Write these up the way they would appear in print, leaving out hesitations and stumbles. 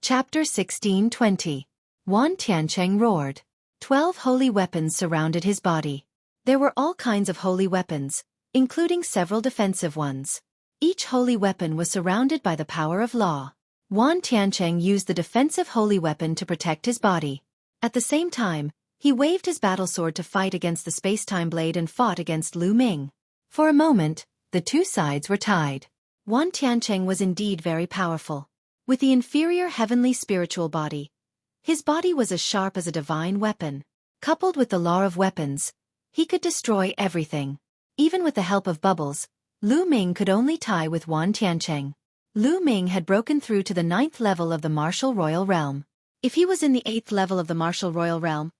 Chapter 16:20. Wan Tiancheng roared. 12 holy weapons surrounded his body. There were all kinds of holy weapons, including several defensive ones. Each holy weapon was surrounded by the power of law. Wan Tiancheng used the defensive holy weapon to protect his body. At the same time, he waved his battle sword to fight against the space-time blade and fought against Lu Ming. For a moment, the two sides were tied. Wan Tiancheng was indeed very powerful. With the inferior heavenly spiritual body, his body was as sharp as a divine weapon. Coupled with the law of weapons, he could destroy everything. Even with the help of bubbles, Lu Ming could only tie with Wan Tiancheng. Lu Ming had broken through to the 9th level of the martial royal realm. If he was in the 8th level of the martial royal realm,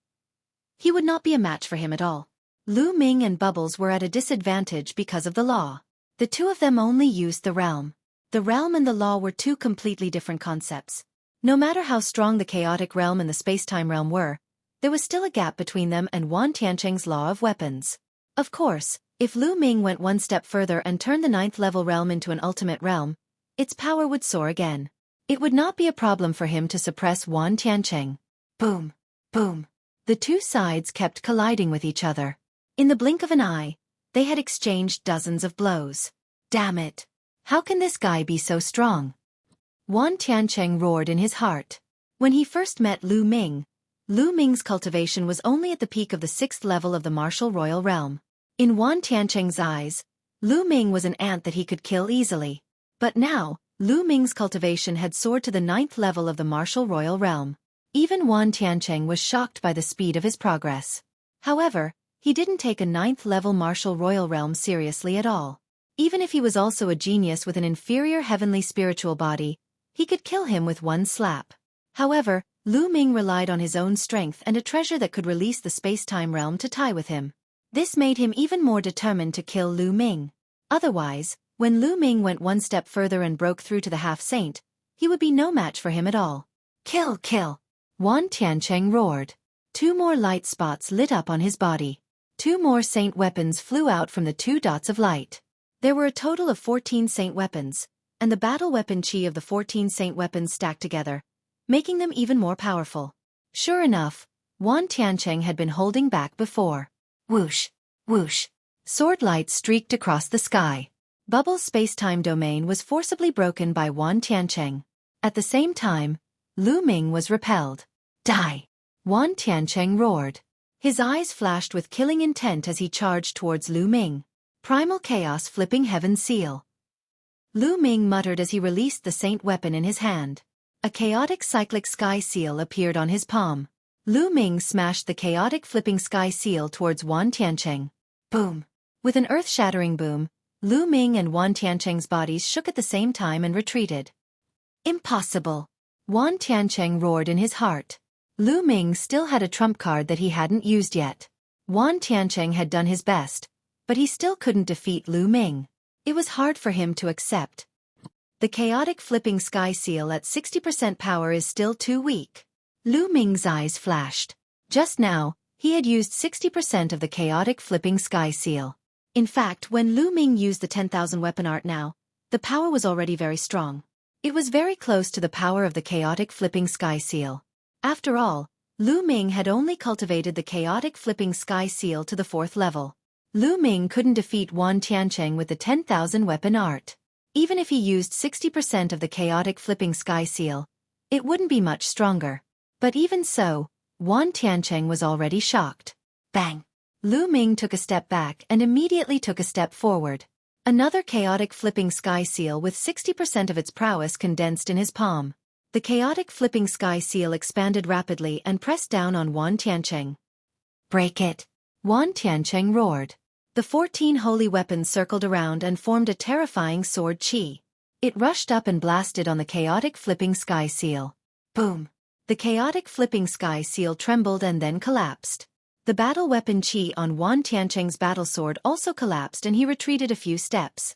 he would not be a match for him at all. Lu Ming and Bubbles were at a disadvantage because of the law. The two of them only used the realm. The realm and the law were two completely different concepts. No matter how strong the chaotic realm and the space-time realm were, there was still a gap between them and Wan Tiancheng's law of weapons. Of course, if Lu Ming went one step further and turned the 9th level realm into an ultimate realm, its power would soar again. It would not be a problem for him to suppress Wan Tiancheng. Boom! Boom! The two sides kept colliding with each other. In the blink of an eye, they had exchanged dozens of blows. Damn it! How can this guy be so strong? Wan Tiancheng roared in his heart. When he first met Lu Ming, Lu Ming's cultivation was only at the peak of the 6th level of the martial royal realm. In Wan Tiancheng's eyes, Lu Ming was an ant that he could kill easily. But now, Lu Ming's cultivation had soared to the 9th level of the martial royal realm. Even Wan Tiancheng was shocked by the speed of his progress. However, he didn't take a 9th level martial royal realm seriously at all. Even if he was also a genius with an inferior heavenly spiritual body, he could kill him with one slap. However, Lu Ming relied on his own strength and a treasure that could release the space-time realm to tie with him. This made him even more determined to kill Lu Ming. Otherwise, when Lu Ming went one step further and broke through to the half-saint, he would be no match for him at all. Kill, kill! Wan Tiancheng roared. 2 more light spots lit up on his body. 2 more saint weapons flew out from the 2 dots of light. There were a total of 14 saint weapons, and the battle weapon chi of the 14 saint weapons stacked together, making them even more powerful. Sure enough, Wan Tiancheng had been holding back before. Whoosh! Whoosh! Sword light streaked across the sky. Bubble's space-time domain was forcibly broken by Wan Tiancheng. At the same time, Lu Ming was repelled. Die! Wan Tiancheng roared. His eyes flashed with killing intent as he charged towards Lu Ming. Primal chaos flipping heaven's seal. Lu Ming muttered as he released the saint weapon in his hand. A chaotic cyclic sky seal appeared on his palm. Lu Ming smashed the chaotic flipping sky seal towards Wan Tiancheng. Boom! With an earth-shattering boom, Lu Ming and Wan Tiancheng's bodies shook at the same time and retreated. Impossible! Wan Tiancheng roared in his heart. Lu Ming still had a trump card that he hadn't used yet. Wan Tiancheng had done his best, but he still couldn't defeat Lu Ming. It was hard for him to accept. The chaotic flipping sky seal at 60% power is still too weak. Lu Ming's eyes flashed. Just now, he had used 60% of the chaotic flipping sky seal. In fact, when Lu Ming used the 10,000 weapon art now, the power was already very strong. It was very close to the power of the chaotic flipping sky seal. After all, Lu Ming had only cultivated the chaotic flipping sky seal to the 4th level. Lu Ming couldn't defeat Wan Tiancheng with the 10,000 weapon art. Even if he used 60% of the chaotic flipping sky seal, it wouldn't be much stronger. But even so, Wan Tiancheng was already shocked. Bang! Lu Ming took a step back and immediately took a step forward. Another chaotic flipping sky seal with 60% of its prowess condensed in his palm. The chaotic flipping sky seal expanded rapidly and pressed down on Wan Tiancheng. Break it! Wan Tiancheng roared. The 14 holy weapons circled around and formed a terrifying sword chi. It rushed up and blasted on the chaotic flipping sky seal. Boom! The chaotic flipping sky seal trembled and then collapsed. The battle weapon chi on Wan Tiancheng's battle sword also collapsed and he retreated a few steps.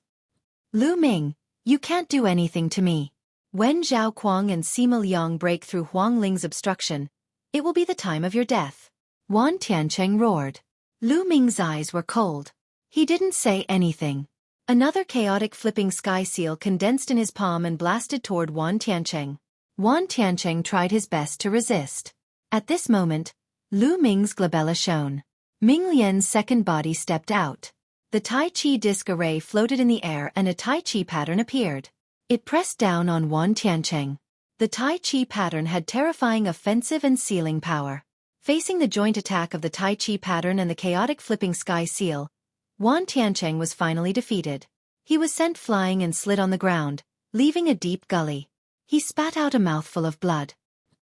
Lu Ming, you can't do anything to me. When Zhao Kuang and Sima Liang break through Huang Ling's obstruction, it will be the time of your death. Wan Tiancheng roared. Lu Ming's eyes were cold. He didn't say anything. Another chaotic flipping sky seal condensed in his palm and blasted toward Wan Tiancheng. Wan Tiancheng tried his best to resist. At this moment, Lu Ming's glabella shone. Ming Lian's second body stepped out. The Tai Chi disc array floated in the air and a Tai Chi pattern appeared. It pressed down on Wan Tiancheng. The Tai Chi pattern had terrifying offensive and sealing power. Facing the joint attack of the Tai Chi pattern and the chaotic flipping sky seal, Wan Tiancheng was finally defeated. He was sent flying and slid on the ground, leaving a deep gully. He spat out a mouthful of blood.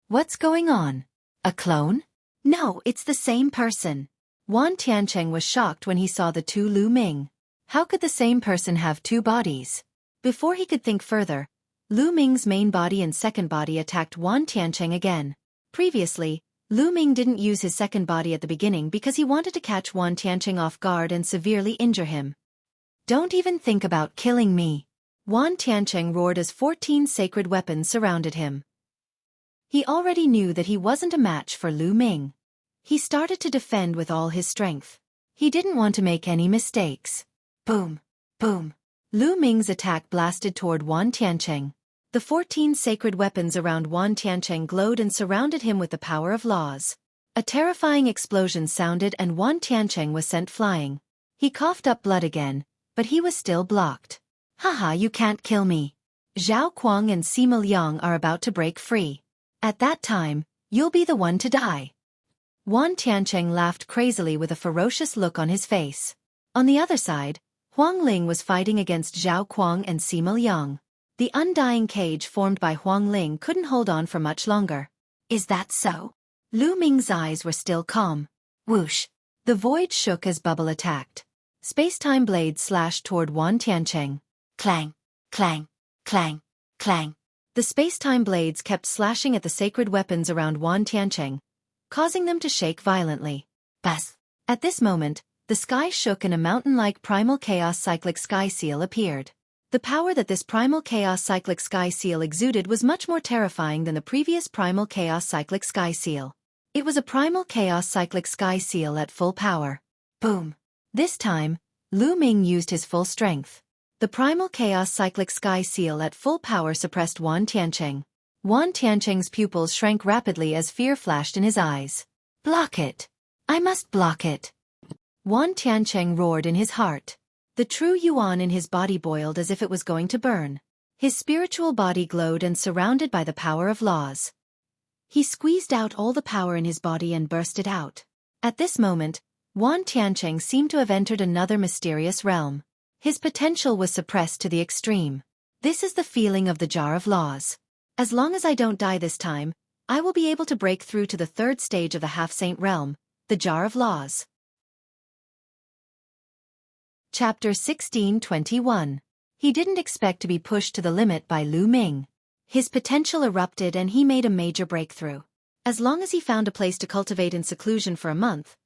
What's going on? A clone? No, it's the same person. Wan Tiancheng was shocked when he saw the two Lu Ming. How could the same person have two bodies? Before he could think further, Lu Ming's main body and second body attacked Wan Tiancheng again. Previously, Lu Ming didn't use his second body at the beginning because he wanted to catch Wan Tiancheng off guard and severely injure him. Don't even think about killing me. Wan Tiancheng roared as 14 sacred weapons surrounded him. He already knew that he wasn't a match for Lu Ming. He started to defend with all his strength. He didn't want to make any mistakes. Boom! Boom! Lu Ming's attack blasted toward Wan Tiancheng. The 14 sacred weapons around Wan Tiancheng glowed and surrounded him with the power of laws. A terrifying explosion sounded and Wan Tiancheng was sent flying. He coughed up blood again, but he was still blocked. Haha, you can't kill me. Zhao Kuang and Sima Liang are about to break free. At that time, you'll be the one to die. Wan Tiancheng laughed crazily with a ferocious look on his face. On the other side, Huang Ling was fighting against Zhao Kuang and Sima Liang. The undying cage formed by Huang Ling couldn't hold on for much longer. Is that so? Lu Ming's eyes were still calm. Whoosh! The void shook as Bubble attacked. Space-time blades slashed toward Wan Tiancheng. Clang! Clang! Clang! Clang! The space-time blades kept slashing at the sacred weapons around Wan Tiancheng, causing them to shake violently. Buzz! At this moment, the sky shook and a mountain-like primal chaos cyclic sky seal appeared. The power that this primal chaos cyclic sky seal exuded was much more terrifying than the previous primal chaos cyclic sky seal. It was a primal chaos cyclic sky seal at full power. Boom! This time, Lu Ming used his full strength. The primal chaos cyclic sky seal at full power suppressed Wan Tiancheng. Wan Tiancheng's pupils shrank rapidly as fear flashed in his eyes. Block it! I must block it! Wan Tiancheng roared in his heart. The true yuan in his body boiled as if it was going to burn. His spiritual body glowed and surrounded by the power of laws. He squeezed out all the power in his body and burst it out. At this moment, Wan Tiancheng seemed to have entered another mysterious realm. His potential was suppressed to the extreme. This is the feeling of the Jar of Laws. As long as I don't die this time, I will be able to break through to the third stage of the half-saint realm, the Jar of Laws. Chapter 16:21. He didn't expect to be pushed to the limit by Lu Ming. His potential erupted and he made a major breakthrough. As long as he found a place to cultivate in seclusion for a month,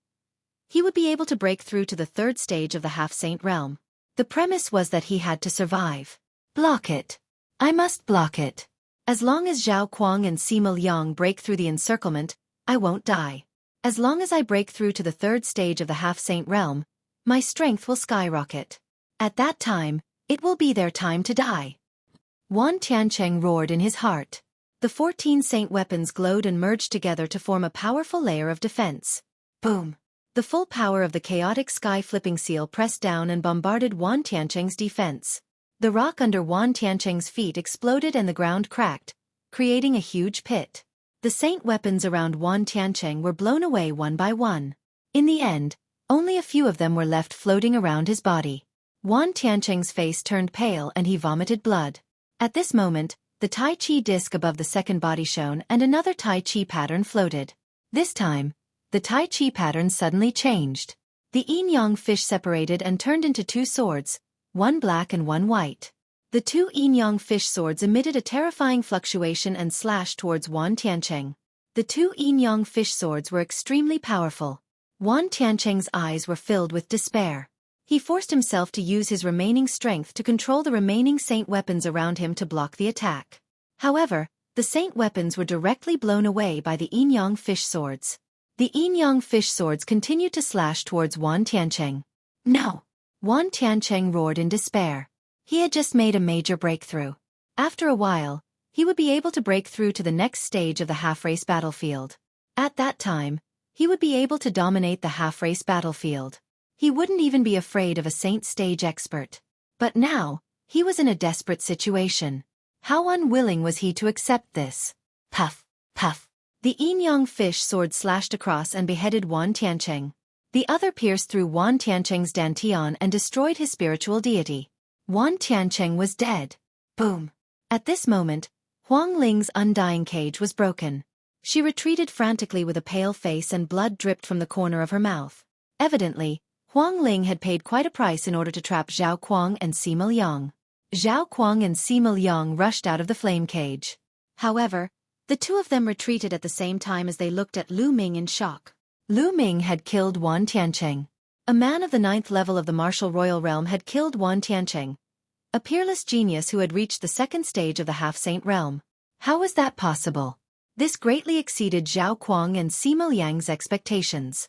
he would be able to break through to the third stage of the half-saint realm. The premise was that he had to survive. Block it. I must block it. As long as Zhao Kuang and Sima Liang break through the encirclement, I won't die. As long as I break through to the third stage of the half-saint realm, my strength will skyrocket. At that time, it will be their time to die. Wan Tiancheng roared in his heart. The 14 saint weapons glowed and merged together to form a powerful layer of defense. Boom! The full power of the chaotic sky flipping seal pressed down and bombarded Wan Tiancheng's defense. The rock under Wan Tiancheng's feet exploded and the ground cracked, creating a huge pit. The saint weapons around Wan Tiancheng were blown away one by one. In the end, only a few of them were left floating around his body. Wan Tiancheng's face turned pale and he vomited blood. At this moment, the Tai Chi disc above the second body shone and another Tai Chi pattern floated. This time, the Tai Chi pattern suddenly changed. The yin-yang fish separated and turned into two swords, one black and one white. The two yin-yang fish swords emitted a terrifying fluctuation and slashed towards Wan Tiancheng. The two yin-yang fish swords were extremely powerful. Wan Tiancheng's eyes were filled with despair. He forced himself to use his remaining strength to control the remaining saint weapons around him to block the attack. However, the saint weapons were directly blown away by the yin-yang fish swords. The yin-yang fish swords continued to slash towards Wan Tiancheng. No! Wan Tiancheng roared in despair. He had just made a major breakthrough. After a while, he would be able to break through to the next stage of the half-race battlefield. At that time, he would be able to dominate the half-race battlefield. He wouldn't even be afraid of a saint stage expert. But now, he was in a desperate situation. How unwilling was he to accept this? Puff, puff. The yin-yang fish sword slashed across and beheaded Wan Tiancheng. The other pierced through Wan Tiancheng's dantian and destroyed his spiritual deity. Wan Tiancheng was dead. Boom. At this moment, Huang Ling's undying cage was broken. She retreated frantically with a pale face and blood dripped from the corner of her mouth. Evidently, Huang Ling had paid quite a price in order to trap Zhao Kuang and Sima Liang. Zhao Kuang and Sima Liang rushed out of the flame cage. However, the two of them retreated at the same time as they looked at Lu Ming in shock. Lu Ming had killed Wan Tiancheng. A man of the 9th level of the martial royal realm had killed Wan Tiancheng, a peerless genius who had reached the 2nd stage of the half-saint realm. How was that possible? This greatly exceeded Zhao Kuang and Sima Liang's expectations.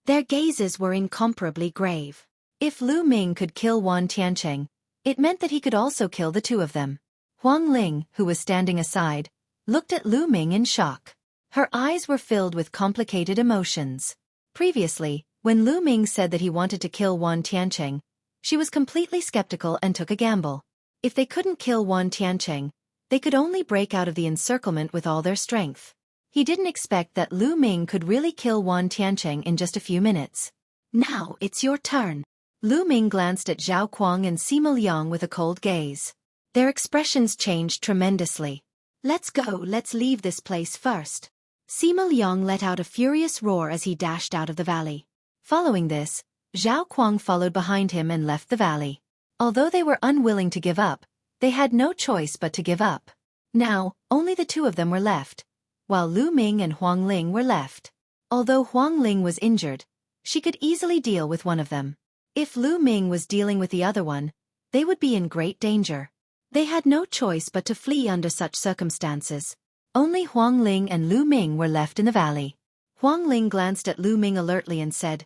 Their gazes were incomparably grave. If Lu Ming could kill Wan Tiancheng, it meant that he could also kill the two of them. Huang Ling, who was standing aside, looked at Lu Ming in shock. Her eyes were filled with complicated emotions. Previously, when Lu Ming said that he wanted to kill Wan Tiancheng, she was completely skeptical and took a gamble. If they couldn't kill Wan Tiancheng, they could only break out of the encirclement with all their strength. He didn't expect that Lu Ming could really kill Wan Tiancheng in just a few minutes. Now it's your turn. Lu Ming glanced at Zhao Kuang and Sima Liang with a cold gaze. Their expressions changed tremendously. Let's go, let's leave this place first. Sima Liang let out a furious roar as he dashed out of the valley. Following this, Zhao Kuang followed behind him and left the valley. Although they were unwilling to give up, they had no choice but to give up. Now, only the two of them were left, while Lu Ming and Huang Ling were left. Although Huang Ling was injured, she could easily deal with one of them. If Lu Ming was dealing with the other one, they would be in great danger. They had no choice but to flee under such circumstances. Only Huang Ling and Lu Ming were left in the valley. Huang Ling glanced at Lu Ming alertly and said,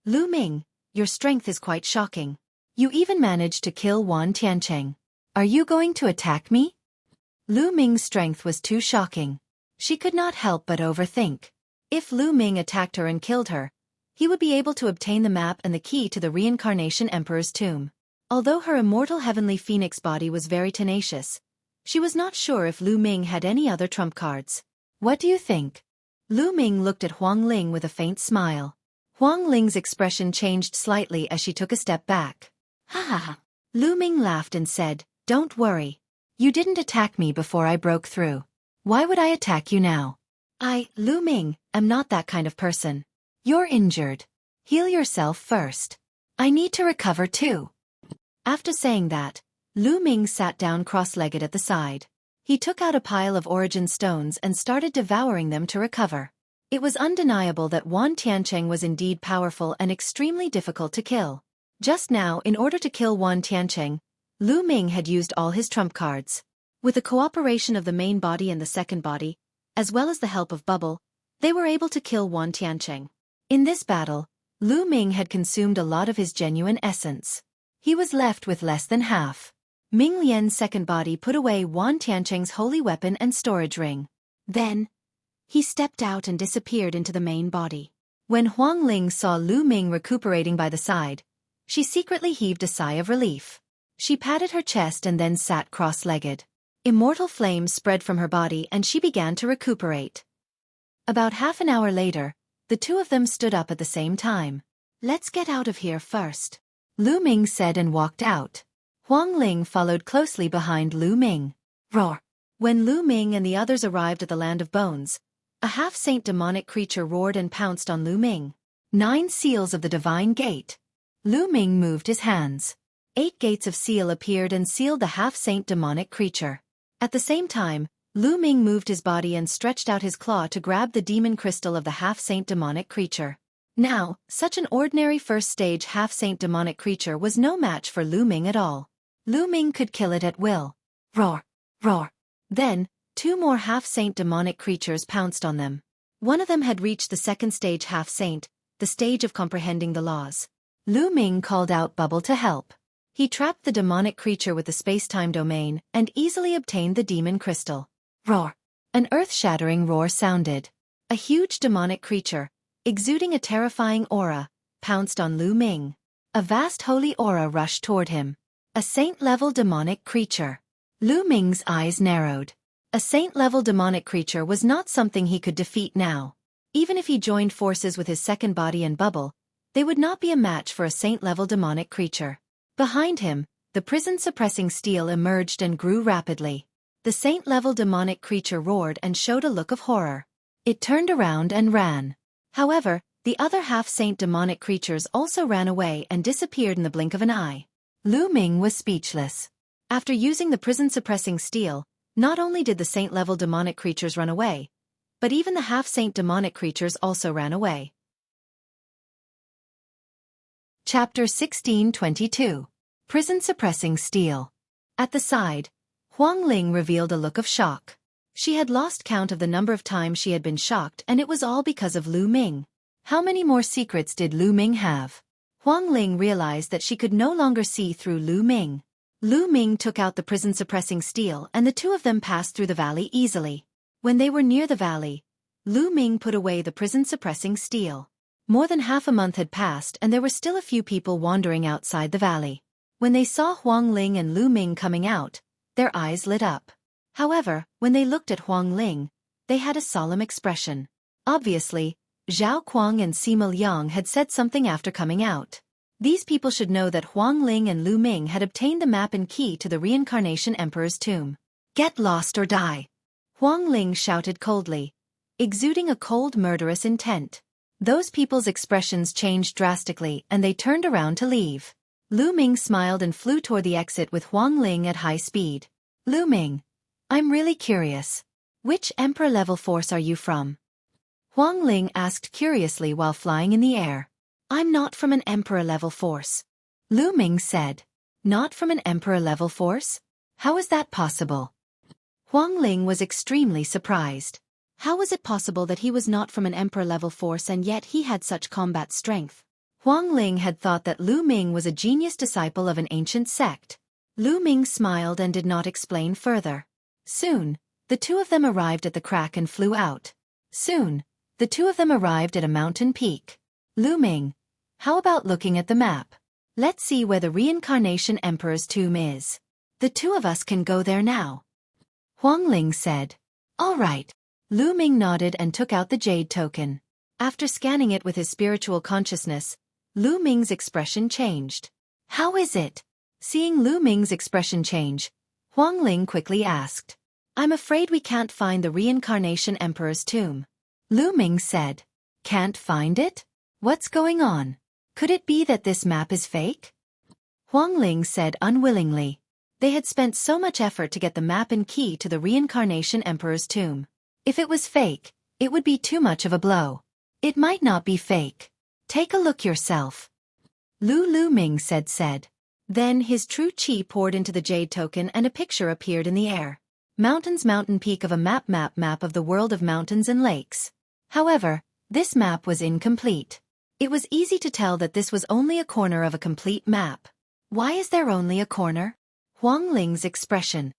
"Lu Ming, your strength is quite shocking. You even managed to kill Wan Tiancheng. Are you going to attack me?" Lu Ming's strength was too shocking. She could not help but overthink. If Lu Ming attacked her and killed her, he would be able to obtain the map and the key to the Reincarnation Emperor's tomb. Although her immortal heavenly phoenix body was very tenacious, she was not sure if Lu Ming had any other trump cards. "What do you think?" Lu Ming looked at Huang Ling with a faint smile. Huang Ling's expression changed slightly as she took a step back. "Ha ha ha." Lu Ming laughed and said, "Don't worry. You didn't attack me before I broke through. Why would I attack you now? Lu Ming, am not that kind of person. You're injured. Heal yourself first. I need to recover too." After saying that, Lu Ming sat down cross-legged at the side. He took out a pile of origin stones and started devouring them to recover. It was undeniable that Wan Tiancheng was indeed powerful and extremely difficult to kill. Just now, in order to kill Wan Tiancheng, Lu Ming had used all his trump cards. With the cooperation of the main body and the second body, as well as the help of Bubble, they were able to kill Wan Tiancheng. In this battle, Lu Ming had consumed a lot of his genuine essence. He was left with less than half. Ming Lian's second body put away Wan Tiancheng's holy weapon and storage ring. Then, he stepped out and disappeared into the main body. When Huang Ling saw Lu Ming recuperating by the side, she secretly heaved a sigh of relief. She patted her chest and then sat cross-legged. Immortal flames spread from her body and she began to recuperate. About half an hour later, the two of them stood up at the same time. "Let's get out of here first," Lu Ming said and walked out. Huang Ling followed closely behind Lu Ming. Roar! When Lu Ming and the others arrived at the Land of Bones, a half-saint demonic creature roared and pounced on Lu Ming. 9 seals of the divine gate. Lu Ming moved his hands. 8 gates of seal appeared and sealed the half-saint demonic creature. At the same time, Lu Ming moved his body and stretched out his claw to grab the demon crystal of the half-saint demonic creature. Now, such an ordinary first-stage half-saint demonic creature was no match for Lu Ming at all. Lu Ming could kill it at will. Roar! Roar! Then, 2 more half-saint demonic creatures pounced on them. One of them had reached the second stage half-saint, the stage of comprehending the laws. Lu Ming called out Bubble to help. He trapped the demonic creature with the space-time domain and easily obtained the demon crystal. Roar! An earth-shattering roar sounded. A huge demonic creature, exuding a terrifying aura, pounced on Lu Ming. A vast holy aura rushed toward him. A saint-level demonic creature. Lu Ming's eyes narrowed. A saint-level demonic creature was not something he could defeat now. Even if he joined forces with his second body and bubble, they would not be a match for a saint-level demonic creature. Behind him, the prison-suppressing steel emerged and grew rapidly. The saint-level demonic creature roared and showed a look of horror. It turned around and ran. However, the other half-saint demonic creatures also ran away and disappeared in the blink of an eye. Lu Ming was speechless. After using the prison-suppressing steel, not only did the saint-level demonic creatures run away, but even the half-saint demonic creatures also ran away. Chapter 1622. Prison-suppressing steel. At the side, Huang Ling revealed a look of shock. She had lost count of the number of times she had been shocked, and it was all because of Lu Ming. How many more secrets did Lu Ming have? Huang Ling realized that she could no longer see through Lu Ming. Lu Ming took out the prison-suppressing steel and the two of them passed through the valley easily. When they were near the valley, Lu Ming put away the prison-suppressing steel. More than half a month had passed and there were still a few people wandering outside the valley. When they saw Huang Ling and Lu Ming coming out, their eyes lit up. However, when they looked at Huang Ling, they had a solemn expression. Obviously, Zhao Kuang and Sima Liang had said something after coming out. These people should know that Huang Ling and Lu Ming had obtained the map and key to the Reincarnation Emperor's tomb. Get lost or die! Huang Ling shouted coldly, exuding a cold murderous intent. Those people's expressions changed drastically and they turned around to leave. Lu Ming smiled and flew toward the exit with Huang Ling at high speed. Lu Ming, I'm really curious. Which Emperor-level force are you from? Huang Ling asked curiously while flying in the air. I'm not from an Emperor-level force. Lu Ming said. Not from an Emperor-level force? How is that possible? Huang Ling was extremely surprised. How was it possible that he was not from an Emperor-level force and yet he had such combat strength? Huang Ling had thought that Lu Ming was a genius disciple of an ancient sect. Lu Ming smiled and did not explain further. Soon, the two of them arrived at the crack and flew out. Soon, the two of them arrived at a mountain peak. Lu Ming, how about looking at the map? Let's see where the Reincarnation Emperor's tomb is. The two of us can go there now. Huang Ling said. All right. Lu Ming nodded and took out the jade token. After scanning it with his spiritual consciousness, Lu Ming's expression changed. How is it? Seeing Lu Ming's expression change, Huang Ling quickly asked. I'm afraid we can't find the Reincarnation Emperor's tomb. Lu Ming said. Can't find it? What's going on? Could it be that this map is fake? Huang Ling said unwillingly. They had spent so much effort to get the map and key to the Reincarnation Emperor's tomb. If it was fake, it would be too much of a blow. It might not be fake. Take a look yourself. Lu Ming said. Then his true chi poured into the jade token and a picture appeared in the air. Mountains, mountain peak of a map of the world of mountains and lakes. However, this map was incomplete. It was easy to tell that this was only a corner of a complete map. Why is there only a corner? Huang Ling's expression.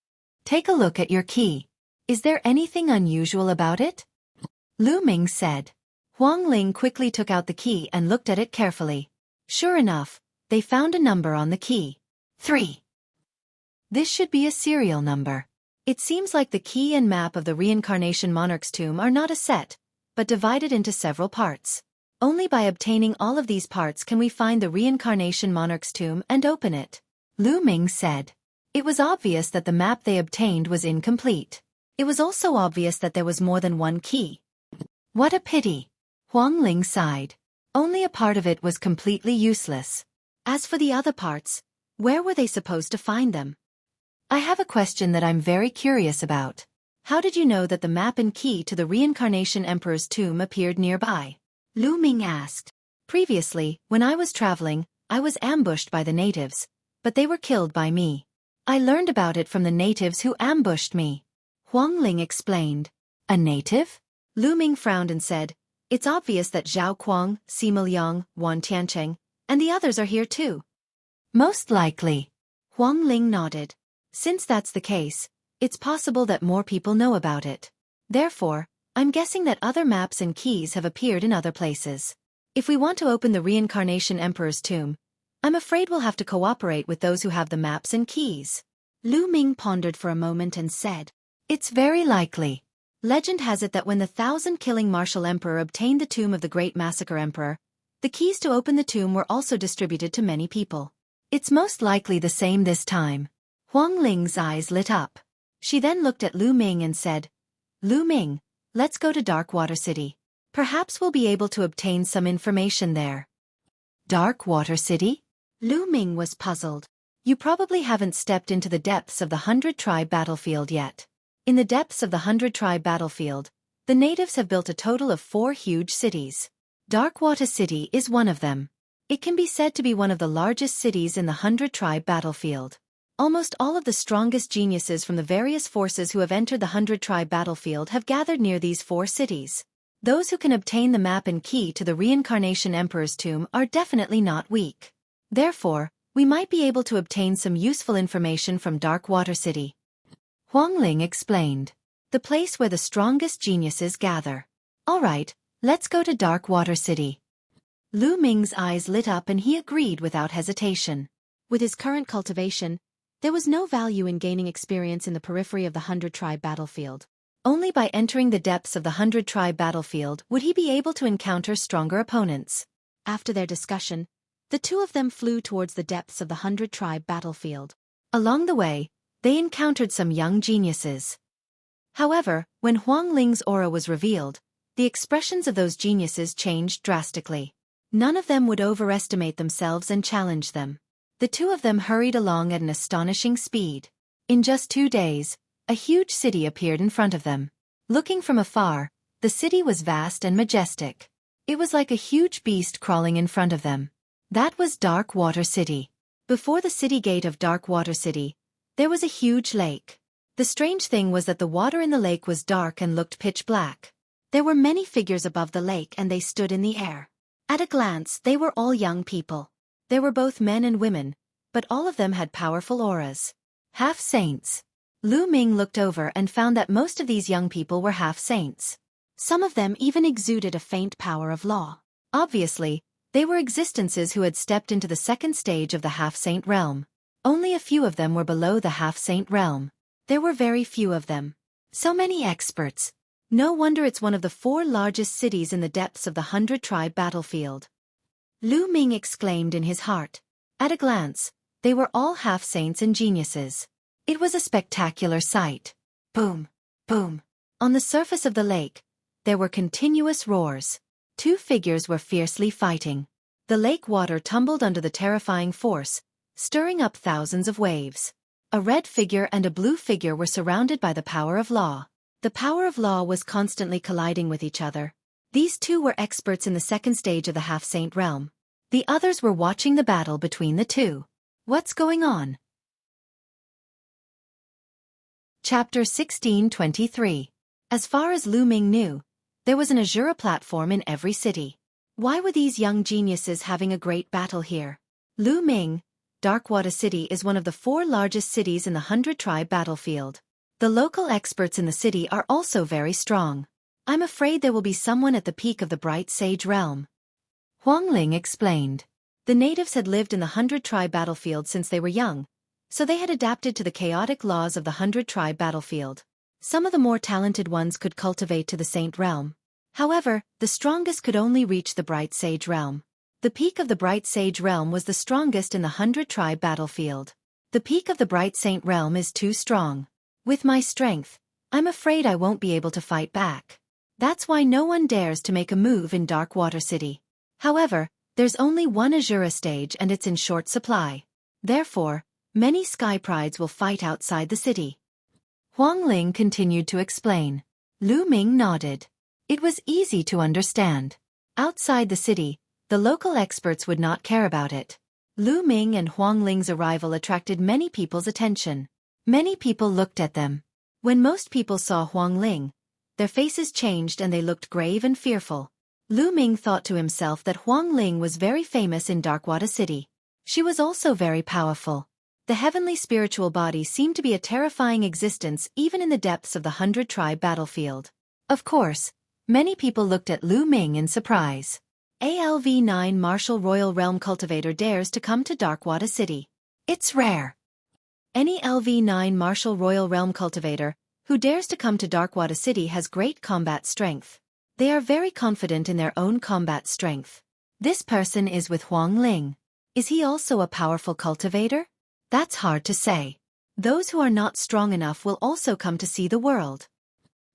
Take a look at your key. Is there anything unusual about it? Lu Ming said. Huang Ling quickly took out the key and looked at it carefully. Sure enough, they found a number on the key. 3. This should be a serial number. It seems like the key and map of the Reincarnation Monarch's tomb are not a set, but divided into several parts. Only by obtaining all of these parts can we find the Reincarnation Monarch's tomb and open it. Lu Ming said. It was obvious that the map they obtained was incomplete. It was also obvious that there was more than one key. What a pity. Huang Ling sighed. Only a part of it was completely useless. As for the other parts, where were they supposed to find them? I have a question that I'm very curious about. How did you know that the map and key to the Reincarnation Emperor's tomb appeared nearby? Lu Ming asked. Previously, when I was traveling, I was ambushed by the natives, but they were killed by me. I learned about it from the natives who ambushed me. Huang Ling explained. A native? Lu Ming frowned and said, it's obvious that Zhao Kuang, Sima Liang, Wan Tiancheng, and the others are here too. Most likely. Huang Ling nodded. Since that's the case, it's possible that more people know about it. Therefore, I'm guessing that other maps and keys have appeared in other places. If we want to open the Reincarnation Emperor's tomb, I'm afraid we'll have to cooperate with those who have the maps and keys. Lu Ming pondered for a moment and said, It's very likely. Legend has it that when the 1,000-killing martial emperor obtained the tomb of the Great Massacre Emperor, the keys to open the tomb were also distributed to many people. It's most likely the same this time. Huang Ling's eyes lit up. She then looked at Lu Ming and said, Lu Ming, let's go to Darkwater City. Perhaps we'll be able to obtain some information there. Darkwater City? Lu Ming was puzzled. You probably haven't stepped into the depths of the 100-tribe battlefield yet. In the depths of the 100-tribe battlefield, the natives have built a total of 4 huge cities. Darkwater City is one of them. It can be said to be one of the largest cities in the 100-tribe battlefield. Almost all of the strongest geniuses from the various forces who have entered the 100-tribe battlefield have gathered near these 4 cities. Those who can obtain the map and key to the Reincarnation Emperor's tomb are definitely not weak. Therefore, we might be able to obtain some useful information from Darkwater City. Huang Ling explained. The place where the strongest geniuses gather. All right, let's go to Darkwater City. Lu Ming's eyes lit up and he agreed without hesitation. With his current cultivation, there was no value in gaining experience in the periphery of the 100-tribe battlefield. Only by entering the depths of the 100-tribe battlefield would he be able to encounter stronger opponents. After their discussion, the two of them flew towards the depths of the 100-tribe battlefield. Along the way, they encountered some young geniuses. However, when Huang Ling's aura was revealed, the expressions of those geniuses changed drastically. None of them would overestimate themselves and challenge them. The two of them hurried along at an astonishing speed. In just 2 days, a huge city appeared in front of them. Looking from afar, the city was vast and majestic. It was like a huge beast crawling in front of them. That was Darkwater City. Before the city gate of Darkwater City, there was a huge lake. The strange thing was that the water in the lake was dark and looked pitch black. There were many figures above the lake and they stood in the air. At a glance, they were all young people. There were both men and women, but all of them had powerful auras. Half-saints. Lu Ming looked over and found that most of these young people were half-saints. Some of them even exuded a faint power of law. Obviously, they were existences who had stepped into the second stage of the half-saint realm. Only a few of them were below the half-saint realm. There were very few of them. So many experts. No wonder it's one of the 4 largest cities in the depths of the 100-tribe battlefield. Lu Ming exclaimed in his heart. At a glance, they were all half-saints and geniuses. It was a spectacular sight. Boom, boom. On the surface of the lake, there were continuous roars. 2 figures were fiercely fighting. The lake water tumbled under the terrifying force, stirring up thousands of waves. A red figure and a blue figure were surrounded by the power of law. The power of law was constantly colliding with each other. These 2 were experts in the second stage of the half-saint realm. The others were watching the battle between the 2. What's going on? Chapter 1623. As far as Lu Ming knew, there was an Azura platform in every city. Why were these young geniuses having a great battle here? Lu Ming, Darkwater City is one of the 4 largest cities in the 100-tribe battlefield. The local experts in the city are also very strong. I'm afraid there will be someone at the peak of the Bright Sage realm. Huang Ling explained. The natives had lived in the 100-tribe battlefield since they were young, so they had adapted to the chaotic laws of the 100-tribe battlefield. Some of the more talented ones could cultivate to the Saint realm. However, the strongest could only reach the Bright Sage realm. The peak of the Bright Sage realm was the strongest in the 100-tribe battlefield. The peak of the Bright Saint realm is too strong. With my strength, I'm afraid I won't be able to fight back. That's why no one dares to make a move in Darkwater City. However, there's only one Azura stage and it's in short supply. Therefore, many Sky Prides will fight outside the city. Huang Ling continued to explain. Lu Ming nodded. It was easy to understand. Outside the city, the local experts would not care about it. Lu Ming and Huang Ling's arrival attracted many people's attention. Many people looked at them. When most people saw Huang Ling, their faces changed and they looked grave and fearful. Lu Ming thought to himself that Huang Ling was very famous in Darkwater City. She was also very powerful. The heavenly spiritual body seemed to be a terrifying existence even in the depths of the 100-tribe battlefield. Of course, many people looked at Lu Ming in surprise. ALV-9 Martial Royal Realm Cultivator dares to come to Darkwater City. It's rare. Any LV-9 Martial Royal Realm Cultivator who dares to come to Darkwater City has great combat strength. They are very confident in their own combat strength. This person is with Huang Ling. Is he also a powerful cultivator? That's hard to say. Those who are not strong enough will also come to see the world.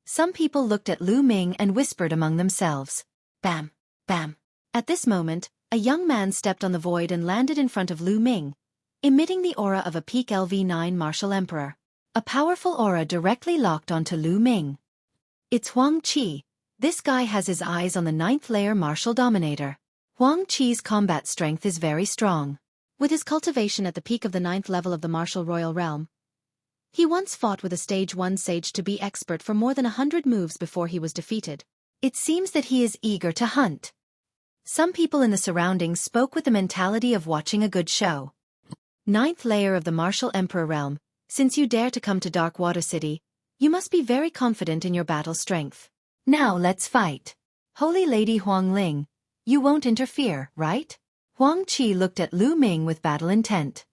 Some people looked at Lu Ming and whispered among themselves. Bam! Bam! At this moment, a young man stepped on the void and landed in front of Lu Ming, emitting the aura of a peak LV-9 Martial Emperor. A powerful aura directly locked onto Lu Ming. It's Huang Qi. This guy has his eyes on the 9th layer Martial Dominator. Huang Qi's combat strength is very strong. With his cultivation at the peak of the 9th level of the Martial Royal Realm, he once fought with a Stage 1 Sage to be expert for more than 100 moves before he was defeated. It seems that he is eager to hunt. Some people in the surroundings spoke with the mentality of watching a good show. 9th layer of the Martial Emperor Realm, since you dare to come to Darkwater City, you must be very confident in your battle strength. Now let's fight. Holy Lady Huang Ling, you won't interfere, right? Huang Qi looked at Lu Ming with battle intent.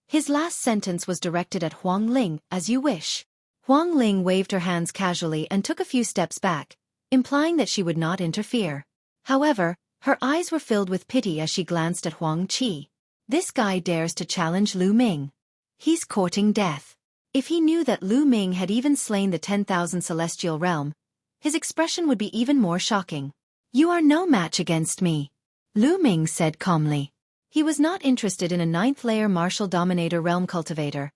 His last sentence was directed at Huang Ling, as you wish. Huang Ling waved her hands casually and took a few steps back, implying that she would not interfere. However, her eyes were filled with pity as she glanced at Huang Qi. This guy dares to challenge Lu Ming. He's courting death. If he knew that Lu Ming had even slain the 10,000 celestial realm, his expression would be even more shocking. You are no match against me, Lu Ming said calmly. He was not interested in a 9th layer Martial Dominator Realm Cultivator,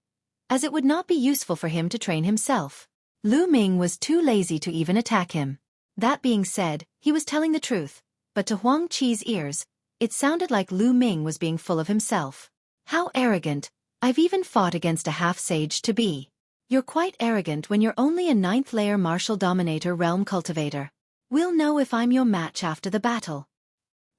as it would not be useful for him to train himself. Lu Ming was too lazy to even attack him. That being said, he was telling the truth, but to Huang Qi's ears, it sounded like Lu Ming was being full of himself. How arrogant! I've even fought against a half-sage to be. You're quite arrogant when you're only a 9th layer Martial Dominator Realm Cultivator. We'll know if I'm your match after the battle.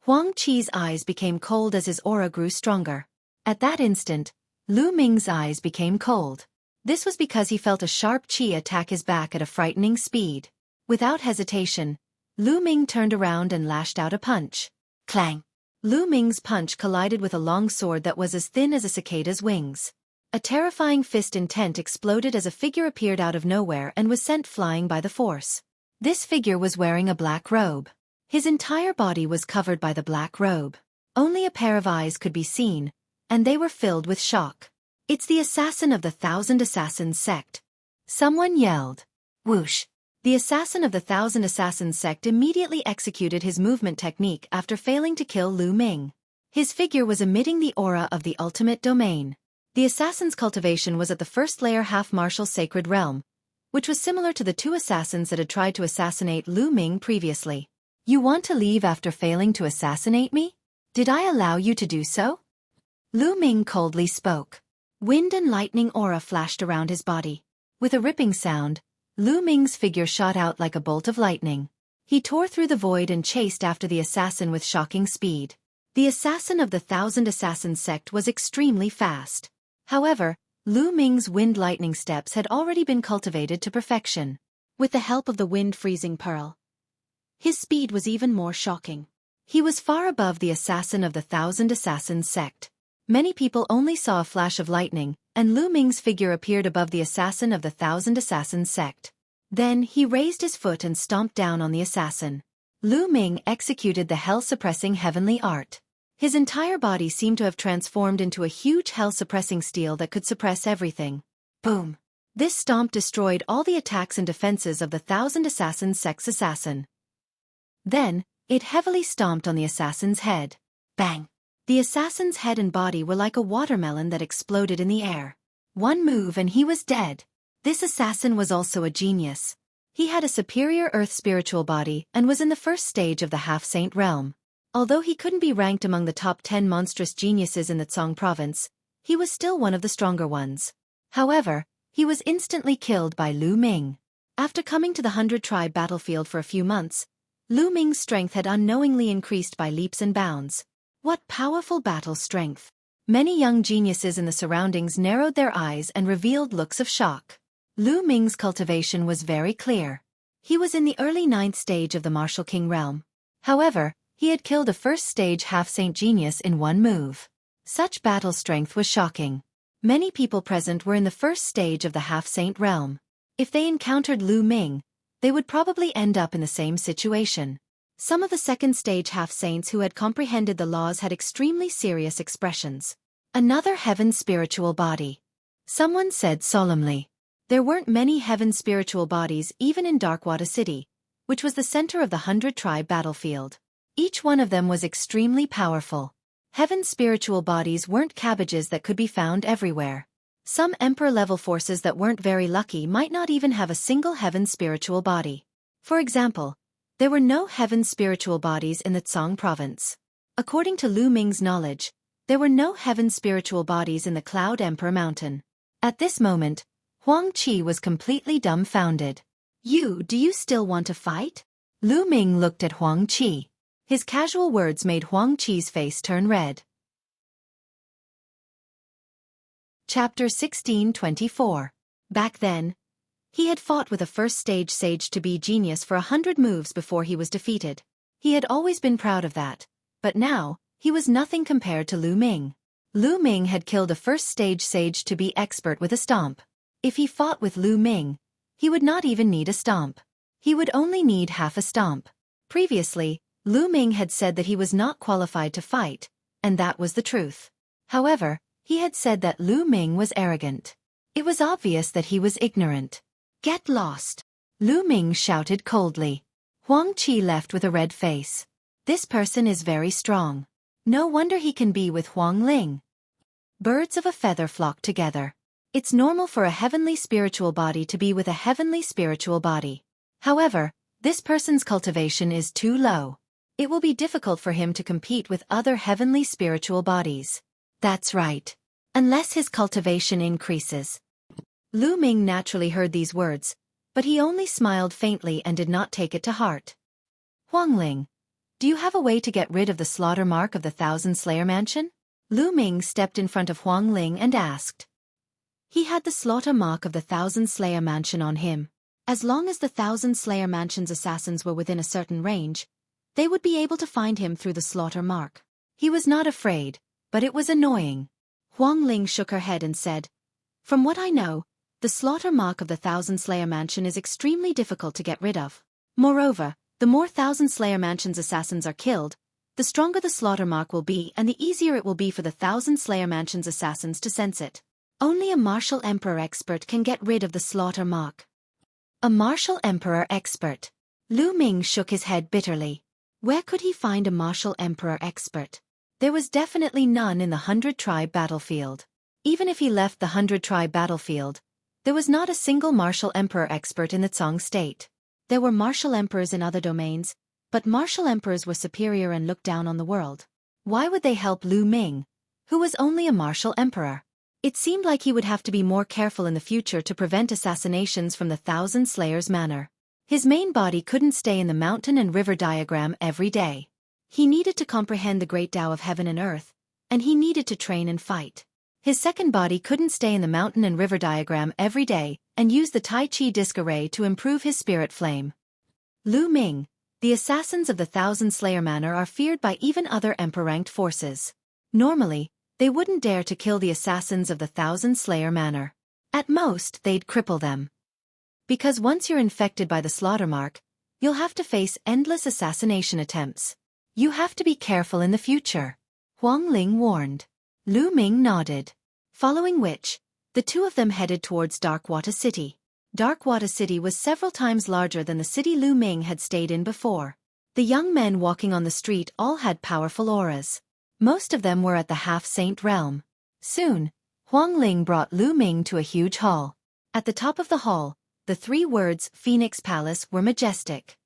Huang Qi's eyes became cold as his aura grew stronger. At that instant, Lu Ming's eyes became cold. This was because he felt a sharp qi attack his back at a frightening speed. Without hesitation, Lu Ming turned around and lashed out a punch. Clang! Lu Ming's punch collided with a long sword that was as thin as a cicada's wings. A terrifying fist intent exploded as a figure appeared out of nowhere and was sent flying by the force. This figure was wearing a black robe. His entire body was covered by the black robe. Only a pair of eyes could be seen, and they were filled with shock. It's the assassin of the 1,000 Assassins sect. Someone yelled. Whoosh! The assassin of the 1,000 Assassins sect immediately executed his movement technique after failing to kill Lu Ming. His figure was emitting the aura of the ultimate domain. The assassin's cultivation was at the 1st layer half-martial sacred realm, which was similar to the 2 assassins that had tried to assassinate Lu Ming previously. You want to leave after failing to assassinate me? Did I allow you to do so? Lu Ming coldly spoke. Wind and lightning aura flashed around his body. With a ripping sound, Lu Ming's figure shot out like a bolt of lightning. He tore through the void and chased after the assassin with shocking speed. The assassin of the 1,000 Assassins sect was extremely fast. However, Lu Ming's wind lightning steps had already been cultivated to perfection. With the help of the wind freezing pearl, his speed was even more shocking. He was far above the assassin of the 1,000 Assassins sect. Many people only saw a flash of lightning, and Lu Ming's figure appeared above the assassin of the 1,000 Assassins sect. Then he raised his foot and stomped down on the assassin. Lu Ming executed the hell-suppressing heavenly art. His entire body seemed to have transformed into a huge hell-suppressing steel that could suppress everything. Boom! This stomp destroyed all the attacks and defenses of the 1,000 Assassins sect's assassin. Then, it heavily stomped on the assassin's head. Bang! The assassin's head and body were like a watermelon that exploded in the air. One move and he was dead. This assassin was also a genius. He had a superior earth spiritual body and was in the 1st stage of the half-saint realm. Although he couldn't be ranked among the top 10 monstrous geniuses in the Tsong province, he was still one of the stronger ones. However, he was instantly killed by Lu Ming. After coming to the 100-tribe battlefield for a few months, Lu Ming's strength had unknowingly increased by leaps and bounds. What powerful battle strength! Many young geniuses in the surroundings narrowed their eyes and revealed looks of shock. Lu Ming's cultivation was very clear. He was in the early 9th stage of the Martial King realm. However, he had killed a first-stage half-saint genius in one move. Such battle strength was shocking. Many people present were in the first stage of the half-saint realm. If they encountered Lu Ming, they would probably end up in the same situation. Some of the second-stage half-saints who had comprehended the laws had extremely serious expressions. Another heaven spiritual body. Someone said solemnly. There weren't many heaven spiritual bodies even in Darkwater City, which was the center of the 100-tribe battlefield. Each one of them was extremely powerful. Heaven spiritual bodies weren't cabbages that could be found everywhere. Some emperor-level forces that weren't very lucky might not even have a single heaven spiritual body. For example, there were no heaven spiritual bodies in the Tsang province. According to Lu Ming's knowledge, there were no heaven spiritual bodies in the Cloud Emperor Mountain. At this moment, Huang Qi was completely dumbfounded. Do you still want to fight? Lu Ming looked at Huang Qi. His casual words made Huang Qi's face turn red. Chapter 1624. Back then, he had fought with a first-stage sage to be genius for 100 moves before he was defeated. He had always been proud of that, but now, he was nothing compared to Lu Ming. Lu Ming had killed a first-stage sage to be expert with a stomp. If he fought with Lu Ming, he would not even need a stomp. He would only need half a stomp. Previously, Lu Ming had said that he was not qualified to fight, and that was the truth. However, he had said that Lu Ming was arrogant. It was obvious that he was ignorant. Get lost! Lu Ming shouted coldly. Huang Qi left with a red face. This person is very strong. No wonder he can be with Huang Ling. Birds of a feather flock together. It's normal for a heavenly spiritual body to be with a heavenly spiritual body. However, this person's cultivation is too low. It will be difficult for him to compete with other heavenly spiritual bodies. That's right. Unless his cultivation increases. Lu Ming naturally heard these words, but he only smiled faintly and did not take it to heart. Huang Ling, do you have a way to get rid of the slaughter mark of the Thousand Slayer Mansion? Lu Ming stepped in front of Huang Ling and asked. He had the slaughter mark of the Thousand Slayer Mansion on him. As long as the Thousand Slayer Mansion's assassins were within a certain range, they would be able to find him through the slaughter mark. He was not afraid, but it was annoying. Huang Ling shook her head and said, From what I know, the slaughter mark of the Thousand Slayer Mansion is extremely difficult to get rid of. Moreover, the more Thousand Slayer Mansion's assassins are killed, the stronger the slaughter mark will be and the easier it will be for the Thousand Slayer Mansion's assassins to sense it. Only a martial emperor expert can get rid of the slaughter mark. A martial emperor expert. Lu Ming shook his head bitterly. Where could he find a martial emperor expert? There was definitely none in the 100-tribe battlefield. Even if he left the 100-tribe battlefield, there was not a single martial emperor expert in the Tsang state. There were martial emperors in other domains, but martial emperors were superior and looked down on the world. Why would they help Lu Ming, who was only a martial emperor? It seemed like he would have to be more careful in the future to prevent assassinations from the Thousand Slayers Manor. His main body couldn't stay in the mountain and river diagram every day. He needed to comprehend the great Tao of heaven and earth, and he needed to train and fight. His second body couldn't stay in the mountain and river diagram every day and use the Tai Chi disc array to improve his spirit flame. Lu Ming, the assassins of the Thousand Slayer Manor are feared by even other emperor-ranked forces. Normally, they wouldn't dare to kill the assassins of the Thousand Slayer Manor. At most, they'd cripple them. Because once you're infected by the slaughter mark, you'll have to face endless assassination attempts. You have to be careful in the future, Huang Ling warned. Lu Ming nodded. Following which, the two of them headed towards Darkwater City. Darkwater City was several times larger than the city Lu Ming had stayed in before. The young men walking on the street all had powerful auras. Most of them were at the half-saint realm. Soon, Huang Ling brought Lu Ming to a huge hall. At the top of the hall, the three words Phoenix Palace were majestic.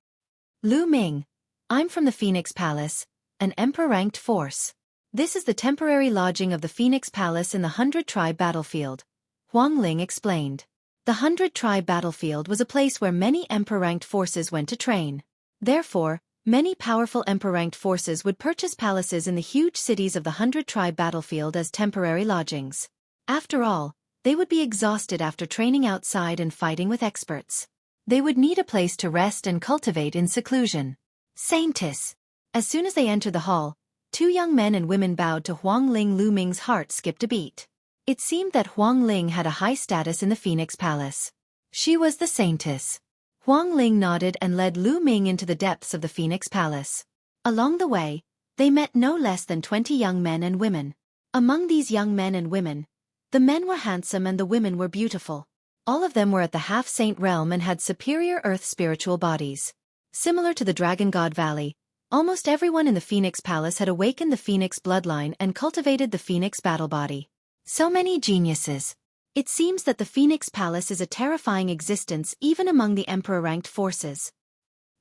Lu Ming, I'm from the Phoenix Palace, an emperor-ranked force. This is the temporary lodging of the Phoenix Palace in the 100-tribe battlefield, Huang Ling explained. The 100-tribe battlefield was a place where many emperor-ranked forces went to train. Therefore, Many powerful emperor-ranked forces would purchase palaces in the huge cities of the 100-tribe battlefield as temporary lodgings. After all, they would be exhausted after training outside and fighting with experts. They would need a place to rest and cultivate in seclusion. Saintess! As soon as they entered the hall, two young men and women bowed to Huang Ling. Lu Ming's heart skipped a beat. It seemed that Huang Ling had a high status in the Phoenix Palace. She was the Saintess. Huang Ling nodded and led Lu Ming into the depths of the Phoenix Palace. Along the way, they met no less than 20 young men and women. Among these young men and women, the men were handsome and the women were beautiful. All of them were at the half-saint realm and had superior earth spiritual bodies. Similar to the Dragon God Valley, almost everyone in the Phoenix Palace had awakened the Phoenix bloodline and cultivated the Phoenix battle body. So many geniuses. It seems that the Phoenix Palace is a terrifying existence even among the emperor-ranked forces.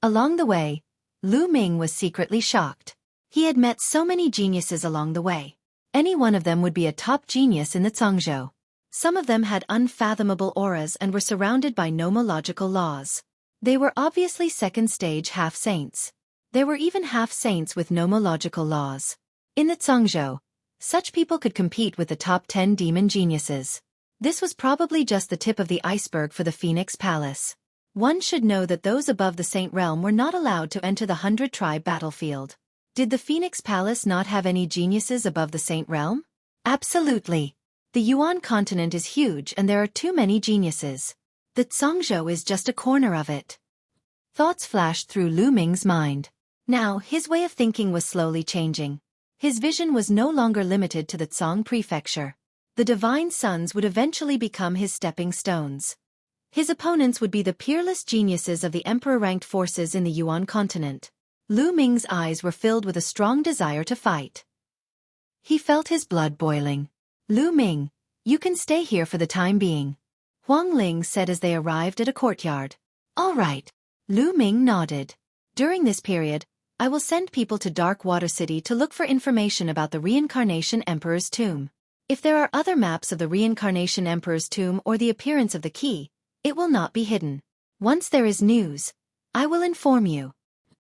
Along the way, Lu Ming was secretly shocked. He had met so many geniuses along the way. Any one of them would be a top genius in the Zhongzhou. Some of them had unfathomable auras and were surrounded by nomological laws. They were obviously second-stage half-saints. There were even half-saints with nomological laws. In the Zhongzhou, such people could compete with the top 10 demon geniuses. This was probably just the tip of the iceberg for the Phoenix Palace. One should know that those above the Saint Realm were not allowed to enter the 100-tribe battlefield. Did the Phoenix Palace not have any geniuses above the Saint Realm? Absolutely. The Yuan continent is huge and there are too many geniuses. The Zhongzhou is just a corner of it. Thoughts flashed through Lu Ming's mind. Now, his way of thinking was slowly changing. His vision was no longer limited to the Zhong prefecture. The divine sons would eventually become his stepping stones. His opponents would be the peerless geniuses of the emperor-ranked forces in the Yuan continent. Lu Ming's eyes were filled with a strong desire to fight. He felt his blood boiling. Lu Ming, you can stay here for the time being, Huang Ling said as they arrived at a courtyard. All right. Lu Ming nodded. During this period, I will send people to Dark Water City to look for information about the Reincarnation Emperor's tomb. If there are other maps of the Reincarnation Emperor's tomb or the appearance of the key, it will not be hidden. Once there is news, I will inform you.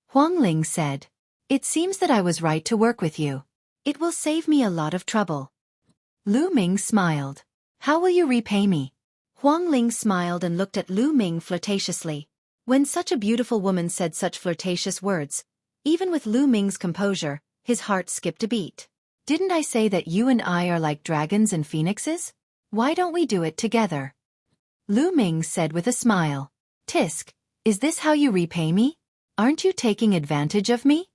Huang Ling said. It seems that I was right to work with you. It will save me a lot of trouble. Lu Ming smiled. How will you repay me? Huang Ling smiled and looked at Lu Ming flirtatiously. When such a beautiful woman said such flirtatious words, even with Lu Ming's composure, his heart skipped a beat. Didn't I say that you and I are like dragons and phoenixes? Why don't we do it together? Lu Ming said with a smile. Tisk, is this how you repay me? Aren't you taking advantage of me?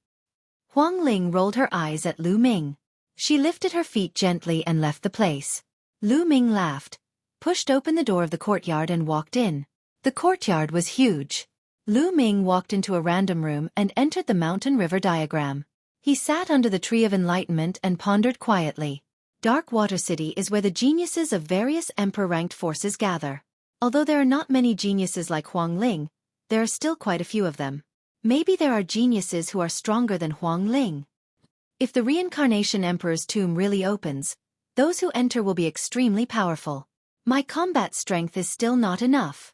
Huang Ling rolled her eyes at Lu Ming. She lifted her feet gently and left the place. Lu Ming laughed, pushed open the door of the courtyard and walked in. The courtyard was huge. Lu Ming walked into a random room and entered the mountain river diagram. He sat under the tree of enlightenment and pondered quietly. Dark Water City is where the geniuses of various emperor-ranked forces gather. Although there are not many geniuses like Huang Ling, there are still quite a few of them. Maybe there are geniuses who are stronger than Huang Ling. If the Reincarnation Emperor's tomb really opens, those who enter will be extremely powerful. My combat strength is still not enough.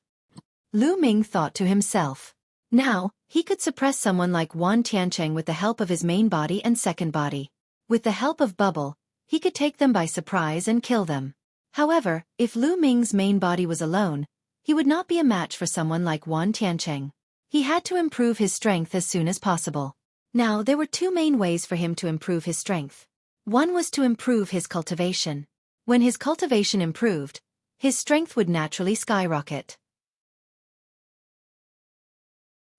Lu Ming thought to himself. Now, he could suppress someone like Wan Tiancheng with the help of his main body and second body. With the help of Bubble, he could take them by surprise and kill them. However, if Lu Ming's main body was alone, he would not be a match for someone like Wan Tiancheng. He had to improve his strength as soon as possible. Now, there were two main ways for him to improve his strength. One was to improve his cultivation. When his cultivation improved, his strength would naturally skyrocket.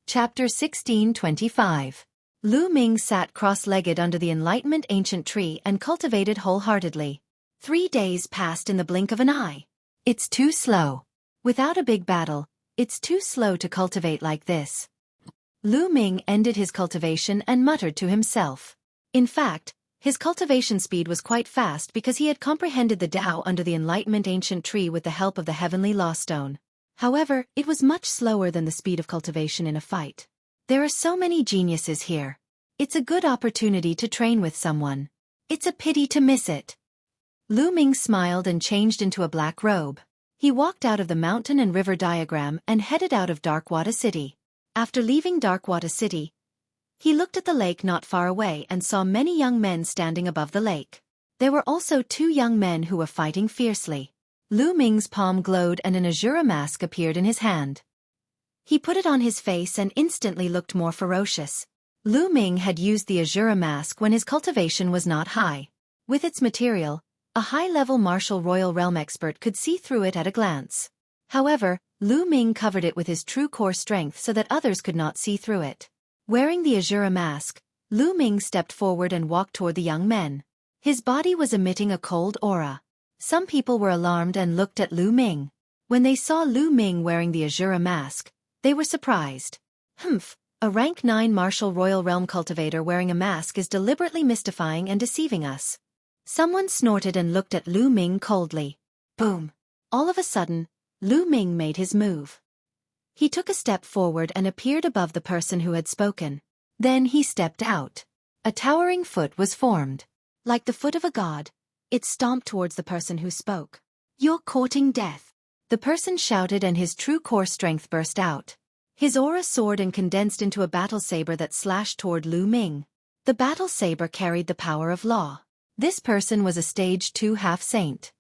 Chapter 1625. Lu Ming sat cross-legged under the Enlightenment Ancient Tree and cultivated wholeheartedly. 3 days passed in the blink of an eye. It's too slow. Without a big battle, it's too slow to cultivate like this. Lu Ming ended his cultivation and muttered to himself. In fact, his cultivation speed was quite fast because he had comprehended the Tao under the Enlightenment Ancient Tree with the help of the Heavenly Law Stone. However, it was much slower than the speed of cultivation in a fight. There are so many geniuses here. It's a good opportunity to train with someone. It's a pity to miss it. Lu Ming smiled and changed into a black robe. He walked out of the mountain and river diagram and headed out of Darkwater City. After leaving Darkwater City, He looked at the lake not far away and saw many young men standing above the lake. There were also 2 young men who were fighting fiercely. Lu Ming's palm glowed and an Azura mask appeared in his hand. He put it on his face and instantly looked more ferocious. Lu Ming had used the Azura mask when his cultivation was not high. With its material, a high-level martial royal realm expert could see through it at a glance. However, Lu Ming covered it with his true core strength so that others could not see through it. Wearing the Azura mask, Lu Ming stepped forward and walked toward the young men. His body was emitting a cold aura. Some people were alarmed and looked at Lu Ming. When they saw Lu Ming wearing the Azura mask, they were surprised. Humph, a rank 9 martial royal realm cultivator wearing a mask is deliberately mystifying and deceiving us. Someone snorted and looked at Lu Ming coldly. Boom! All of a sudden, Lu Ming made his move. He took a step forward and appeared above the person who had spoken. Then he stepped out. A towering foot was formed. Like the foot of a god, it stomped towards the person who spoke. "You're courting death," the person shouted, and his true core strength burst out. His aura soared and condensed into a battle saber that slashed toward Lu Ming. The battle saber carried the power of law. This person was a stage 2 half-saint.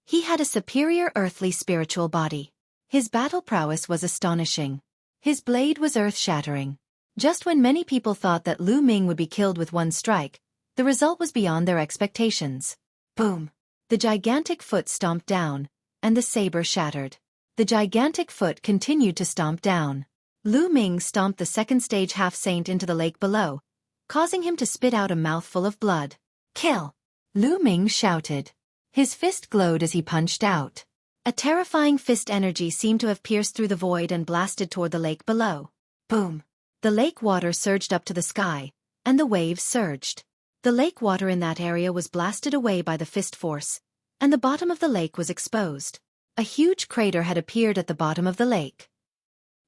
He had a superior earthly spiritual body. His battle prowess was astonishing. His blade was earth-shattering. Just when many people thought that Lu Ming would be killed with one strike, the result was beyond their expectations. Boom! The gigantic foot stomped down, and the saber shattered. The gigantic foot continued to stomp down. Lu Ming stomped the second stage half-saint into the lake below, causing him to spit out a mouthful of blood. "Kill!" Lu Ming shouted. His fist glowed as he punched out. A terrifying fist energy seemed to have pierced through the void and blasted toward the lake below. Boom! The lake water surged up to the sky, and the waves surged. The lake water in that area was blasted away by the fist force, and the bottom of the lake was exposed. A huge crater had appeared at the bottom of the lake.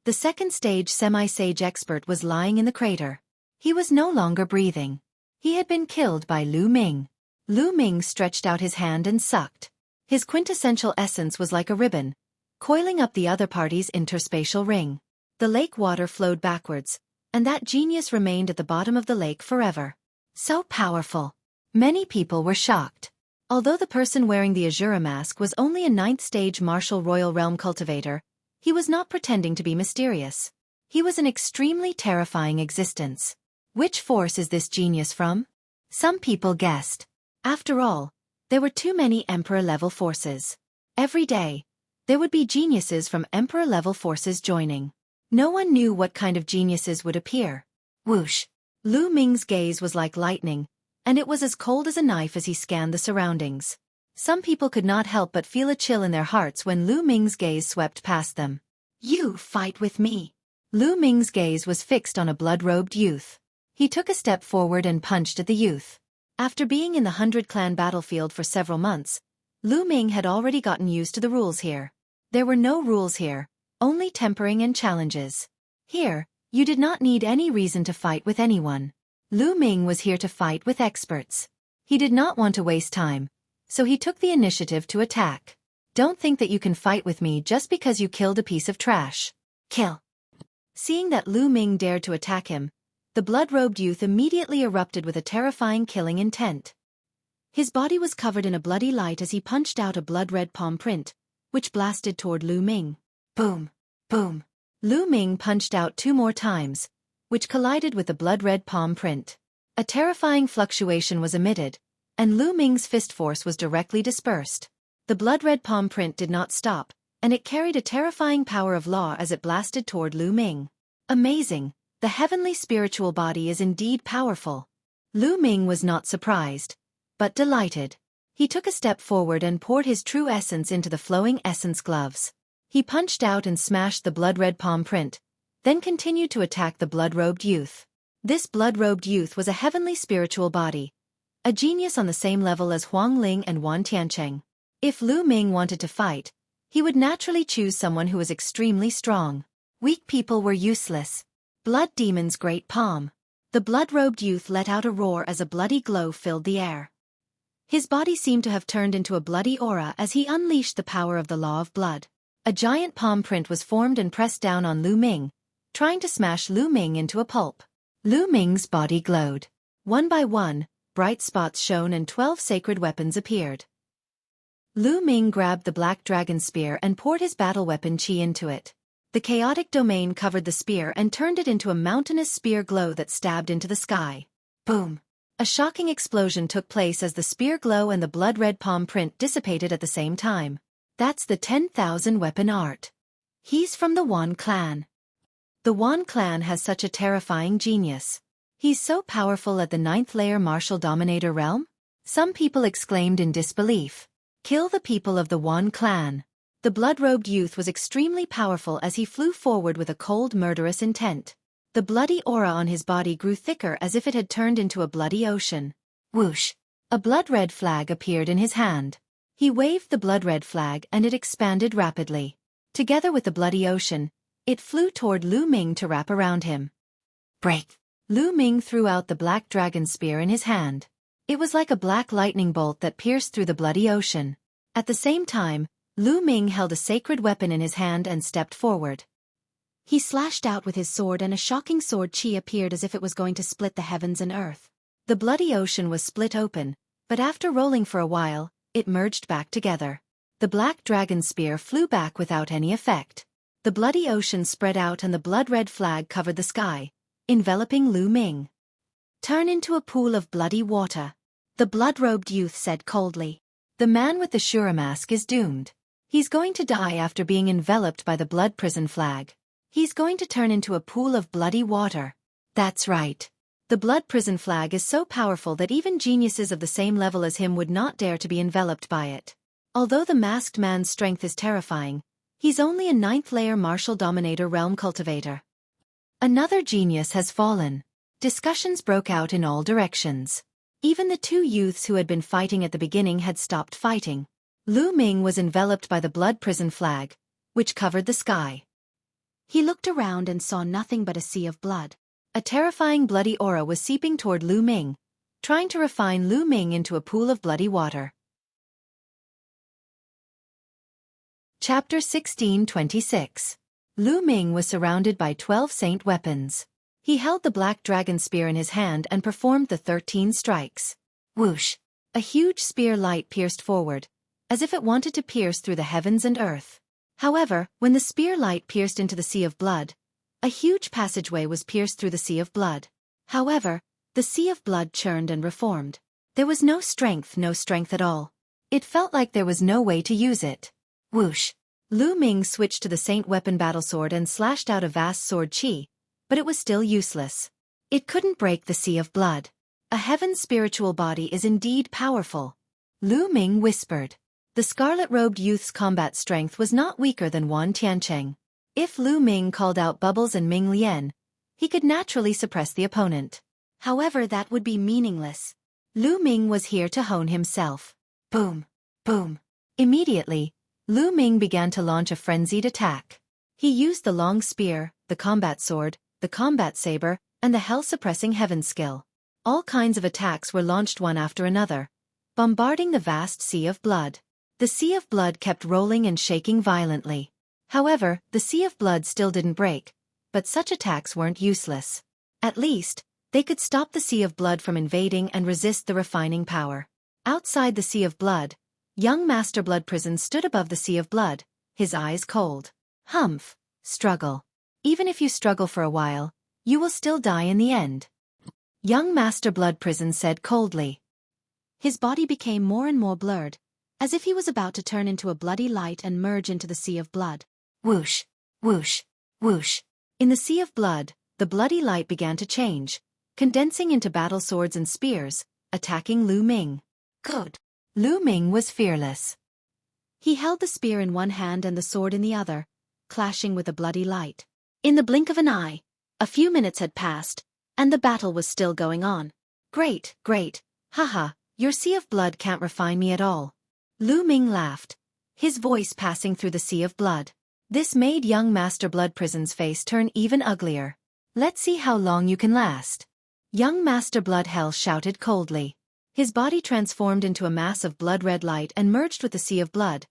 The second stage semi-sage expert was lying in the crater. He was no longer breathing. He had been killed by Lu Ming. Lu Ming stretched out his hand and sucked. His quintessential essence was like a ribbon, coiling up the other party's interspatial ring. The lake water flowed backwards, and that genius remained at the bottom of the lake forever. So powerful. Many people were shocked. Although the person wearing the Azura mask was only a 9th stage martial royal realm cultivator, he was not pretending to be mysterious. He was an extremely terrifying existence. Which force is this genius from? Some people guessed. After all, there were too many Emperor-level forces. Every day, there would be geniuses from Emperor-level forces joining. No one knew what kind of geniuses would appear. Whoosh! Lu Ming's gaze was like lightning, and it was as cold as a knife as he scanned the surroundings. Some people could not help but feel a chill in their hearts when Lu Ming's gaze swept past them. "You fight with me." Lu Ming's gaze was fixed on a blood-robed youth. He took a step forward and punched at the youth. After being in the 100-clan battlefield for several months, Lu Ming had already gotten used to the rules here. There were no rules here, only tempering and challenges. Here, you did not need any reason to fight with anyone. Lu Ming was here to fight with experts. He did not want to waste time, so he took the initiative to attack. "Don't think that you can fight with me just because you killed a piece of trash. Kill!" Seeing that Lu Ming dared to attack him, the blood-robed youth immediately erupted with a terrifying killing intent. His body was covered in a bloody light as he punched out a blood-red palm print, which blasted toward Lu Ming. Boom! Boom! Lu Ming punched out 2 more times, which collided with the blood-red palm print. A terrifying fluctuation was emitted, and Lu Ming's fist force was directly dispersed. The blood-red palm print did not stop, and it carried a terrifying power of law as it blasted toward Lu Ming. Amazing! The heavenly spiritual body is indeed powerful. Lu Ming was not surprised, but delighted. He took a step forward and poured his true essence into the flowing essence gloves. He punched out and smashed the blood-red palm print, then continued to attack the blood-robed youth. This blood-robed youth was a heavenly spiritual body, a genius on the same level as Huang Ling and Wan Tiancheng. If Lu Ming wanted to fight, he would naturally choose someone who was extremely strong. Weak people were useless. Blood Demon's great palm. The blood-robed youth let out a roar as a bloody glow filled the air. His body seemed to have turned into a bloody aura as he unleashed the power of the law of blood. A giant palm print was formed and pressed down on Lu Ming, trying to smash Lu Ming into a pulp. Lu Ming's body glowed. One by one, bright spots shone and 12 sacred weapons appeared. Lu Ming grabbed the black dragon spear and poured his battle weapon qi into it. The chaotic domain covered the spear and turned it into a mountainous spear glow that stabbed into the sky. Boom! A shocking explosion took place as the spear glow and the blood-red palm print dissipated at the same time. That's the 10,000 weapon art. He's from the Wan clan. The Wan clan has such a terrifying genius. He's so powerful at the 9th layer martial dominator realm? Some people exclaimed in disbelief. Kill the people of the Wan clan. The blood-robed youth was extremely powerful as he flew forward with a cold, murderous intent. The bloody aura on his body grew thicker as if it had turned into a bloody ocean. Whoosh! A blood-red flag appeared in his hand. He waved the blood-red flag and it expanded rapidly. Together with the bloody ocean, it flew toward Lu Ming to wrap around him. Break! Lu Ming threw out the black dragon spear in his hand. It was like a black lightning bolt that pierced through the bloody ocean. At the same time, Lu Ming held a sacred weapon in his hand and stepped forward. He slashed out with his sword and a shocking sword qi appeared as if it was going to split the heavens and earth. The bloody ocean was split open, but after rolling for a while, it merged back together. The black dragon spear flew back without any effect. The bloody ocean spread out and the blood-red flag covered the sky, enveloping Lu Ming. Turn into a pool of bloody water. The blood-robed youth said coldly. The man with the Shura mask is doomed. He's going to die after being enveloped by the blood prison flag. He's going to turn into a pool of bloody water. That's right. The blood prison flag is so powerful that even geniuses of the same level as him would not dare to be enveloped by it. Although the masked man's strength is terrifying, he's only a 9th layer martial dominator realm cultivator. Another genius has fallen. Discussions broke out in all directions. Even the two youths who had been fighting at the beginning had stopped fighting. Lu Ming was enveloped by the blood prison flag, which covered the sky. He looked around and saw nothing but a sea of blood. A terrifying bloody aura was seeping toward Lu Ming, trying to refine Lu Ming into a pool of bloody water. Chapter 1626. Lu Ming was surrounded by 12 saint weapons. He held the black dragon spear in his hand and performed the 13 strikes. Whoosh! A huge spear light pierced forward, as if it wanted to pierce through the heavens and earth. However, when the spear light pierced into the sea of blood, a huge passageway was pierced through the sea of blood. However, the sea of blood churned and reformed. There was no strength at all. It felt like there was no way to use it. Whoosh! Lu Ming switched to the saint weapon battlesword and slashed out a vast sword qi, but it was still useless. It couldn't break the sea of blood. A heaven's spiritual body is indeed powerful. Lu Ming whispered. The scarlet-robed youth's combat strength was not weaker than Wan Tiancheng. If Lu Ming called out Bubbles and Ming Lian, he could naturally suppress the opponent. However, that would be meaningless. Lu Ming was here to hone himself. Boom! Boom! Immediately, Lu Ming began to launch a frenzied attack. He used the long spear, the combat sword, the combat saber, and the hell-suppressing heaven skill. All kinds of attacks were launched one after another, bombarding the vast sea of blood. The sea of blood kept rolling and shaking violently. However, the sea of blood still didn't break, but such attacks weren't useless. At least, they could stop the sea of blood from invading and resist the refining power. Outside the sea of blood, young Master Blood Prison stood above the sea of blood, his eyes cold. Humph! Struggle. Even if you struggle for a while, you will still die in the end. Young Master Blood Prison said coldly. His body became more and more blurred, as if he was about to turn into a bloody light and merge into the sea of blood. Whoosh! Whoosh! Whoosh! In the sea of blood, the bloody light began to change, condensing into battle swords and spears, attacking Lu Ming. Good! Lu Ming was fearless. He held the spear in one hand and the sword in the other, clashing with the bloody light. In the blink of an eye, a few minutes had passed, and the battle was still going on. Great, great, haha, your sea of blood can't refine me at all. Lu Ming laughed, his voice passing through the sea of blood. This made young Master Blood Prison's face turn even uglier. Let's see how long you can last. Young Master Blood Hell shouted coldly. His body transformed into a mass of blood-red light and merged with the sea of blood,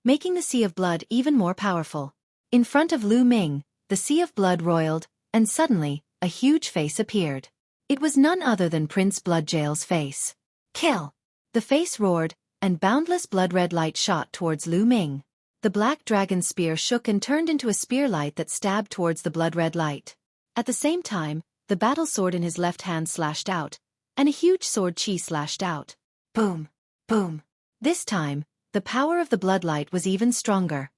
making the sea of blood even more powerful. In front of Lu Ming, the sea of blood roiled, and suddenly, a huge face appeared. It was none other than Prince Bloodjail's face. Kill! The face roared, and boundless blood-red light shot towards Lu Ming. The black dragon spear shook and turned into a spear light that stabbed towards the blood-red light. At the same time, the battle sword in his left hand slashed out, and a huge sword chi slashed out. Boom! Boom! This time, the power of the bloodlight was even stronger.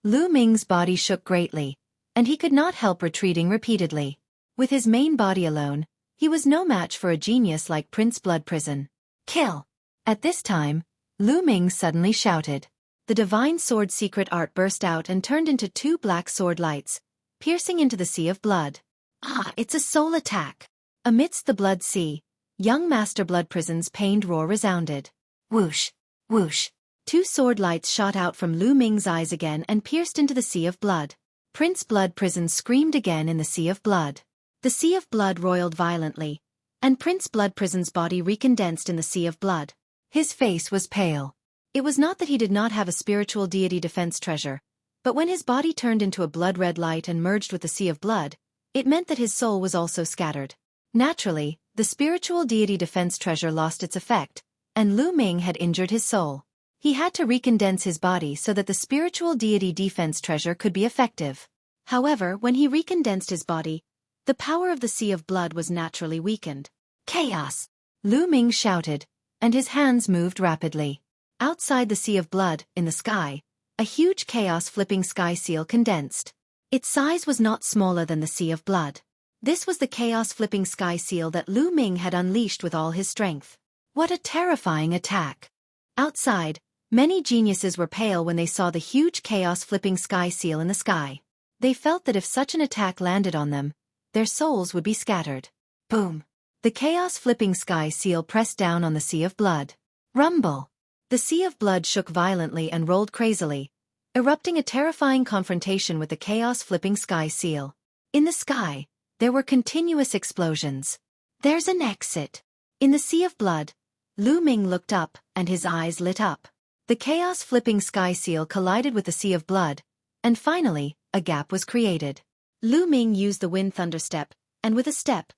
Lu Ming's body shook greatly, and he could not help retreating repeatedly. With his main body alone, he was no match for a genius like Prince Bloodprison. Kill! At this time, Lu Ming suddenly shouted. The divine sword secret art burst out and turned into two black sword lights, piercing into the sea of blood. Ah, it's a soul attack! Amidst the blood sea, young Master Bloodprison's pained roar resounded. Whoosh! Whoosh! Two sword lights shot out from Lu Ming's eyes again and pierced into the sea of blood. Prince Bloodprison screamed again in the sea of blood. The sea of blood roiled violently, and Prince Bloodprison's body recondensed in the sea of blood. His face was pale. It was not that he did not have a spiritual deity defense treasure, but when his body turned into a blood-red light and merged with the sea of blood, it meant that his soul was also scattered. Naturally, the spiritual deity defense treasure lost its effect, and Lu Ming had injured his soul. He had to recondense his body so that the spiritual deity defense treasure could be effective. However, when he recondensed his body, the power of the sea of blood was naturally weakened. Chaos! Lu Ming shouted, and his hands moved rapidly. Outside the sea of blood, in the sky, a huge chaos-flipping sky seal condensed. Its size was not smaller than the sea of blood. This was the chaos-flipping sky seal that Lu Ming had unleashed with all his strength. What a terrifying attack! Outside, many geniuses were pale when they saw the huge chaos-flipping sky seal in the sky. They felt that if such an attack landed on them, their souls would be scattered. Boom! The chaos-flipping sky seal pressed down on the sea of blood. Rumble! The sea of blood shook violently and rolled crazily, erupting a terrifying confrontation with the chaos-flipping sky seal. In the sky, there were continuous explosions. There's an exit. In the sea of blood, Lu Ming looked up, and his eyes lit up. The chaos-flipping sky seal collided with the sea of blood, and finally, a gap was created. Lu Ming used the wind thunder step, and with a step,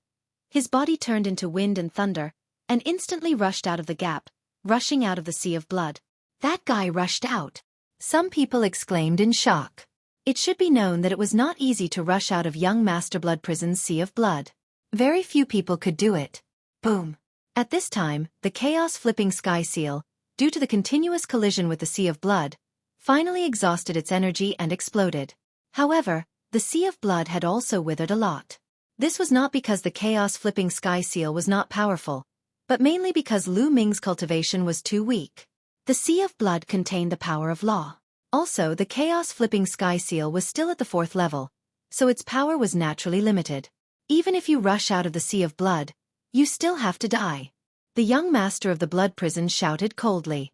his body turned into wind and thunder, and instantly rushed out of the gap, rushing out of the sea of blood. That guy rushed out. Some people exclaimed in shock. It should be known that it was not easy to rush out of young Master Bloodprison's sea of blood. Very few people could do it. Boom. At this time, the chaos-flipping sky seal, due to the continuous collision with the sea of blood, finally exhausted its energy and exploded. However, the sea of blood had also withered a lot. This was not because the chaos-flipping sky seal was not powerful, but mainly because Lu Ming's cultivation was too weak. The sea of blood contained the power of law. Also, the chaos-flipping sky seal was still at the 4th level, so its power was naturally limited. Even if you rush out of the sea of blood, you still have to die. The young master of the blood prison shouted coldly.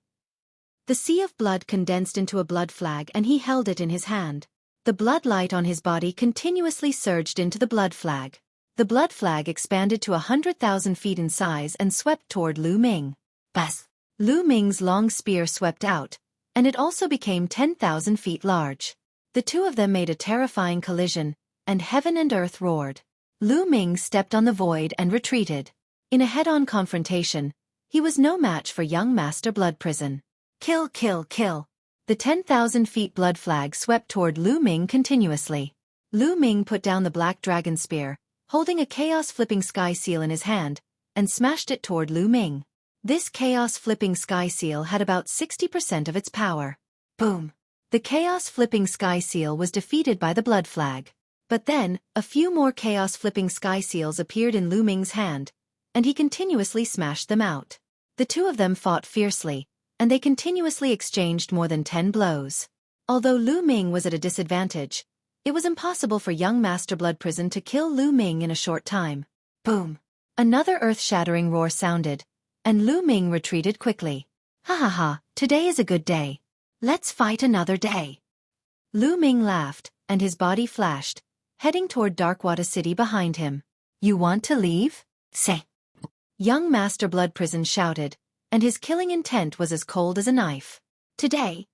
The sea of blood condensed into a blood flag and he held it in his hand. The blood light on his body continuously surged into the blood flag. The blood flag expanded to 100,000 feet in size and swept toward Lu Ming. Bas! Lu Ming's long spear swept out, and it also became 10,000 feet large. The two of them made a terrifying collision, and heaven and earth roared. Lu Ming stepped on the void and retreated. In a head-on confrontation, he was no match for young Master Bloodprison. Kill, kill, kill! The 10,000 feet blood flag swept toward Lu Ming continuously. Lu Ming put down the black dragon spear, holding a chaos-flipping sky seal in his hand, and smashed it toward Lu Ming. This chaos-flipping sky seal had about 60% of its power. Boom! The chaos-flipping sky seal was defeated by the blood flag. But then, a few more chaos-flipping sky seals appeared in Lu Ming's hand, and he continuously smashed them out. The two of them fought fiercely, and they continuously exchanged more than 10 blows. Although Lu Ming was at a disadvantage, it was impossible for young Master Bloodprison to kill Lu Ming in a short time. Boom! Another earth-shattering roar sounded, and Lu Ming retreated quickly. Ha ha ha, today is a good day. Let's fight another day. Lu Ming laughed, and his body flashed, heading toward Darkwater City behind him. You want to leave? Say. Young Master Bloodprison shouted, and his killing intent was as cold as a knife. Today,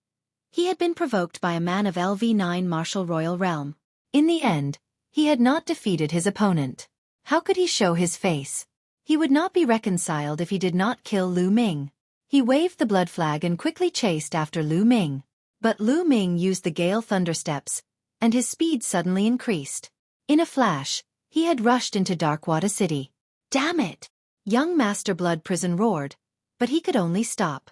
he had been provoked by a man of LV9 martial royal realm. In the end, He had not defeated his opponent. How could he show his face? He would not be reconciled if he did not kill Lu Ming. He waved the blood flag and quickly chased after Lu Ming. But Lu Ming used the gale thunder steps, and his speed suddenly increased. In a flash, he had rushed into Darkwater City. Damn it! Young Master Blood Prison roared, but he could only stop.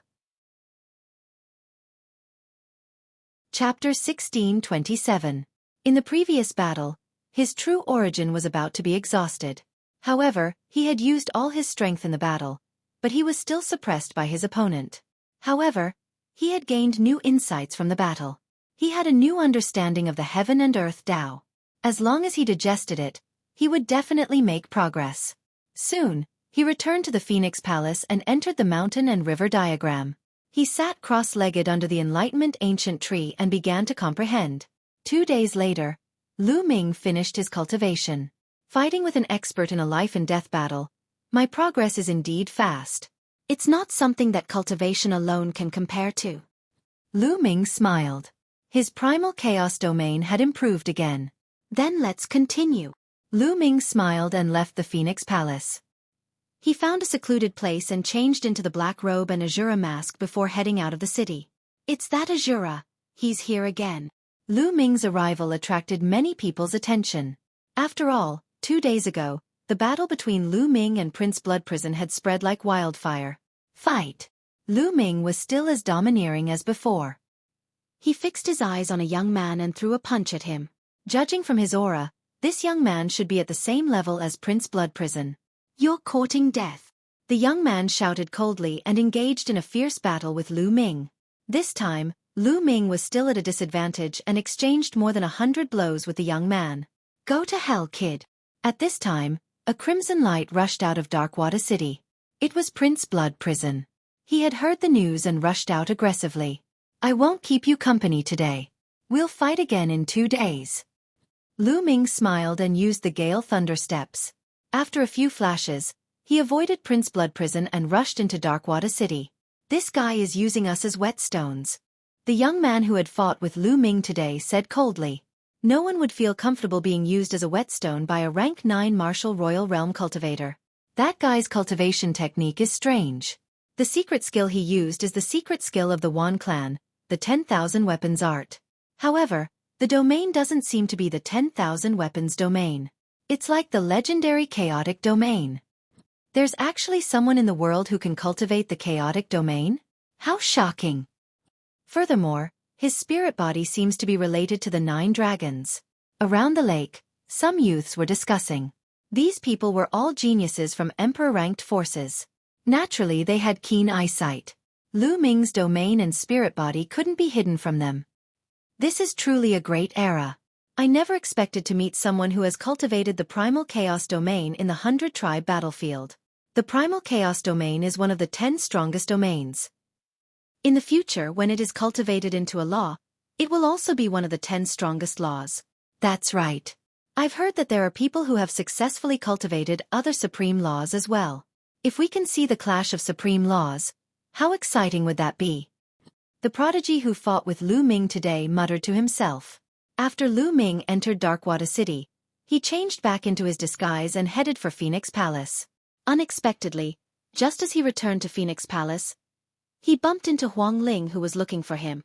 Chapter 1627. In the previous battle, his true origin was about to be exhausted. However, he had used all his strength in the battle, but he was still suppressed by his opponent. However, he had gained new insights from the battle. He had a new understanding of the heaven and earth Tao. As long as he digested it, he would definitely make progress. Soon, he returned to the Phoenix Palace and entered the mountain and river diagram. He sat cross-legged under the Enlightenment ancient tree and began to comprehend. 2 days later, Lu Ming finished his cultivation. Fighting with an expert in a life-and-death battle, my progress is indeed fast. It's not something that cultivation alone can compare to. Lu Ming smiled. His primal chaos domain had improved again. Then let's continue. Lu Ming smiled and left the Phoenix Palace. He found a secluded place and changed into the black robe and Azura mask before heading out of the city. It's that Azura. He's here again. Lu Ming's arrival attracted many people's attention. After all, 2 days ago, the battle between Lu Ming and Prince Blood Prison had spread like wildfire. Fight! Lu Ming was still as domineering as before. He fixed his eyes on a young man and threw a punch at him. Judging from his aura, this young man should be at the same level as Prince Blood Prison. You're courting death. The young man shouted coldly and engaged in a fierce battle with Lu Ming. This time, Lu Ming was still at a disadvantage and exchanged more than 100 blows with the young man. Go to hell, kid. At this time, a crimson light rushed out of Darkwater City. It was Prince Blood Prison. He had heard the news and rushed out aggressively. I won't keep you company today. We'll fight again in 2 days. Lu Ming smiled and used the Gale Thunder Steps. After a few flashes, he avoided Prince Blood Prison and rushed into Darkwater City. This guy is using us as whetstones. The young man who had fought with Lu Ming today said coldly. No one would feel comfortable being used as a whetstone by a rank 9 martial royal realm cultivator. That guy's cultivation technique is strange. The secret skill he used is the secret skill of the Wan clan, the 10,000 weapons art. However, the domain doesn't seem to be the 10,000 weapons domain. It's like the legendary chaotic domain. There's actually someone in the world who can cultivate the chaotic domain? How shocking! Furthermore, his spirit body seems to be related to the 9 dragons. Around the lake, some youths were discussing. These people were all geniuses from Emperor-ranked forces. Naturally, they had keen eyesight. Lu Ming's domain and spirit body couldn't be hidden from them. This is truly a great era. I never expected to meet someone who has cultivated the Primal Chaos Domain in the 100-tribe battlefield. The Primal Chaos Domain is one of the 10 strongest domains. In the future, when it is cultivated into a law, it will also be one of the 10 strongest laws. That's right. I've heard that there are people who have successfully cultivated other supreme laws as well. If we can see the clash of supreme laws, how exciting would that be? The prodigy who fought with Lu Ming today muttered to himself. After Lu Ming entered Darkwater City, he changed back into his disguise and headed for Phoenix Palace. Unexpectedly, just as he returned to Phoenix Palace, he bumped into Huang Ling, who was looking for him.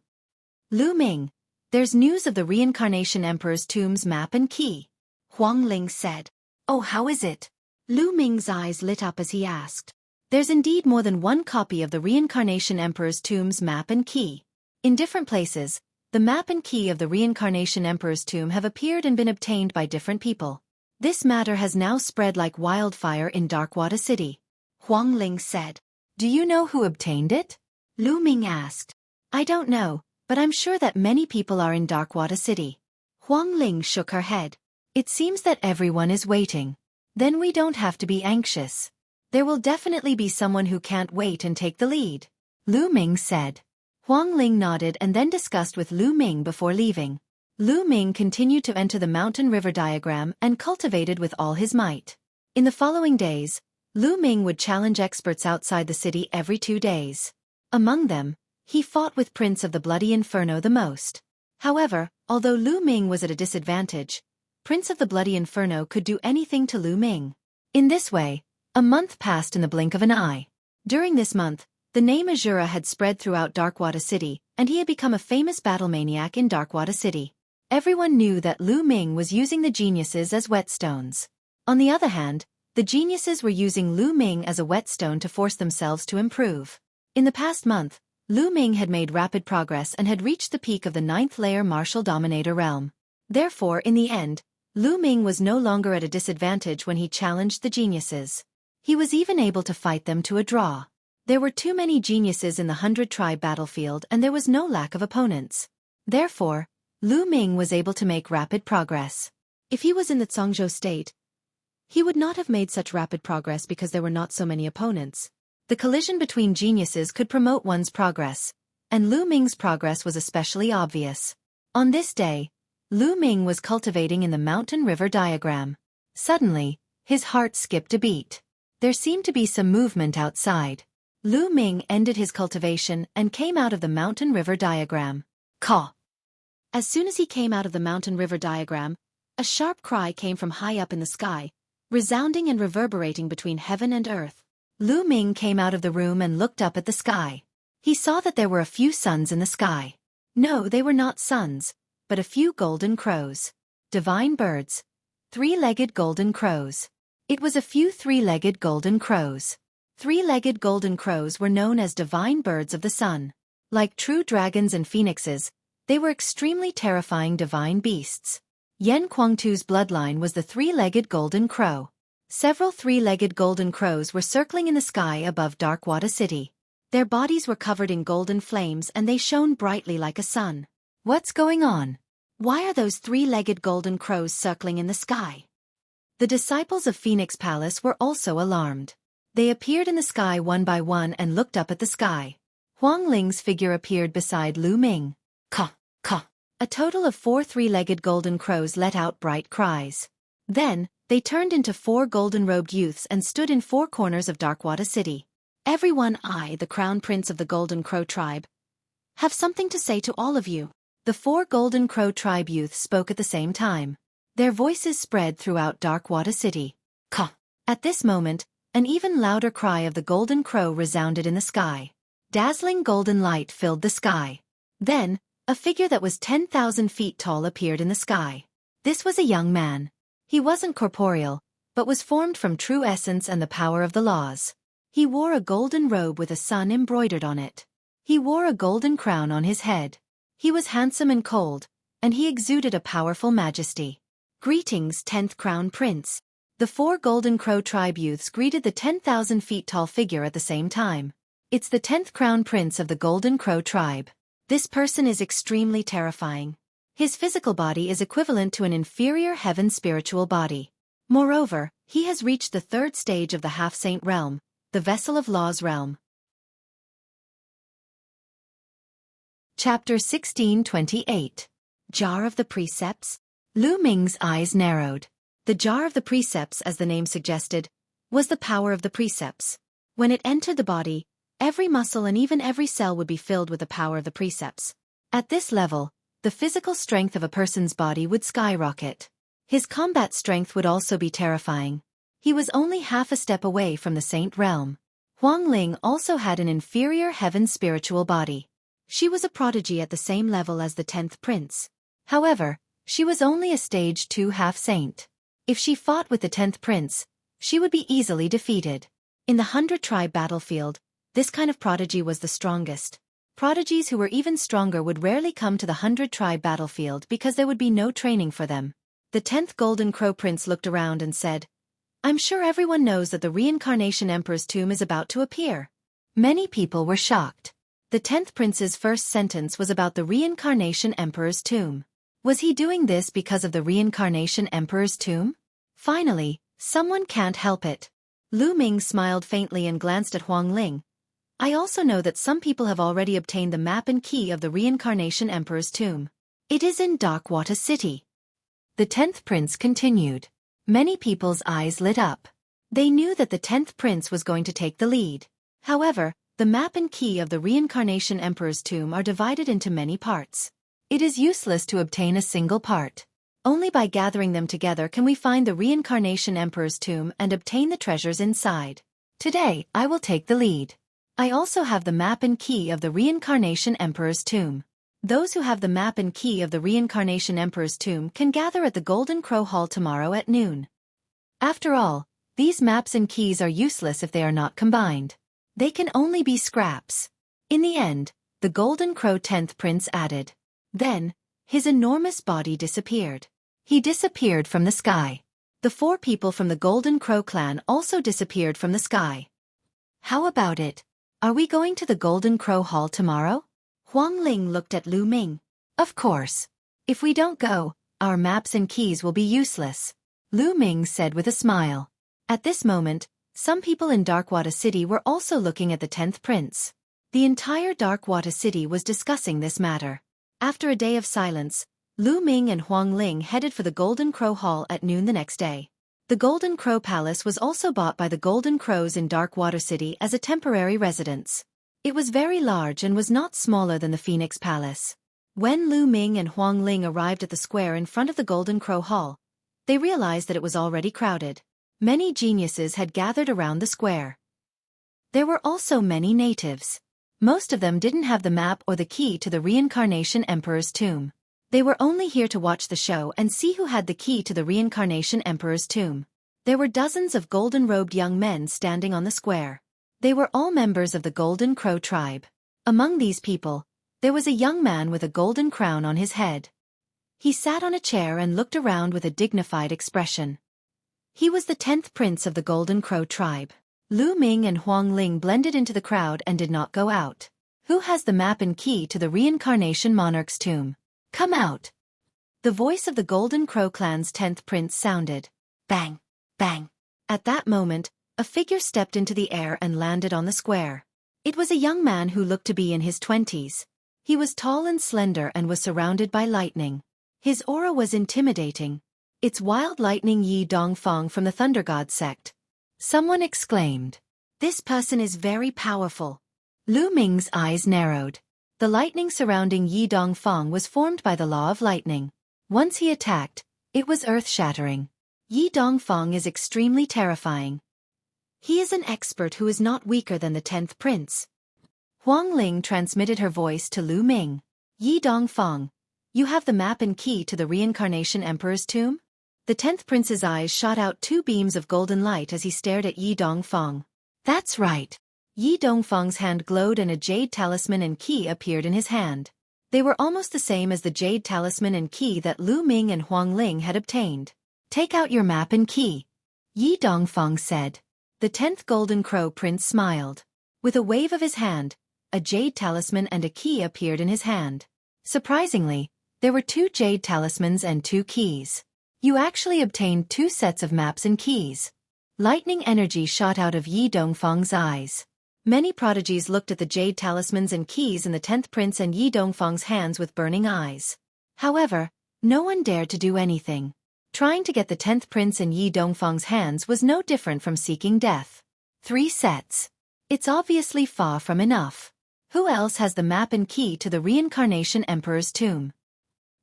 Lu Ming, there's news of the Reincarnation Emperor's tomb's map and key. Huang Ling said. Oh, how is it? Lu Ming's eyes lit up as he asked. There's indeed more than one copy of the Reincarnation Emperor's tomb's map and key. In different places, the map and key of the Reincarnation Emperor's tomb have appeared and been obtained by different people. This matter has now spread like wildfire in Darkwater City. Huang Ling said. Do you know who obtained it? Lu Ming asked. I don't know, but I'm sure that many people are in Darkwater City. Huang Ling shook her head. It seems that everyone is waiting. Then we don't have to be anxious. There will definitely be someone who can't wait and take the lead. Lu Ming said. Huang Ling nodded and then discussed with Lu Ming before leaving. Lu Ming continued to enter the mountain river diagram and cultivated with all his might. In the following days, Lu Ming would challenge experts outside the city every 2 days. Among them, he fought with Prince of the Bloody Inferno the most. However, although Lu Ming was at a disadvantage, Prince of the Bloody Inferno, could do anything to Lu Ming. In this way, a month passed in the blink of an eye. During this month, the name Azura had spread throughout Darkwater City, and he had become a famous battle maniac in Darkwater City. Everyone knew that Lu Ming was using the geniuses as whetstones. On the other hand, the geniuses were using Lu Ming as a whetstone to force themselves to improve. In the past month, Lu Ming had made rapid progress and had reached the peak of the 9th layer martial dominator realm. Therefore, in the end, Lu Ming was no longer at a disadvantage when he challenged the geniuses. He was even able to fight them to a draw. There were too many geniuses in the 100-tribe battlefield and there was no lack of opponents. Therefore, Lu Ming was able to make rapid progress. If he was in the Zhongzhou state, he would not have made such rapid progress because there were not so many opponents. The collision between geniuses could promote one's progress, and Lu Ming's progress was especially obvious. On this day, Lu Ming was cultivating in the mountain river diagram. Suddenly, his heart skipped a beat. There seemed to be some movement outside. Lu Ming ended his cultivation and came out of the mountain river diagram. Caw! As soon as he came out of the mountain river diagram, a sharp cry came from high up in the sky, resounding and reverberating between heaven and earth. Lu Ming came out of the room and looked up at the sky. He saw that there were a few suns in the sky. No, they were not suns, but a few golden crows. Divine birds. 3-legged golden crows. It was a few 3-legged golden crows. 3-legged golden crows were known as divine birds of the sun. Like true dragons and phoenixes, they were extremely terrifying divine beasts. Yan Kuangtu's bloodline was the 3-legged golden crow. Several 3-legged golden crows were circling in the sky above Darkwater City. Their bodies were covered in golden flames and they shone brightly like a sun. What's going on? Why are those 3-legged golden crows circling in the sky? The disciples of Phoenix Palace were also alarmed. They appeared in the sky one by one and looked up at the sky. Huang Ling's figure appeared beside Lu Ming. Caw, caw. A total of 4 3-legged golden crows let out bright cries. Then, they turned into 4 golden-robed youths and stood in 4 corners of Darkwater City. Everyone, I, the Crown Prince of the Golden Crow Tribe, have something to say to all of you. The 4 Golden Crow Tribe youths spoke at the same time. Their voices spread throughout Darkwater City. Caw. At this moment, an even louder cry of the Golden Crow resounded in the sky. Dazzling golden light filled the sky. Then, a figure that was 10,000 feet tall appeared in the sky. This was a young man. He wasn't corporeal, but was formed from true essence and the power of the laws. He wore a golden robe with a sun embroidered on it. He wore a golden crown on his head. He was handsome and cold, and he exuded a powerful majesty. Greetings, 10th Crown Prince. The 4 Golden Crow Tribe youths greeted the 10,000 feet tall figure at the same time. It's the 10th Crown Prince of the Golden Crow Tribe. This person is extremely terrifying. His physical body is equivalent to an inferior heaven spiritual body. Moreover, he has reached the 3rd stage of the half-saint realm, the Vessel of Laws realm. Chapter 1628. Jar of the Precepts? Lu Ming's eyes narrowed. The Jar of the Precepts, as the name suggested, was the power of the precepts. When it entered the body, every muscle and even every cell would be filled with the power of the precepts. At this level, the physical strength of a person's body would skyrocket. His combat strength would also be terrifying. He was only half a step away from the saint realm. Huang Ling also had an inferior heaven spiritual body. She was a prodigy at the same level as the 10th prince. However, she was only a stage 2 half-saint. If she fought with the 10th prince, she would be easily defeated. In the 100-tribe battlefield, this kind of prodigy was the strongest. Prodigies who were even stronger would rarely come to the 100-tribe battlefield because there would be no training for them. The 10th Golden Crow Prince looked around and said, "I'm sure everyone knows that the Reincarnation Emperor's tomb is about to appear." Many people were shocked. The 10th Prince's first sentence was about the Reincarnation Emperor's tomb. Was he doing this because of the Reincarnation Emperor's tomb? Finally, someone can't help it. Lu Ming smiled faintly and glanced at Huang Ling. I also know that some people have already obtained the map and key of the Reincarnation Emperor's tomb. It is in Darkwater City. The 10th Prince continued. Many people's eyes lit up. They knew that the 10th Prince was going to take the lead. However, the map and key of the Reincarnation Emperor's tomb are divided into many parts. It is useless to obtain a single part. Only by gathering them together can we find the Reincarnation Emperor's tomb and obtain the treasures inside. Today, I will take the lead. I also have the map and key of the Reincarnation Emperor's tomb. Those who have the map and key of the Reincarnation Emperor's tomb can gather at the Golden Crow Hall tomorrow at noon. After all, these maps and keys are useless if they are not combined. They can only be scraps. In the end, the Golden Crow 10th Prince added. Then, his enormous body disappeared. He disappeared from the sky. The 4 people from the Golden Crow clan also disappeared from the sky. How about it? Are we going to the Golden Crow Hall tomorrow? Huang Ling looked at Lu Ming. Of course. If we don't go, our maps and keys will be useless, Lu Ming said with a smile. At this moment, some people in Darkwater City were also looking at the 10th Prince. The entire Darkwater City was discussing this matter. After a day of silence, Lu Ming and Huang Ling headed for the Golden Crow Hall at noon the next day. The Golden Crow Palace was also bought by the Golden Crows in Darkwater City as a temporary residence. It was very large and was not smaller than the Phoenix Palace. When Lu Ming and Huang Ling arrived at the square in front of the Golden Crow Hall, they realized that it was already crowded. Many geniuses had gathered around the square. There were also many natives. Most of them didn't have the map or the key to the Reincarnation Emperor's tomb. They were only here to watch the show and see who had the key to the Reincarnation Emperor's tomb. There were dozens of golden-robed young men standing on the square. They were all members of the Golden Crow tribe. Among these people, there was a young man with a golden crown on his head. He sat on a chair and looked around with a dignified expression. He was the 10th Prince of the Golden Crow tribe. Lu Ming and Huang Ling blended into the crowd and did not go out. Who has the map and key to the Reincarnation Monarch's tomb? Come out! The voice of the Golden Crow clan's 10th Prince sounded. Bang! Bang! At that moment, a figure stepped into the air and landed on the square. It was a young man who looked to be in his 20s. He was tall and slender and was surrounded by lightning. His aura was intimidating. It's Wild Lightning Yi Dongfang from the Thunder God sect. Someone exclaimed. This person is very powerful. Lu Ming's eyes narrowed. The lightning surrounding Yi Dongfang was formed by the law of lightning. Once he attacked, it was earth-shattering. Yi Dongfang is extremely terrifying. He is an expert who is not weaker than the 10th Prince. Huang Ling transmitted her voice to Lu Ming. Yi Dongfang, you have the map and key to the Reincarnation Emperor's tomb? The 10th Prince's eyes shot out 2 beams of golden light as he stared at Yi Dongfang. That's right. Yi Dongfang's hand glowed and a jade talisman and key appeared in his hand. They were almost the same as the jade talisman and key that Lu Ming and Huang Ling had obtained. Take out your map and key, Yi Dongfang said. The 10th Golden Crow Prince smiled. With a wave of his hand, a jade talisman and a key appeared in his hand. Surprisingly, there were 2 jade talismans and 2 keys. You actually obtained 2 sets of maps and keys. Lightning energy shot out of Yi Dongfang's eyes. Many prodigies looked at the jade talismans and keys in the 10th Prince and Yi Dongfang's hands with burning eyes. However, no one dared to do anything. Trying to get the 10th Prince in Yi Dongfang's hands was no different from seeking death. 3 sets. It's obviously far from enough. Who else has the map and key to the Reincarnation Emperor's tomb?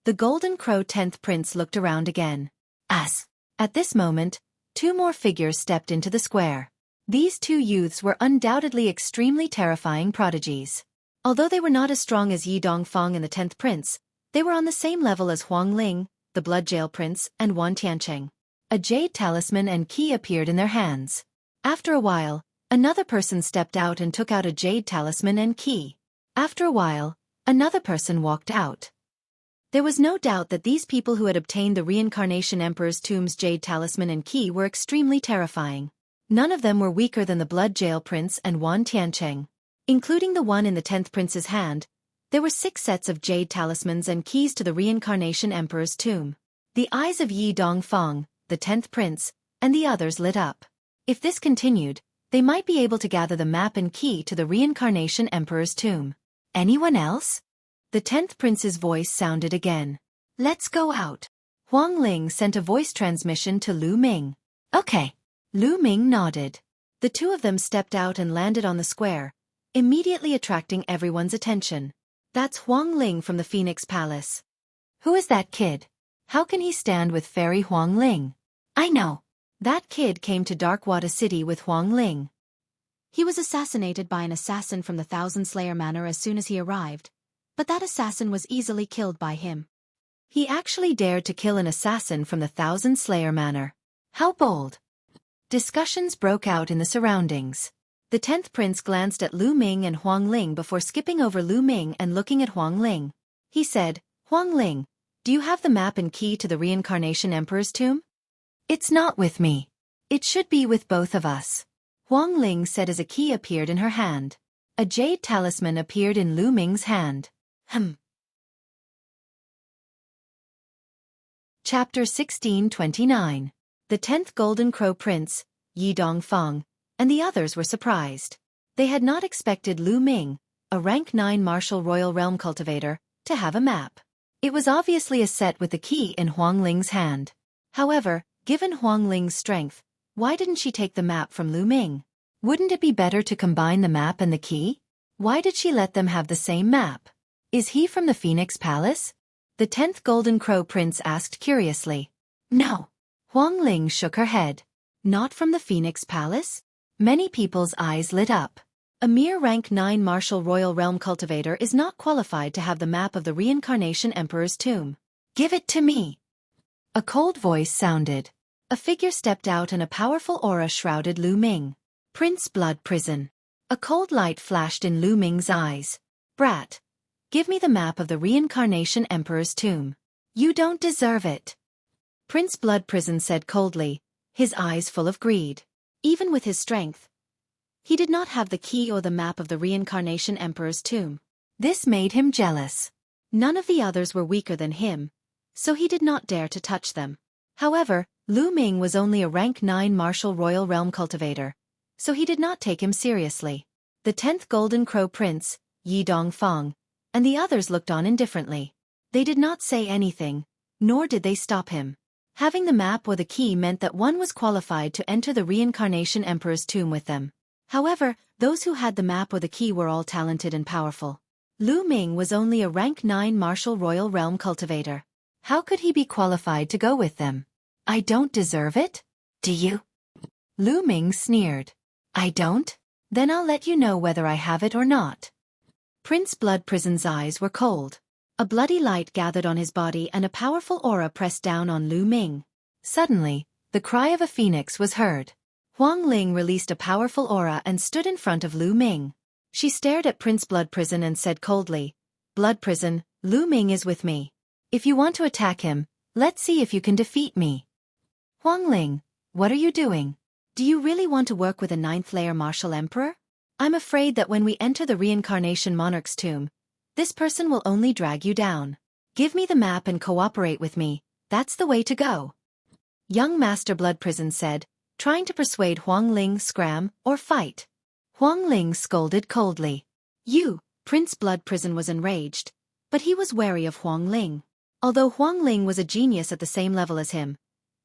The Golden Crow 10th Prince looked around again. As. At this moment, 2 more figures stepped into the square. These 2 youths were undoubtedly extremely terrifying prodigies. Although they were not as strong as Yi Dongfang and the 10th Prince, they were on the same level as Huang Ling, the Blood Jail Prince, and Wan Tiancheng. A jade talisman and key appeared in their hands. After a while, another person stepped out and took out a jade talisman and key. After a while, another person walked out. There was no doubt that these people who had obtained the Reincarnation Emperor's tomb's jade talisman and key were extremely terrifying. None of them were weaker than the Blood Jail Prince and Wan Tiancheng. Including the one in the 10th Prince's hand, there were 6 sets of jade talismans and keys to the Reincarnation Emperor's tomb. The eyes of Yi Dongfang, the 10th Prince, and the others lit up. If this continued, they might be able to gather the map and key to the Reincarnation Emperor's tomb. Anyone else? The 10th Prince's voice sounded again. Let's go out. Huang Ling sent a voice transmission to Lu Ming. Okay. Lu Ming nodded. The 2 of them stepped out and landed on the square, immediately attracting everyone's attention. That's Huang Ling from the Phoenix Palace. Who is that kid? How can he stand with Fairy Huang Ling? I know. That kid came to Darkwater City with Huang Ling. He was assassinated by an assassin from the Thousand Slayer Manor as soon as he arrived, but that assassin was easily killed by him. He actually dared to kill an assassin from the Thousand Slayer Manor. How bold! Discussions broke out in the surroundings. The 10th prince glanced at Lu Ming and Huang Ling before skipping over Lu Ming and looking at Huang Ling. He said, Huang Ling, do you have the map and key to the Reincarnation Emperor's tomb? It's not with me. It should be with both of us. Huang Ling said as a key appeared in her hand. A jade talisman appeared in Lu Ming's hand. Chapter 1629. The 10th Golden Crow Prince, Yi Dongfang, and the others were surprised. They had not expected Lu Ming, a rank 9 martial royal realm cultivator, to have a map. It was obviously a set with the key in Huang Ling's hand. However, given Huang Ling's strength, why didn't she take the map from Lu Ming? Wouldn't it be better to combine the map and the key? Why did she let them have the same map? Is he from the Phoenix Palace? The 10th Golden Crow Prince asked curiously. No. Huang Ling shook her head. Not from the Phoenix Palace? Many people's eyes lit up. A mere rank 9 martial royal realm cultivator is not qualified to have the map of the Reincarnation Emperor's tomb. Give it to me. A cold voice sounded. A figure stepped out and a powerful aura shrouded Lu Ming. Prince Blood Prison. A cold light flashed in Lu Ming's eyes. Brat. Give me the map of the Reincarnation Emperor's tomb. You don't deserve it. Prince Blood Prison said coldly, his eyes full of greed. Even with his strength, he did not have the key or the map of the Reincarnation Emperor's tomb. This made him jealous. None of the others were weaker than him, so he did not dare to touch them. However, Lu Ming was only a rank 9 martial royal realm cultivator, so he did not take him seriously. The 10th Golden Crow Prince, Yi Dongfang, and the others looked on indifferently. They did not say anything, nor did they stop him. Having the map or the key meant that one was qualified to enter the Reincarnation Emperor's tomb with them. However, those who had the map or the key were all talented and powerful. Lu Ming was only a rank 9 martial royal realm cultivator. How could he be qualified to go with them? I don't deserve it? Do you? Lu Ming sneered. I don't? Then I'll let you know whether I have it or not. Prince Blood Prison's eyes were cold. A bloody light gathered on his body and a powerful aura pressed down on Lu Ming. Suddenly, the cry of a phoenix was heard. Huang Ling released a powerful aura and stood in front of Lu Ming. She stared at Prince Blood Prison and said coldly, Blood Prison, Lu Ming is with me. If you want to attack him, let's see if you can defeat me. Huang Ling, what are you doing? Do you really want to work with a 9th layer martial emperor? I'm afraid that when we enter the Reincarnation Monarch's tomb, this person will only drag you down. Give me the map and cooperate with me, that's the way to go. Young Master Blood Prison said, trying to persuade Huang Ling scram or fight. Huang Ling scolded coldly. Prince Blood Prison was enraged, but he was wary of Huang Ling. Although Huang Ling was a genius at the same level as him,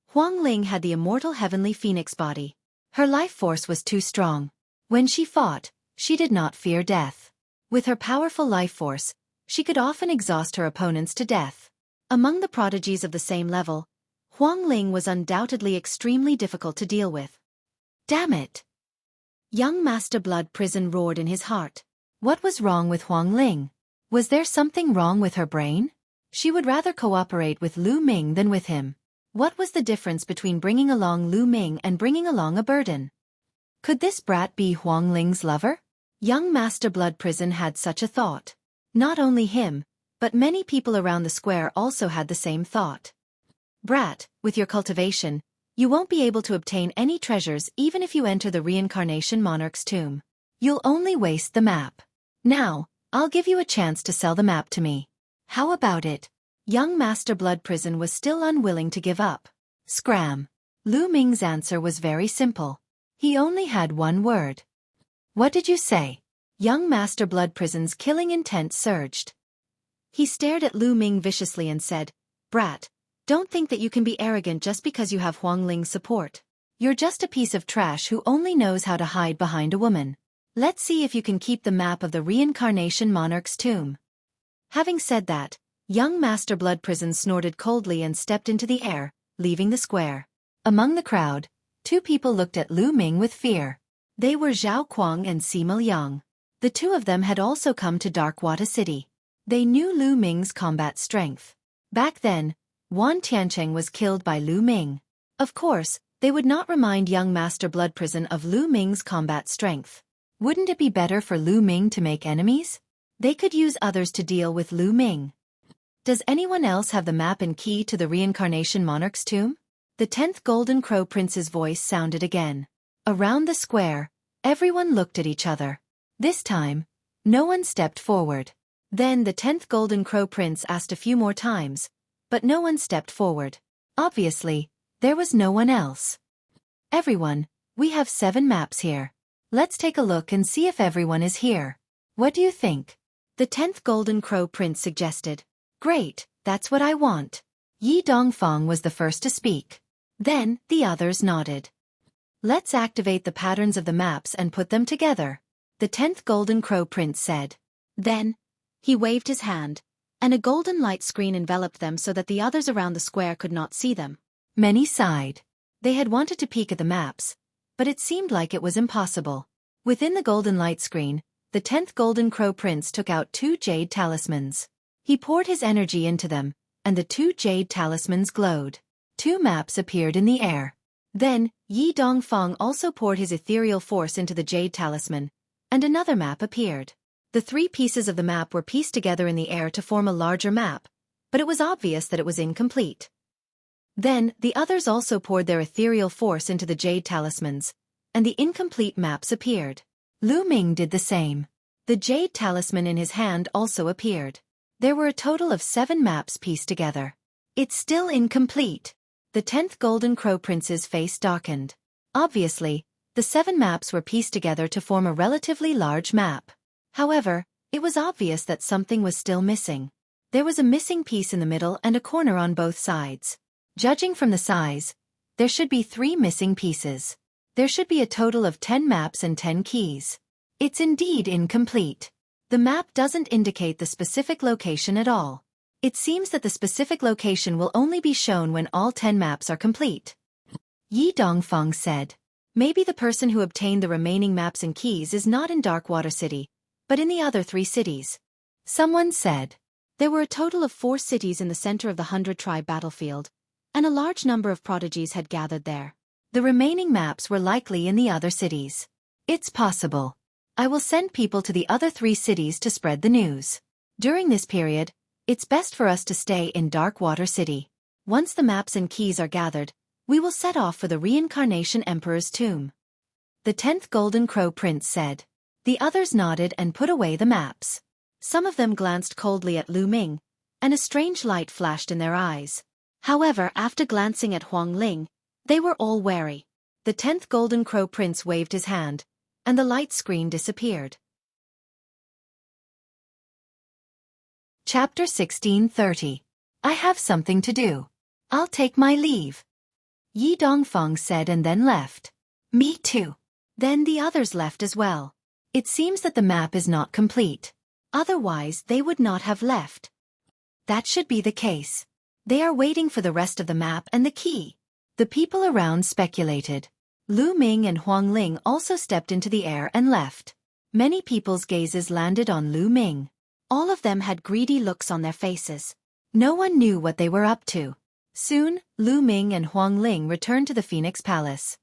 Huang Ling had the immortal heavenly phoenix body. Her life force was too strong. When she fought, she did not fear death. With her powerful life force, she could often exhaust her opponents to death. Among the prodigies of the same level, Huang Ling was undoubtedly extremely difficult to deal with. Damn it! Young Master Blood Prison roared in his heart. What was wrong with Huang Ling? Was there something wrong with her brain? She would rather cooperate with Lu Ming than with him. What was the difference between bringing along Lu Ming and bringing along a burden? Could this brat be Huang Ling's lover? Young Master Blood Prison had such a thought. Not only him, but many people around the square also had the same thought. Brat, with your cultivation, you won't be able to obtain any treasures even if you enter the Reincarnation Monarch's tomb. You'll only waste the map. Now, I'll give you a chance to sell the map to me. How about it? Young Master Blood Prison was still unwilling to give up. Scram. Lu Ming's answer was very simple. He only had one word. What did you say? Young Master Blood Prison's killing intent surged. He stared at Lu Ming viciously and said, Brat, don't think that you can be arrogant just because you have Huang Ling's support. You're just a piece of trash who only knows how to hide behind a woman. Let's see if you can keep the map of the Reincarnation Monarch's tomb. Having said that, Young Master Blood Prison snorted coldly and stepped into the air, leaving the square. Among the crowd, two people looked at Lu Ming with fear. They were Zhao Kuang and Sima Liang. The two of them had also come to Darkwater City. They knew Lu Ming's combat strength. Back then, Wan Tiancheng was killed by Lu Ming. Of course, they would not remind young Master Blood Prison of Lu Ming's combat strength. Wouldn't it be better for Lu Ming to make enemies? They could use others to deal with Lu Ming. Does anyone else have the map and key to the Reincarnation Monarch's tomb? The 10th Golden Crow Prince's voice sounded again. Around the square, everyone looked at each other. This time, no one stepped forward. Then the 10th Golden Crow Prince asked a few more times, but no one stepped forward. Obviously, there was no one else. Everyone, we have 7 maps here. Let's take a look and see if everyone is here. What do you think? The 10th Golden Crow Prince suggested. Great, that's what I want. Yi Dongfang was the first to speak. Then, the others nodded. Let's activate the patterns of the maps and put them together, the 10th Golden Crow Prince said. Then, he waved his hand, and a golden light screen enveloped them so that the others around the square could not see them. Many sighed. They had wanted to peek at the maps, but it seemed like it was impossible. Within the golden light screen, the 10th Golden Crow Prince took out 2 jade talismans. He poured his energy into them, and the 2 jade talismans glowed. 2 maps appeared in the air. Then, Yi Dongfang also poured his ethereal force into the jade talisman, and another map appeared. The 3 pieces of the map were pieced together in the air to form a larger map, but it was obvious that it was incomplete. Then, the others also poured their ethereal force into the jade talismans, and the incomplete maps appeared. Lu Ming did the same. The jade talisman in his hand also appeared. There were a total of 7 maps pieced together. It's still incomplete. The 10th Golden Crow Prince's face darkened. Obviously, the 7 maps were pieced together to form a relatively large map. However, it was obvious that something was still missing. There was a missing piece in the middle and a corner on both sides. Judging from the size, there should be 3 missing pieces. There should be a total of 10 maps and 10 keys. It's indeed incomplete. The map doesn't indicate the specific location at all. It seems that the specific location will only be shown when all 10 maps are complete. Yi Dongfang said. Maybe the person who obtained the remaining maps and keys is not in Darkwater City, but in the other 3 cities. Someone said. There were a total of 4 cities in the center of the 100-tribe battlefield, and a large number of prodigies had gathered there. The remaining maps were likely in the other cities. It's possible. I will send people to the other 3 cities to spread the news. During this period, it's best for us to stay in Darkwater City. Once the maps and keys are gathered, we will set off for the Reincarnation Emperor's tomb. The 10th Golden Crow Prince said. The others nodded and put away the maps. Some of them glanced coldly at Lu Ming, and a strange light flashed in their eyes. However, after glancing at Huang Ling, they were all wary. The 10th Golden Crow Prince waved his hand, and the light screen disappeared. Chapter 1630. I have something to do. I'll take my leave. Yi Dongfang said and then left. Me too. Then the others left as well. It seems that the map is not complete. Otherwise they would not have left. That should be the case. They are waiting for the rest of the map and the key. The people around speculated. Lu Ming and Huang Ling also stepped into the air and left. Many people's gazes landed on Lu Ming. All of them had greedy looks on their faces. No one knew what they were up to. Soon, Lu Ming and Huang Ling returned to the Phoenix Palace.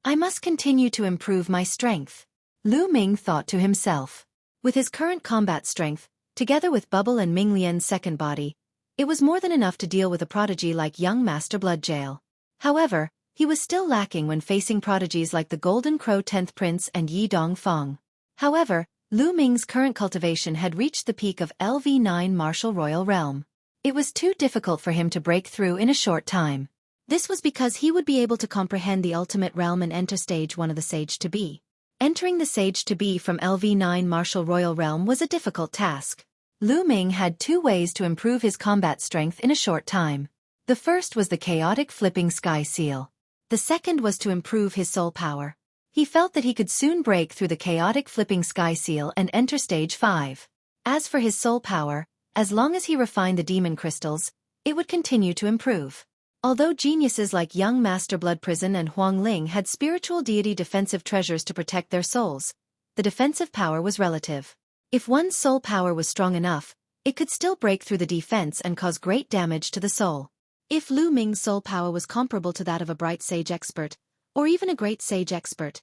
I must continue to improve my strength, Lu Ming thought to himself. With his current combat strength, together with Bubble and Ming Lian's second body, it was more than enough to deal with a prodigy like young Master Bloodjail. However, he was still lacking when facing prodigies like the Golden Crow 10th Prince and Yi Dongfang. However, Lu Ming's current cultivation had reached the peak of LV9 Martial Royal Realm. It was too difficult for him to break through in a short time. This was because he would be able to comprehend the ultimate realm and enter stage 1 of the Sage to Be. Entering the Sage to Be from LV9 Martial Royal Realm was a difficult task. Lu Ming had 2 ways to improve his combat strength in a short time. The first was the chaotic flipping sky seal. The second was to improve his soul power. He felt that he could soon break through the chaotic flipping sky seal and enter stage 5. As for his soul power, As long as he refined the demon crystals, it would continue to improve. Although geniuses like young Master Blood Prison and Huang Ling had spiritual deity defensive treasures to protect their souls, the defensive power was relative. If one's soul power was strong enough, it could still break through the defense and cause great damage to the soul. If Lu Ming's soul power was comparable to that of a bright sage expert, or even a great sage expert,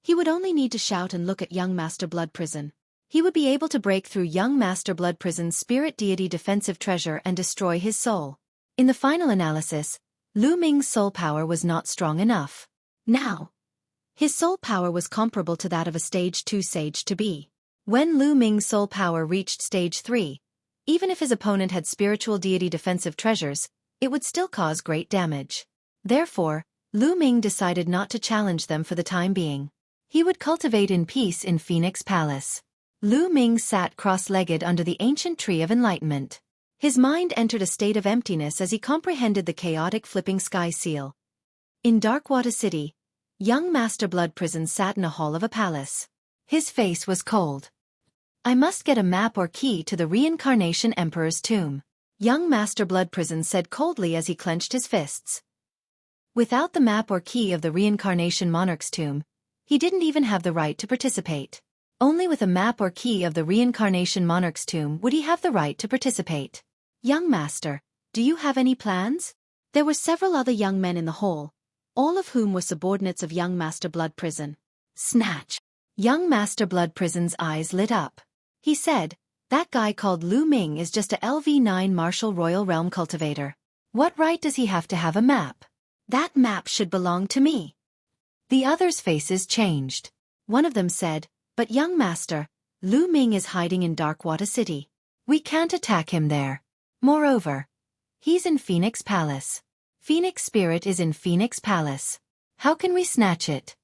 he would only need to shout and look at young Master Blood Prison. He would be able to break through young Master Blood Prison's spirit deity defensive treasure and destroy his soul. In the final analysis, Lu Ming's soul power was not strong enough. Now, his soul power was comparable to that of a stage 2 sage to be. When Lu Ming's soul power reached stage 3, even if his opponent had spiritual deity defensive treasures, it would still cause great damage. Therefore, Lu Ming decided not to challenge them for the time being. He would cultivate in peace in Phoenix Palace. Lu Ming sat cross-legged under the ancient tree of enlightenment. His mind entered a state of emptiness as he comprehended the chaotic flipping sky seal. In Darkwater City, young Master Blood Prison sat in a hall of a palace. His face was cold. I must get a map or key to the Reincarnation Emperor's tomb, young Master Blood Prison said coldly as he clenched his fists. Without the map or key of the Reincarnation Monarch's tomb, he didn't even have the right to participate. Only with a map or key of the Reincarnation Monarch's tomb would he have the right to participate. Young Master, do you have any plans? There were several other young men in the hall, all of whom were subordinates of young Master Blood Prison. Snatch! Young Master Blood Prison's eyes lit up. He said, that guy called Lu Ming is just a LV9 Martial Royal Realm cultivator. What right does he have to have a map? That map should belong to me. The others' faces changed. One of them said, but young Master, Lu Ming is hiding in Darkwater City. We can't attack him there. Moreover, he's in Phoenix Palace. Phoenix Spirit is in Phoenix Palace. How can we snatch it?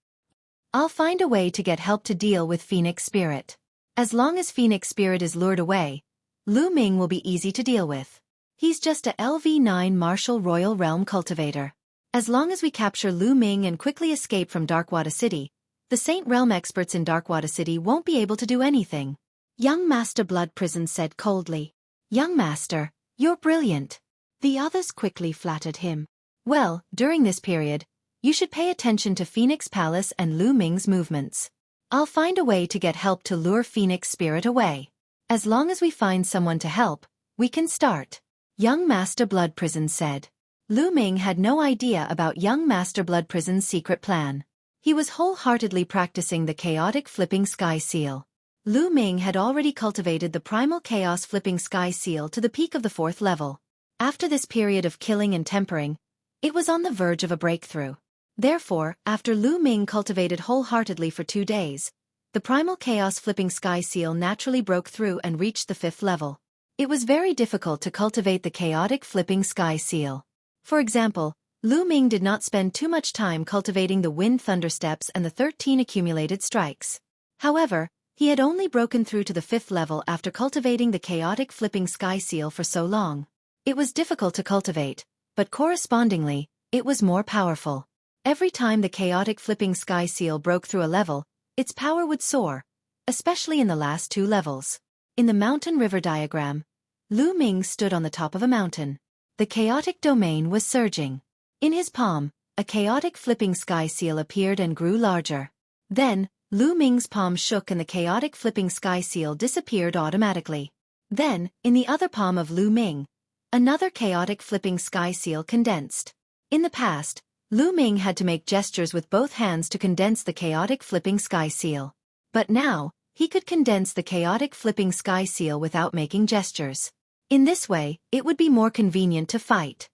I'll find a way to get help to deal with Phoenix Spirit. As long as Phoenix Spirit is lured away, Lu Ming will be easy to deal with. He's just a LV9 Martial Royal Realm cultivator. As long as we capture Lu Ming and quickly escape from Darkwater City, the Saint Realm experts in Darkwater City won't be able to do anything. Young Master Blood Prison said coldly. Young Master, you're brilliant. The others quickly flattered him. Well, during this period, you should pay attention to Phoenix Palace and Lu Ming's movements. I'll find a way to get help to lure Phoenix Spirit away. As long as we find someone to help, we can start. Young Master Blood Prison said. Lu Ming had no idea about young Master Blood Prison's secret plan. He was wholeheartedly practicing the chaotic flipping sky seal. Lu Ming had already cultivated the primal chaos flipping sky seal to the peak of the 4th level. After this period of killing and tempering, it was on the verge of a breakthrough. Therefore, after Lu Ming cultivated wholeheartedly for 2 days, the primal chaos flipping sky seal naturally broke through and reached the 5th level. It was very difficult to cultivate the chaotic flipping sky seal. For example, Lu Ming did not spend too much time cultivating the wind thunder steps and the 13 accumulated strikes. However, he had only broken through to the 5th level after cultivating the chaotic flipping sky seal for so long. It was difficult to cultivate, but correspondingly, it was more powerful. Every time the chaotic flipping sky seal broke through a level, its power would soar, especially in the last 2 levels. In the mountain river diagram, Lu Ming stood on the top of a mountain. The chaotic domain was surging. In his palm, a chaotic flipping sky seal appeared and grew larger. Then, Lu Ming's palm shook and the chaotic flipping sky seal disappeared automatically. Then, in the other palm of Lu Ming, another chaotic flipping sky seal condensed. In the past, Lu Ming had to make gestures with both hands to condense the chaotic flipping sky seal. But now, he could condense the chaotic flipping sky seal without making gestures. In this way, it would be more convenient to fight.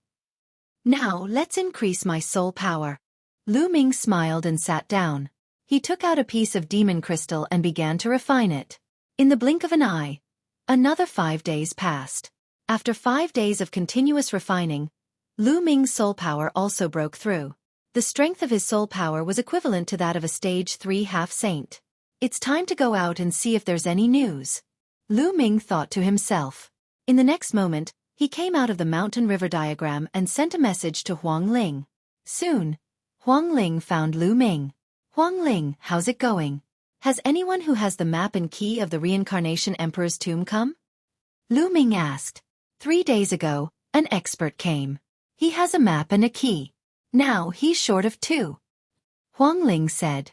Now, let's increase my soul power. Lu Ming smiled and sat down. He took out a piece of demon crystal and began to refine it. In the blink of an eye, another 5 days passed. After 5 days of continuous refining, Lu Ming's soul power also broke through. The strength of his soul power was equivalent to that of a stage 3 half-saint. It's time to go out and see if there's any news. Lu Ming thought to himself. In the next moment, he came out of the mountain river diagram and sent a message to Huang Ling. Soon, Huang Ling found Lu Ming. Huang Ling, how's it going? Has anyone who has the map and key of the Reincarnation Emperor's tomb come? Lu Ming asked. 3 days ago, an expert came. He has a map and a key. Now he's short of 2. Huang Ling said.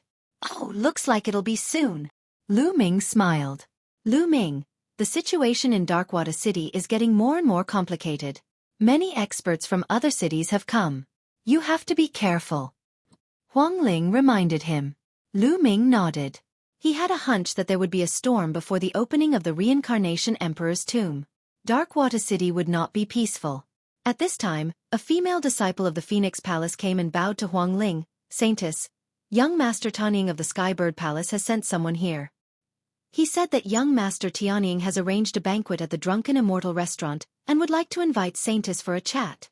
Oh, looks like it'll be soon. Lu Ming smiled. Lu Ming, the situation in Darkwater City is getting more and more complicated. Many experts from other cities have come. You have to be careful. Huang Ling reminded him. Lu Ming nodded. He had a hunch that there would be a storm before the opening of the Reincarnation Emperor's tomb. Darkwater City would not be peaceful. At this time, a female disciple of the Phoenix Palace came and bowed to Huang Ling. Saintess, young Master Tianying of the Skybird Palace has sent someone here. He said that young Master Tianying has arranged a banquet at the Drunken Immortal restaurant and would like to invite Saintess for a chat.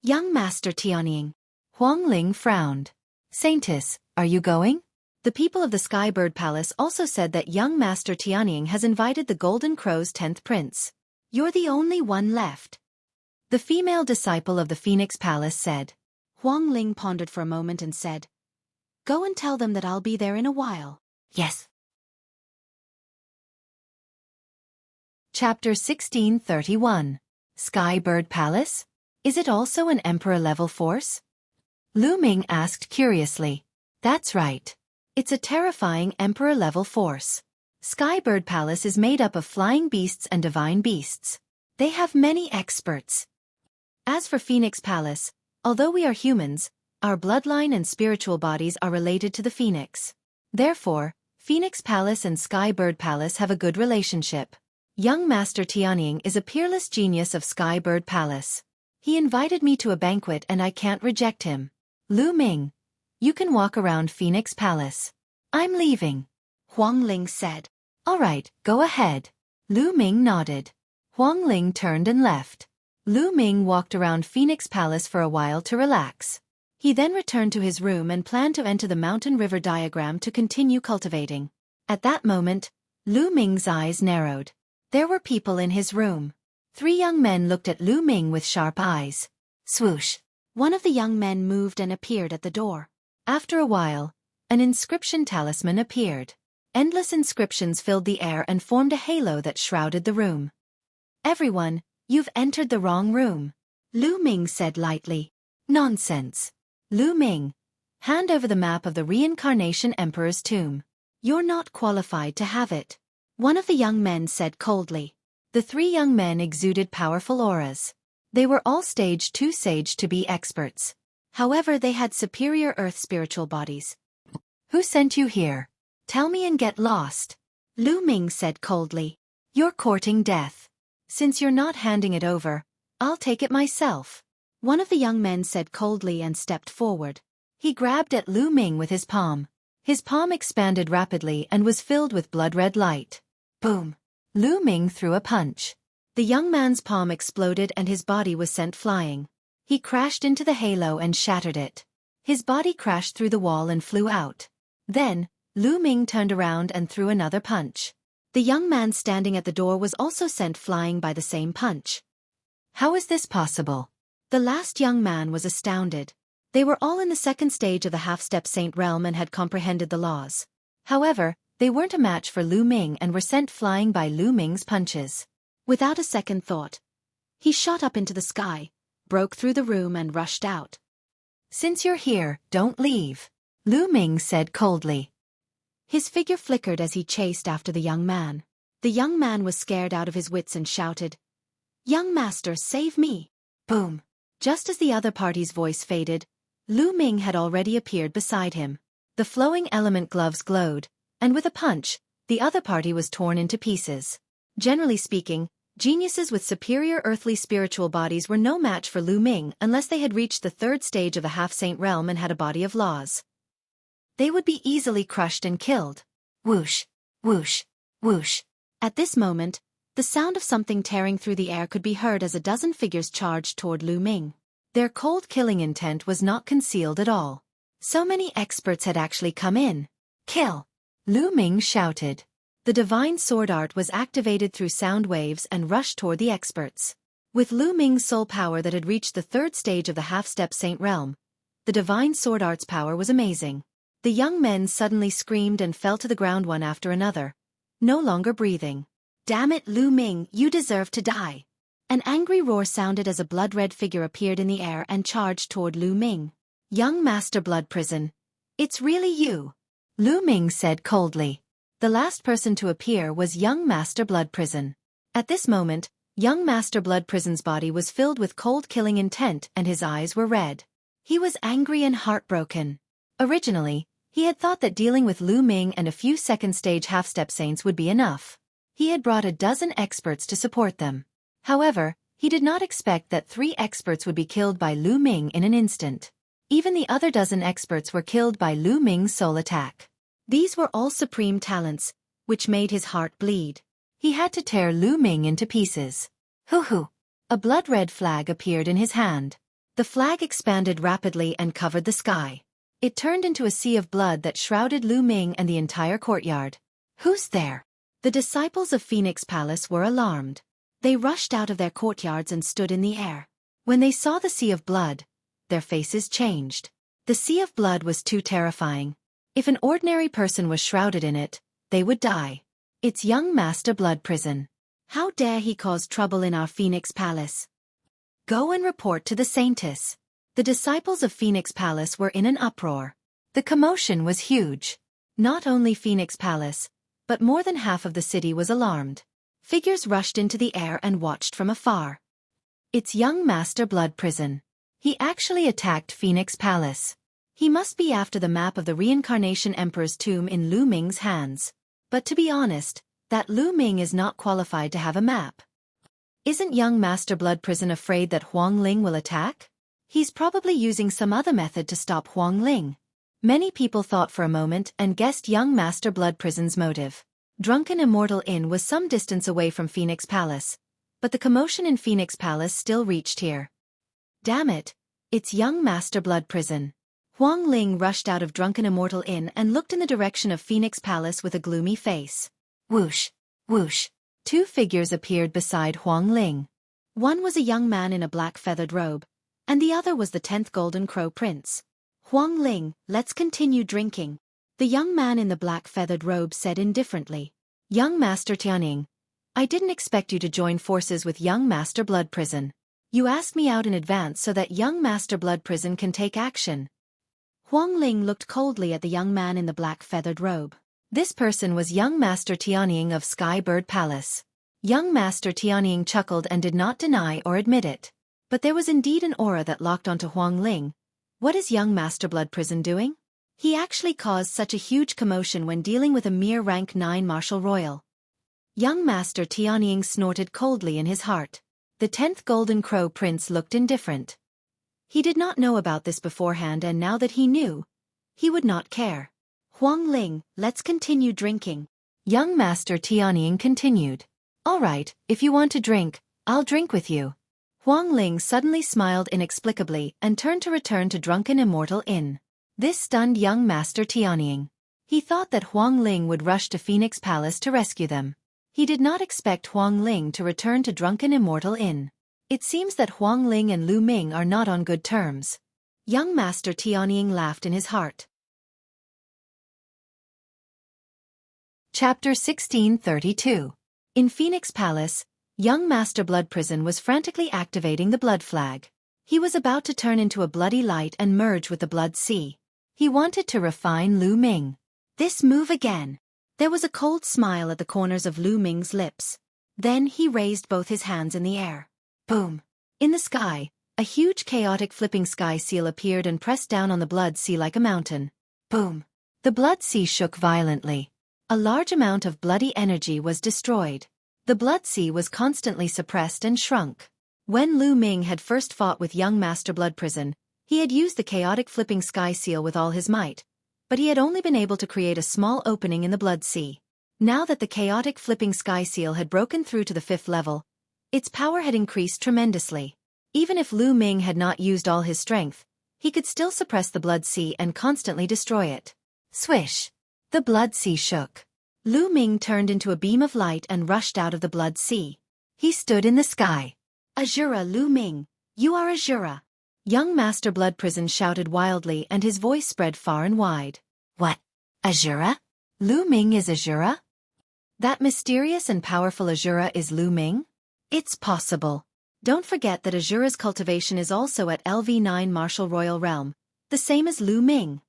Young Master Tianying. Huang Ling frowned. Saintess, are you going? The people of the Skybird Palace also said that young Master Tianying has invited the Golden Crow's 10th prince. You're the only one left. The female disciple of the Phoenix Palace said. Huang Ling pondered for a moment and said, Go and tell them that I'll be there in a while. Yes. Chapter 1631. Skybird Palace? Is it also an Emperor-level force? Lu Ming asked curiously. That's right. It's a terrifying Emperor-level force. Skybird Palace is made up of flying beasts and divine beasts. They have many experts. As for Phoenix Palace, although we are humans, our bloodline and spiritual bodies are related to the Phoenix. Therefore, Phoenix Palace and Skybird Palace have a good relationship. Young Master Tianying is a peerless genius of Skybird Palace. He invited me to a banquet and I can't reject him. Lu Ming, you can walk around Phoenix Palace. I'm leaving. Huang Ling said. All right, go ahead. Lu Ming nodded. Huang Ling turned and left. Lu Ming walked around Phoenix Palace for a while to relax. He then returned to his room and planned to enter the mountain river diagram to continue cultivating. At that moment, Lu Ming's eyes narrowed. There were people in his room. 3 young men looked at Lu Ming with sharp eyes. Swoosh. One of the young men moved and appeared at the door. After a while, an inscription talisman appeared. Endless inscriptions filled the air and formed a halo that shrouded the room. Everyone, you've entered the wrong room. Lu Ming said lightly. Nonsense. Lu Ming, hand over the map of the Reincarnation Emperor's tomb. You're not qualified to have it. One of the young men said coldly. The 3 young men exuded powerful auras. They were all stage 2 sage to be experts. However, they had superior earth spiritual bodies. Who sent you here? Tell me and get lost. Lu Ming said coldly. You're courting death. Since you're not handing it over, I'll take it myself. One of the young men said coldly and stepped forward. He grabbed at Lu Ming with his palm. His palm expanded rapidly and was filled with blood-red light. Boom. Lu Ming threw a punch. The young man's palm exploded and his body was sent flying. He crashed into the halo and shattered it. His body crashed through the wall and flew out. Then, Lu Ming turned around and threw another punch. The young man standing at the door was also sent flying by the same punch. How is this possible? The last young man was astounded. They were all in the second stage of the half-step saint realm and had comprehended the laws. However, they weren't a match for Lu Ming and were sent flying by Lu Ming's punches. Without a second thought, he shot up into the sky, broke through the room and rushed out. Since you're here, don't leave, Lu Ming said coldly. His figure flickered as he chased after the young man. The young man was scared out of his wits and shouted, Young master, save me! Boom! Just as the other party's voice faded, Lu Ming had already appeared beside him. The flowing element gloves glowed, and with a punch, the other party was torn into pieces. Generally speaking, geniuses with superior earthly spiritual bodies were no match for Lu Ming unless they had reached the 3rd stage of the half-saint realm and had a body of laws. They would be easily crushed and killed. Whoosh, whoosh, whoosh. At this moment, the sound of something tearing through the air could be heard as a dozen figures charged toward Lu Ming. Their cold killing intent was not concealed at all. So many experts had actually come in. Kill! Lu Ming shouted. The divine sword art was activated through sound waves and rushed toward the experts. With Lu Ming's soul power that had reached the 3rd stage of the half-step saint realm, the divine sword art's power was amazing. The young men suddenly screamed and fell to the ground one after another, no longer breathing. Damn it, Lu Ming, you deserve to die. An angry roar sounded as a blood-red figure appeared in the air and charged toward Lu Ming. Young Master Blood Prison. It's really you. Lu Ming said coldly. The last person to appear was young Master Blood Prison. At this moment, young Master Blood Prison's body was filled with cold killing intent and his eyes were red. He was angry and heartbroken. Originally, he had thought that dealing with Lu Ming and a few second-stage half-step saints would be enough. He had brought a dozen experts to support them. However, he did not expect that 3 experts would be killed by Lu Ming in an instant. Even the other dozen experts were killed by Lu Ming's soul attack. These were all supreme talents, which made his heart bleed. He had to tear Lu Ming into pieces. Hoo-hoo! A blood-red flag appeared in his hand. The flag expanded rapidly and covered the sky. It turned into a sea of blood that shrouded Lu Ming and the entire courtyard. Who's there? The disciples of Phoenix Palace were alarmed. They rushed out of their courtyards and stood in the air. When they saw the sea of blood, their faces changed. The sea of blood was too terrifying. If an ordinary person was shrouded in it, they would die. It's young Master Blood Prison. How dare he cause trouble in our Phoenix Palace? Go and report to the Saintess. The disciples of Phoenix Palace were in an uproar. The commotion was huge. Not only Phoenix Palace, but more than half of the city was alarmed. Figures rushed into the air and watched from afar. It's young Master Blood Prison. He actually attacked Phoenix Palace. He must be after the map of the Reincarnation Emperor's tomb in Lu Ming's hands. But to be honest, that Lu Ming is not qualified to have a map. Isn't young Master Blood Prison afraid that Huang Ling will attack? He's probably using some other method to stop Huang Ling. Many people thought for a moment and guessed young Master Blood Prison's motive. Drunken Immortal Inn was some distance away from Phoenix Palace, but the commotion in Phoenix Palace still reached here. Damn it, it's young Master Blood Prison. Huang Ling rushed out of Drunken Immortal Inn and looked in the direction of Phoenix Palace with a gloomy face. Whoosh, whoosh. 2 figures appeared beside Huang Ling. One was a young man in a black feathered robe, and the other was the 10th Golden Crow Prince. Huang Ling, let's continue drinking. The young man in the black feathered robe said indifferently. Young Master Tianning, I didn't expect you to join forces with young Master Blood Prison. You asked me out in advance so that young Master Blood Prison can take action. Huang Ling looked coldly at the young man in the black feathered robe. This person was young Master Tianning of Sky Bird Palace. Young Master Tianning chuckled and did not deny or admit it. But there was indeed an aura that locked onto Huang Ling. What is young Master Blood Prison doing? He actually caused such a huge commotion when dealing with a mere rank 9 Marshal Royal. Young Master Tianning snorted coldly in his heart. The 10th Golden Crow Prince looked indifferent. He did not know about this beforehand, and now that he knew, he would not care. Huang Ling, let's continue drinking. Young Master Tianning continued. All right, if you want to drink, I'll drink with you. Huang Ling suddenly smiled inexplicably and turned to return to Drunken Immortal Inn. This stunned young Master Tianning. He thought that Huang Ling would rush to Phoenix Palace to rescue them. He did not expect Huang Ling to return to Drunken Immortal Inn. It seems that Huang Ling and Lu Ming are not on good terms. Young Master Tianning laughed in his heart. Chapter 1632. In Phoenix Palace, young Master Blood Prison was frantically activating the blood flag. He was about to turn into a bloody light and merge with the blood sea. He wanted to refine Lu Ming. This move again. There was a cold smile at the corners of Lu Ming's lips. Then he raised both his hands in the air. Boom. In the sky, a huge chaotic flipping sky seal appeared and pressed down on the blood sea like a mountain. Boom. The blood sea shook violently. A large amount of bloody energy was destroyed. The blood sea was constantly suppressed and shrunk. When Lu Ming had first fought with young Master Blood Prison, he had used the chaotic flipping sky seal with all his might, but he had only been able to create a small opening in the blood sea. Now that the chaotic flipping sky seal had broken through to the 5th level, its power had increased tremendously. Even if Lu Ming had not used all his strength, he could still suppress the blood sea and constantly destroy it. Swish! The blood sea shook. Lu Ming turned into a beam of light and rushed out of the blood sea. He stood in the sky. Azura Lu Ming, you are Azura. Young Master Blood Prison shouted wildly and his voice spread far and wide. What? Azura? Lu Ming is Azura? That mysterious and powerful Azura is Lu Ming? It's possible. Don't forget that Azura's cultivation is also at LV9 Martial Royal Realm, the same as Lu Ming.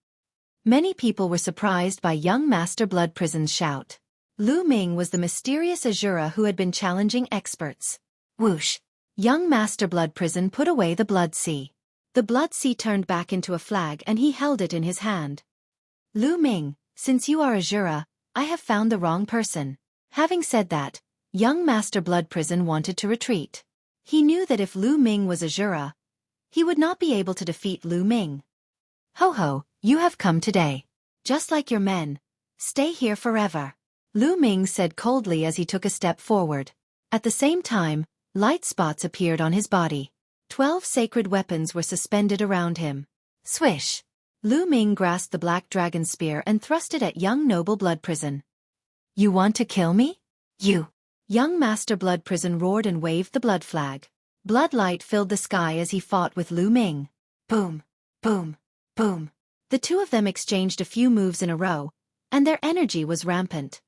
Many people were surprised by young Master Blood Prison's shout. Lu Ming was the mysterious Azura who had been challenging experts. Whoosh! Young Master Blood Prison put away the Blood Sea. The Blood Sea turned back into a flag and he held it in his hand. Lu Ming, since you are Azura, I have found the wrong person. Having said that, young Master Blood Prison wanted to retreat. He knew that if Lu Ming was Azura, he would not be able to defeat Lu Ming. Ho ho, you have come today. Just like your men. Stay here forever. Lu Ming said coldly as he took a step forward. At the same time, light spots appeared on his body. 12 sacred weapons were suspended around him. Swish! Lu Ming grasped the black dragon spear and thrust it at young Noble Blood Prison. You want to kill me? You! Young Master Blood Prison roared and waved the blood flag. Blood light filled the sky as he fought with Lu Ming. Boom! Boom! Boom! The two of them exchanged a few moves in a row, and their energy was rampant.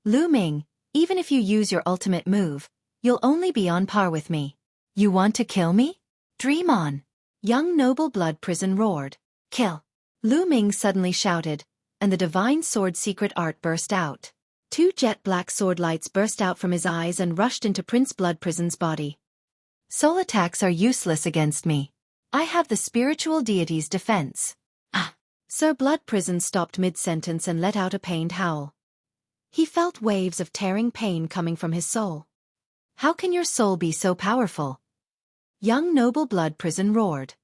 Lu Ming, even if you use your ultimate move, you'll only be on par with me. You want to kill me? Dream on! Young Noble Blood Prison roared. Kill! Lu Ming suddenly shouted, and the divine sword secret art burst out. 2 jet black sword lights burst out from his eyes and rushed into Prince Blood Prison's body. Soul attacks are useless against me. I have the spiritual deity's defense. Ah! Sir Blood Prison stopped mid-sentence and let out a pained howl. He felt waves of tearing pain coming from his soul. How can your soul be so powerful? Young Noble Blood Prison roared.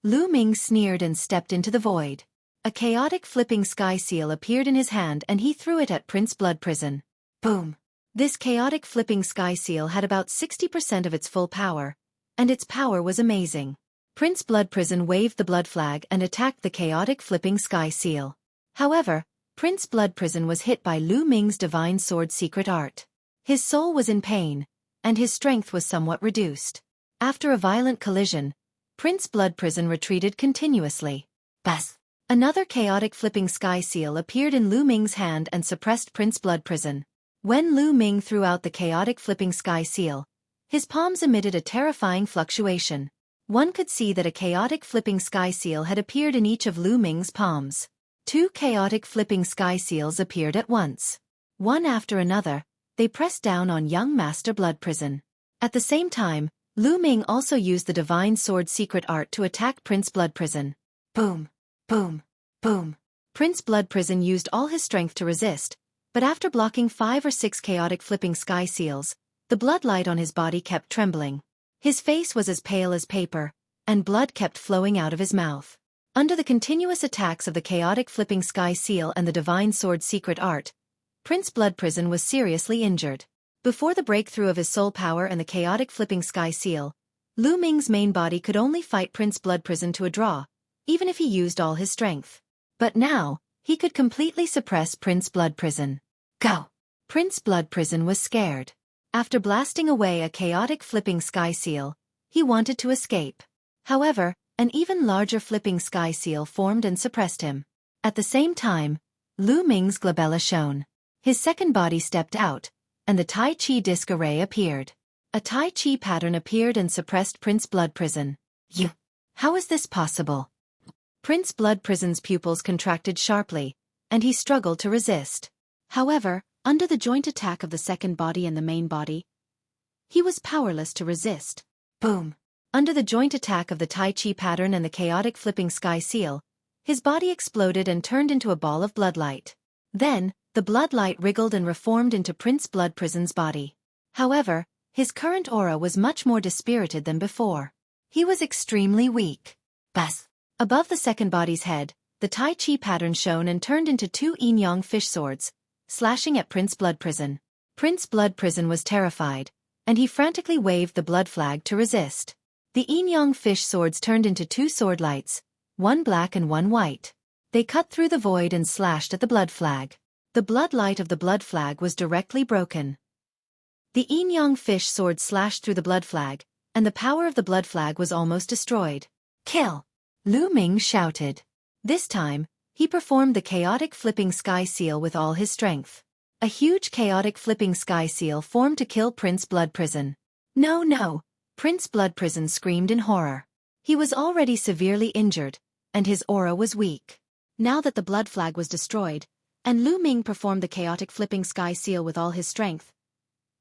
Lu Ming sneered and stepped into the void. A chaotic flipping sky seal appeared in his hand and he threw it at Prince Blood Prison. Boom! This chaotic flipping sky seal had about 60% of its full power, and its power was amazing. Prince Blood Prison waved the blood flag and attacked the chaotic flipping sky seal. However, Prince Blood Prison was hit by Lu Ming's divine sword secret art. His soul was in pain, and his strength was somewhat reduced. After a violent collision, Prince Blood Prison retreated continuously. Bas! Another chaotic flipping sky seal appeared in Lu Ming's hand and suppressed Prince Blood Prison. When Lu Ming threw out the chaotic flipping sky seal, his palms emitted a terrifying fluctuation. One could see that a chaotic flipping sky seal had appeared in each of Lu Ming's palms. 2 chaotic flipping sky seals appeared at once. One after another, they pressed down on young Master Blood Prison. At the same time, Lu Ming also used the divine sword secret art to attack Prince Blood Prison. Boom! Boom! Boom! Prince Blood Prison used all his strength to resist, but after blocking 5 or 6 chaotic flipping sky seals, the blood light on his body kept trembling. His face was as pale as paper, and blood kept flowing out of his mouth. Under the continuous attacks of the chaotic flipping sky seal and the divine sword secret art, Prince Blood Prison was seriously injured. Before the breakthrough of his soul power and the chaotic flipping sky seal, Lu Ming's main body could only fight Prince Blood Prison to a draw, even if he used all his strength. But now, he could completely suppress Prince Blood Prison. Go! Prince Blood Prison was scared. After blasting away a chaotic flipping sky seal, he wanted to escape. However, an even larger flipping sky seal formed and suppressed him. At the same time, Lu Ming's glabella shone. His second body stepped out, and the Tai Chi disc array appeared. A Tai Chi pattern appeared and suppressed Prince Blood Prison. How is this possible? Prince Blood Prison's pupils contracted sharply, and he struggled to resist. However, under the joint attack of the second body and the main body, he was powerless to resist. Boom! Under the joint attack of the Tai Chi pattern and the chaotic flipping sky seal, his body exploded and turned into a ball of bloodlight. Then, the bloodlight wriggled and reformed into Prince Blood Prison's body. However, his current aura was much more dispirited than before. He was extremely weak. Bas! Above the second body's head, the Tai Chi pattern shone and turned into 2 yin-yang fish swords, slashing at Prince Blood Prison. Prince Blood Prison was terrified, and he frantically waved the blood flag to resist. The yin-yang fish swords turned into 2 sword lights, one black and one white. They cut through the void and slashed at the blood flag. The blood light of the blood flag was directly broken. The yin-yang fish sword slashed through the blood flag, and the power of the blood flag was almost destroyed. Kill! Lu Ming shouted. This time, he performed the chaotic flipping sky seal with all his strength. A huge chaotic flipping sky seal formed to kill Prince Blood Prison. No, no! Prince Blood Prison screamed in horror. He was already severely injured, and his aura was weak. Now that the blood flag was destroyed, and Lu Ming performed the chaotic flipping sky seal with all his strength,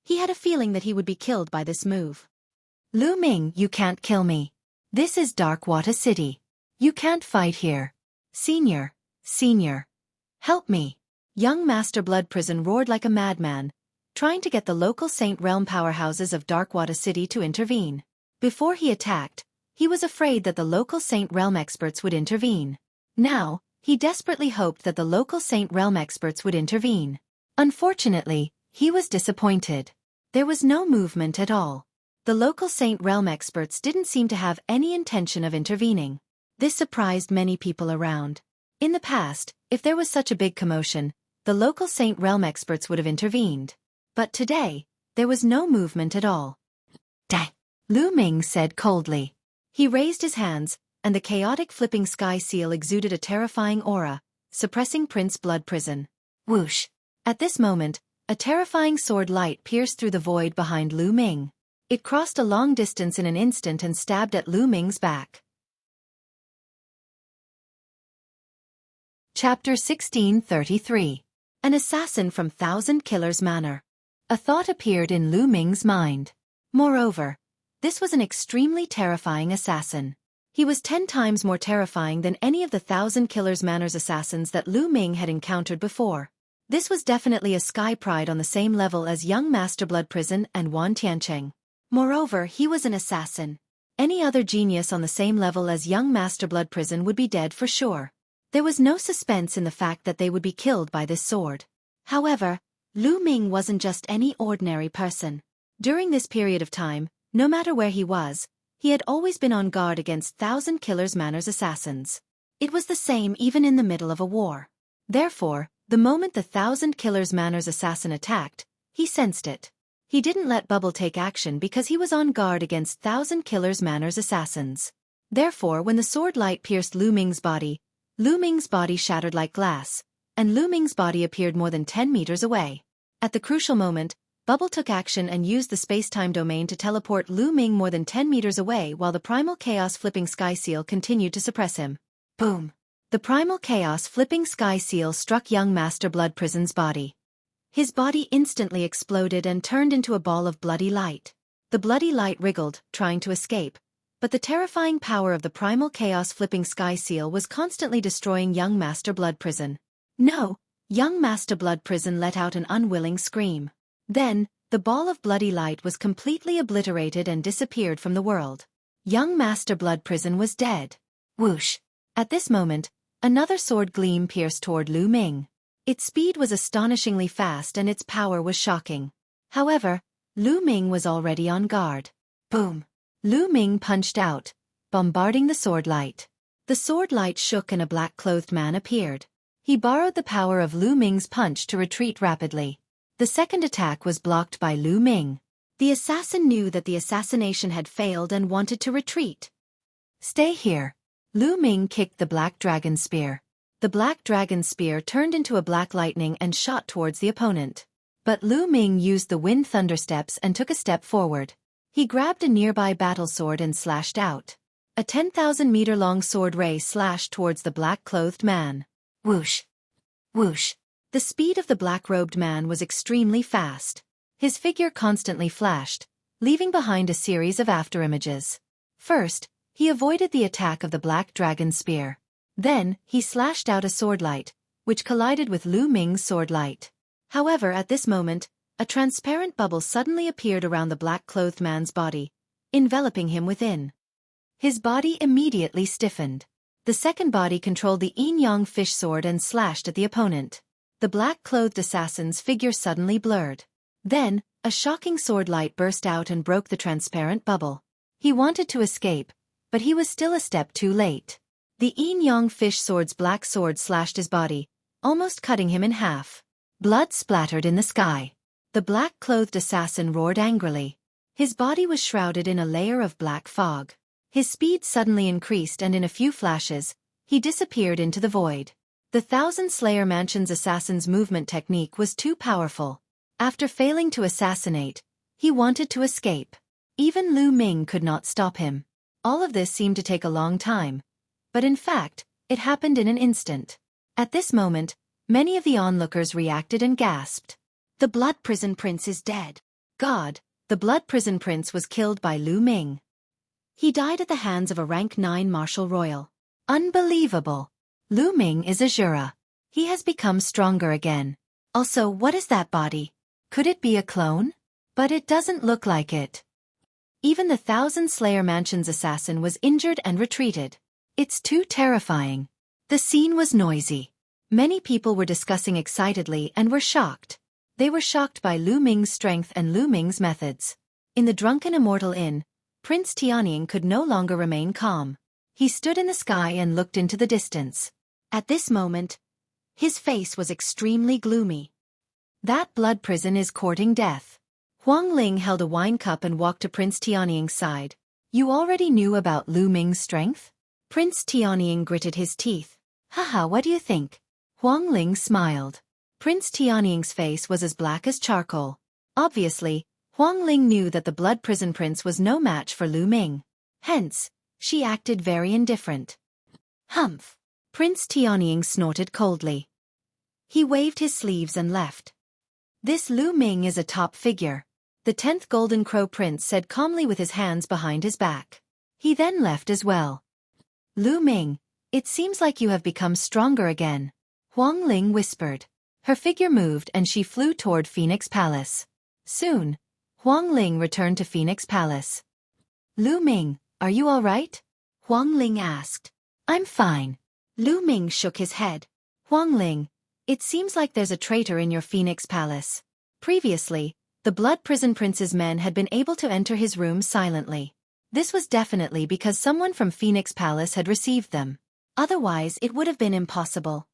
he had a feeling that he would be killed by this move. Lu Ming, you can't kill me. This is Darkwater City. You can't fight here. Senior, help me. Young Master Blood Prison roared like a madman, trying to get the local Saint Realm powerhouses of Darkwater City to intervene. Before he attacked, he was afraid that the local Saint Realm experts would intervene. Now, he desperately hoped that the local Saint Realm experts would intervene. Unfortunately, he was disappointed. There was no movement at all. The local Saint Realm experts didn't seem to have any intention of intervening. This surprised many people around. In the past, if there was such a big commotion, the local Saint Realm experts would have intervened. But today, there was no movement at all. "Dang," Lu Ming said coldly. He raised his hands, and the chaotic flipping sky seal exuded a terrifying aura, suppressing Prince Blood Prison. Whoosh! At this moment, a terrifying sword light pierced through the void behind Lu Ming. It crossed a long distance in an instant and stabbed at Lu Ming's back. Chapter 1633. An assassin from Thousand Killers Manor. A thought appeared in Lu Ming's mind. Moreover, this was an extremely terrifying assassin. He was 10 times more terrifying than any of the Thousand Killers Manor's assassins that Lu Ming had encountered before. This was definitely a sky pride on the same level as young Master Blood Prison and Wan Tiancheng. Moreover, he was an assassin. Any other genius on the same level as young Master Blood Prison would be dead for sure. There was no suspense in the fact that they would be killed by this sword. However, Lu Ming wasn't just any ordinary person. During this period of time, no matter where he was, he had always been on guard against Thousand Killers Manor's assassins. It was the same even in the middle of a war. Therefore, the moment the Thousand Killers Manor's assassin attacked, he sensed it. He didn't let Bubble take action because he was on guard against Thousand Killers Manor's assassins. Therefore, when the sword light pierced Lu Ming's body shattered like glass, and Lu Ming's body appeared more than 10 meters away. At the crucial moment, Bubble took action and used the space-time domain to teleport Lu Ming more than 10 meters away while the Primal Chaos Flipping Sky Seal continued to suppress him. Boom! The Primal Chaos Flipping Sky Seal struck young Master Blood Prison's body. His body instantly exploded and turned into a ball of bloody light. The bloody light wriggled, trying to escape, but the terrifying power of the Primal Chaos Flipping Sky Seal was constantly destroying young Master Blood Prison. No! Young Master Blood Prison let out an unwilling scream. Then, the ball of bloody light was completely obliterated and disappeared from the world. Young Master Blood Prison was dead. Whoosh! At this moment, another sword gleam pierced toward Lu Ming. Its speed was astonishingly fast and its power was shocking. However, Lu Ming was already on guard. Boom! Lu Ming punched out, bombarding the sword light. The sword light shook and a black-clothed man appeared. He borrowed the power of Lu Ming's punch to retreat rapidly. The second attack was blocked by Lu Ming. The assassin knew that the assassination had failed and wanted to retreat. Stay here. Lu Ming kicked the Black Dragon Spear. The Black Dragon Spear turned into a black lightning and shot towards the opponent. But Lu Ming used the Wind Thunder Steps and took a step forward. He grabbed a nearby battle sword and slashed out. A 10,000-meter-long sword ray slashed towards the black-clothed man. Whoosh! Whoosh! The speed of the black-robed man was extremely fast. His figure constantly flashed, leaving behind a series of afterimages. First, he avoided the attack of the Black Dragon Spear. Then, he slashed out a sword light, which collided with Lu Ming's sword light. However, at this moment, a transparent bubble suddenly appeared around the black-clothed man's body, enveloping him within. His body immediately stiffened. The second body controlled the yin-yang fish sword and slashed at the opponent. The black-clothed assassin's figure suddenly blurred. Then, a shocking sword light burst out and broke the transparent bubble. He wanted to escape, but he was still a step too late. The yin-yang fish sword's black sword slashed his body, almost cutting him in half. Blood splattered in the sky. The black-clothed assassin roared angrily. His body was shrouded in a layer of black fog. His speed suddenly increased and in a few flashes, he disappeared into the void. The Thousand Slayer Mansion's assassin's movement technique was too powerful. After failing to assassinate, he wanted to escape. Even Lu Ming could not stop him. All of this seemed to take a long time, but in fact, it happened in an instant. At this moment, many of the onlookers reacted and gasped. The Blood Prison Prince is dead. God, the Blood Prison Prince was killed by Lu Ming. He died at the hands of a rank 9 Marshal Royal. Unbelievable. Lu Ming is a Jura. He has become stronger again. Also, what is that body? Could it be a clone? But it doesn't look like it. Even the Thousand Slayer Mansion's assassin was injured and retreated. It's too terrifying. The scene was noisy. Many people were discussing excitedly and were shocked. They were shocked by Lu Ming's strength and Lu Ming's methods. In the Drunken Immortal Inn, Prince Tianying could no longer remain calm. He stood in the sky and looked into the distance. At this moment, his face was extremely gloomy. That blood prison is courting death. Huang Ling held a wine cup and walked to Prince Tianying's side. You already knew about Lu Ming's strength? Prince Tianying gritted his teeth. Haha, what do you think? Huang Ling smiled. Prince Tianying's face was as black as charcoal. Obviously, Huang Ling knew that the Blood Prison Prince was no match for Lu Ming. Hence, she acted very indifferent. Humph! Prince Tianying snorted coldly. He waved his sleeves and left. This Lu Ming is a top figure. The 10th Golden Crow Prince said calmly with his hands behind his back. He then left as well. Lu Ming, it seems like you have become stronger again. Huang Ling whispered. Her figure moved and she flew toward Phoenix Palace. Soon, Huang Ling returned to Phoenix Palace. Lu Ming, are you all right? Huang Ling asked. I'm fine. Lu Ming shook his head. Huang Ling, it seems like there's a traitor in your Phoenix Palace. Previously, the Blood Prison Prince's men had been able to enter his room silently. This was definitely because someone from Phoenix Palace had received them. Otherwise, it would have been impossible.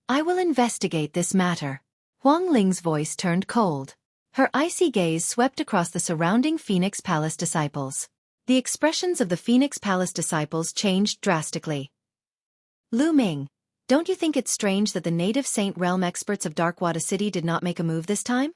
I will investigate this matter. Huang Ling's voice turned cold. Her icy gaze swept across the surrounding Phoenix Palace disciples. The expressions of the Phoenix Palace disciples changed drastically. Lu Ming, don't you think it's strange that the native Saint Realm experts of Darkwater City did not make a move this time?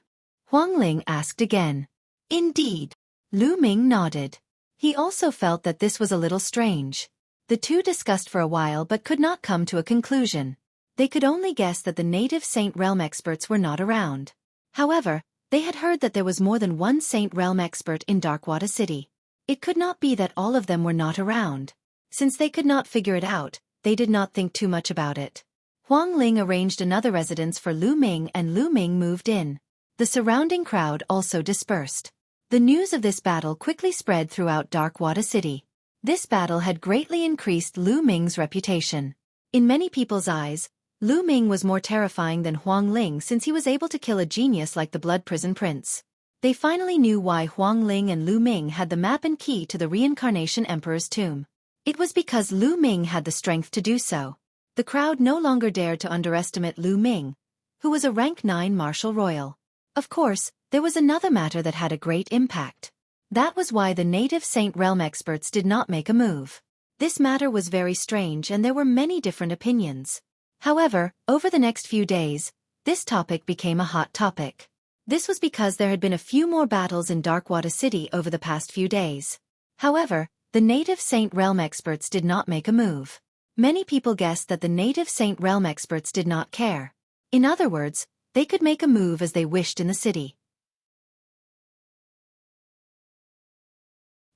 Huang Ling asked again. Indeed. Lu Ming nodded. He also felt that this was a little strange. The two discussed for a while but could not come to a conclusion. They could only guess that the native Saint Realm experts were not around. However, they had heard that there was more than one Saint Realm expert in Darkwater City. It could not be that all of them were not around. Since they could not figure it out, they did not think too much about it. Huang Ling arranged another residence for Lu Ming and Lu Ming moved in. The surrounding crowd also dispersed. The news of this battle quickly spread throughout Darkwater City. This battle had greatly increased Lu Ming's reputation. In many people's eyes, Lu Ming was more terrifying than Huang Ling since he was able to kill a genius like the Blood Prison Prince. They finally knew why Huang Ling and Lu Ming had the map and key to the Reincarnation Emperor's tomb. It was because Lu Ming had the strength to do so. The crowd no longer dared to underestimate Lu Ming, who was a rank 9 Marshal Royal. Of course, there was another matter that had a great impact. That was why the native Saint Realm experts did not make a move. This matter was very strange and there were many different opinions. However, over the next few days, this topic became a hot topic. This was because there had been a few more battles in Darkwater City over the past few days. However, the native Saint Realm experts did not make a move. Many people guessed that the native Saint Realm experts did not care. In other words, they could make a move as they wished in the city.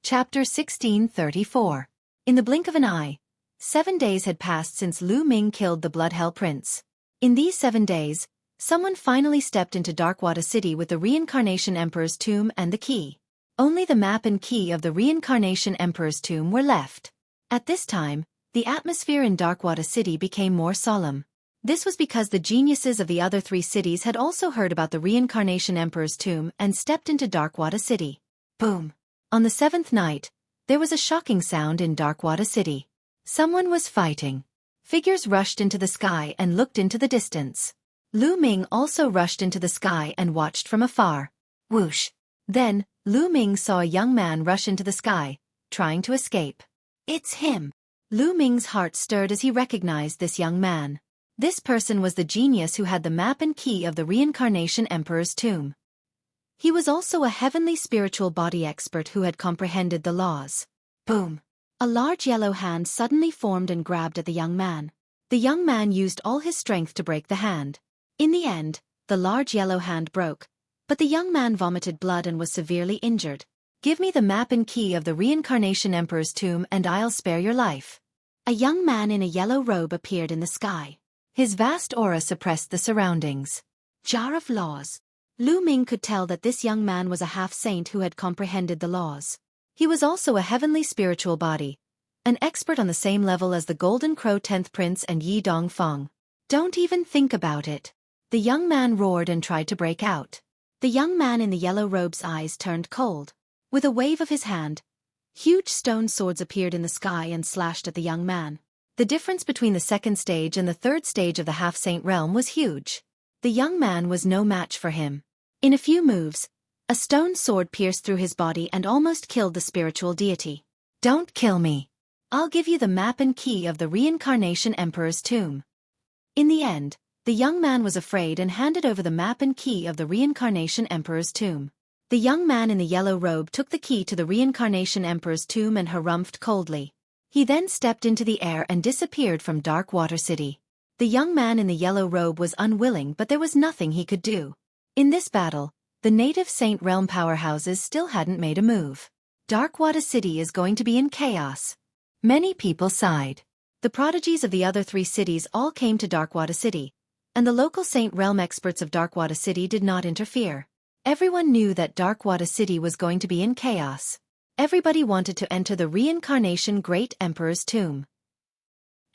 Chapter 1634. In the blink of an eye, 7 days had passed since Lu Ming killed the Bloodhell Prince. In these 7 days, someone finally stepped into Darkwater City with the Reincarnation Emperor's tomb and the key. Only the map and key of the Reincarnation Emperor's tomb were left. At this time, the atmosphere in Darkwater City became more solemn. This was because the geniuses of the other 3 cities had also heard about the Reincarnation Emperor's tomb and stepped into Darkwater City. Boom! On the 7th night, there was a shocking sound in Darkwater City. Someone was fighting. Figures rushed into the sky and looked into the distance. Lu Ming also rushed into the sky and watched from afar. Whoosh! Then, Lu Ming saw a young man rush into the sky, trying to escape. It's him! Lu Ming's heart stirred as he recognized this young man. This person was the genius who had the map and key of the Reincarnation Emperor's tomb. He was also a heavenly spiritual body expert who had comprehended the laws. Boom! A large yellow hand suddenly formed and grabbed at the young man. The young man used all his strength to break the hand. In the end, the large yellow hand broke, but the young man vomited blood and was severely injured. Give me the map and key of the Reincarnation Emperor's tomb and I'll spare your life. A young man in a yellow robe appeared in the sky. His vast aura suppressed the surroundings. Jar of Laws. Lu Ming could tell that this young man was a half-saint who had comprehended the laws. He was also a heavenly spiritual body, an expert on the same level as the Golden Crow 10th Prince and Yi Dongfeng. Don't even think about it. The young man roared and tried to break out. The young man in the yellow robe's eyes turned cold. With a wave of his hand, huge stone swords appeared in the sky and slashed at the young man. The difference between the second stage and the third stage of the half-saint realm was huge. The young man was no match for him. In a few moves, a stone sword pierced through his body and almost killed the spiritual deity. Don't kill me. I'll give you the map and key of the Reincarnation Emperor's tomb. In the end, the young man was afraid and handed over the map and key of the Reincarnation Emperor's tomb. The young man in the yellow robe took the key to the Reincarnation Emperor's tomb and harumphed coldly. He then stepped into the air and disappeared from Dark Water City. The young man in the yellow robe was unwilling, but there was nothing he could do. In this battle, the native Saint Realm powerhouses still hadn't made a move. Darkwater City is going to be in chaos. Many people sighed. The prodigies of the other 3 cities all came to Darkwater City, and the local Saint Realm experts of Darkwater City did not interfere. Everyone knew that Darkwater City was going to be in chaos. Everybody wanted to enter the Reincarnation Great Emperor's tomb.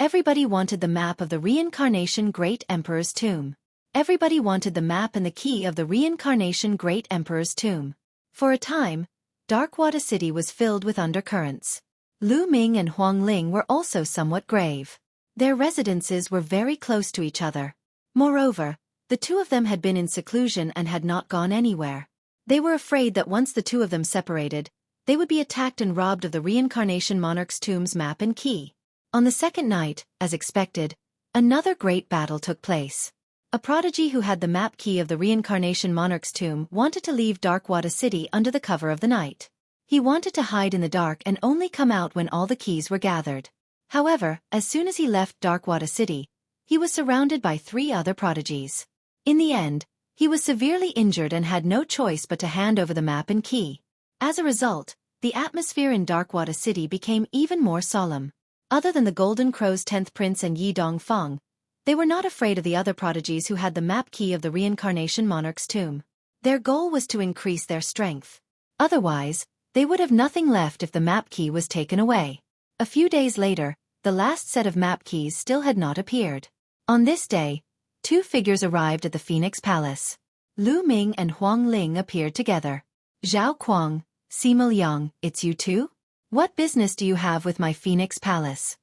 Everybody wanted the map of the Reincarnation Great Emperor's tomb. Everybody wanted the map and the key of the Reincarnation Great Emperor's tomb. For a time, Darkwater City was filled with undercurrents. Lu Ming and Huang Ling were also somewhat grave. Their residences were very close to each other. Moreover, the two of them had been in seclusion and had not gone anywhere. They were afraid that once the two of them separated, they would be attacked and robbed of the Reincarnation Monarch's tomb's map and key. On the second night, as expected, another great battle took place. A prodigy who had the map key of the Reincarnation Monarch's tomb wanted to leave Darkwater City under the cover of the night. He wanted to hide in the dark and only come out when all the keys were gathered. However, as soon as he left Darkwater City, he was surrounded by 3 other prodigies. In the end, he was severely injured and had no choice but to hand over the map and key. As a result, the atmosphere in Darkwater City became even more solemn. Other than the Golden Crow's 10th Prince and Yi Dongfeng, they were not afraid of the other prodigies who had the map key of the Reincarnation Monarch's tomb. Their goal was to increase their strength. Otherwise, they would have nothing left if the map key was taken away. A few days later, the last set of map keys still had not appeared. On this day, 2 figures arrived at the Phoenix Palace. Lu Ming and Huang Ling appeared together. Zhao Kuang, Sima Liang, it's you too? What business do you have with my Phoenix Palace?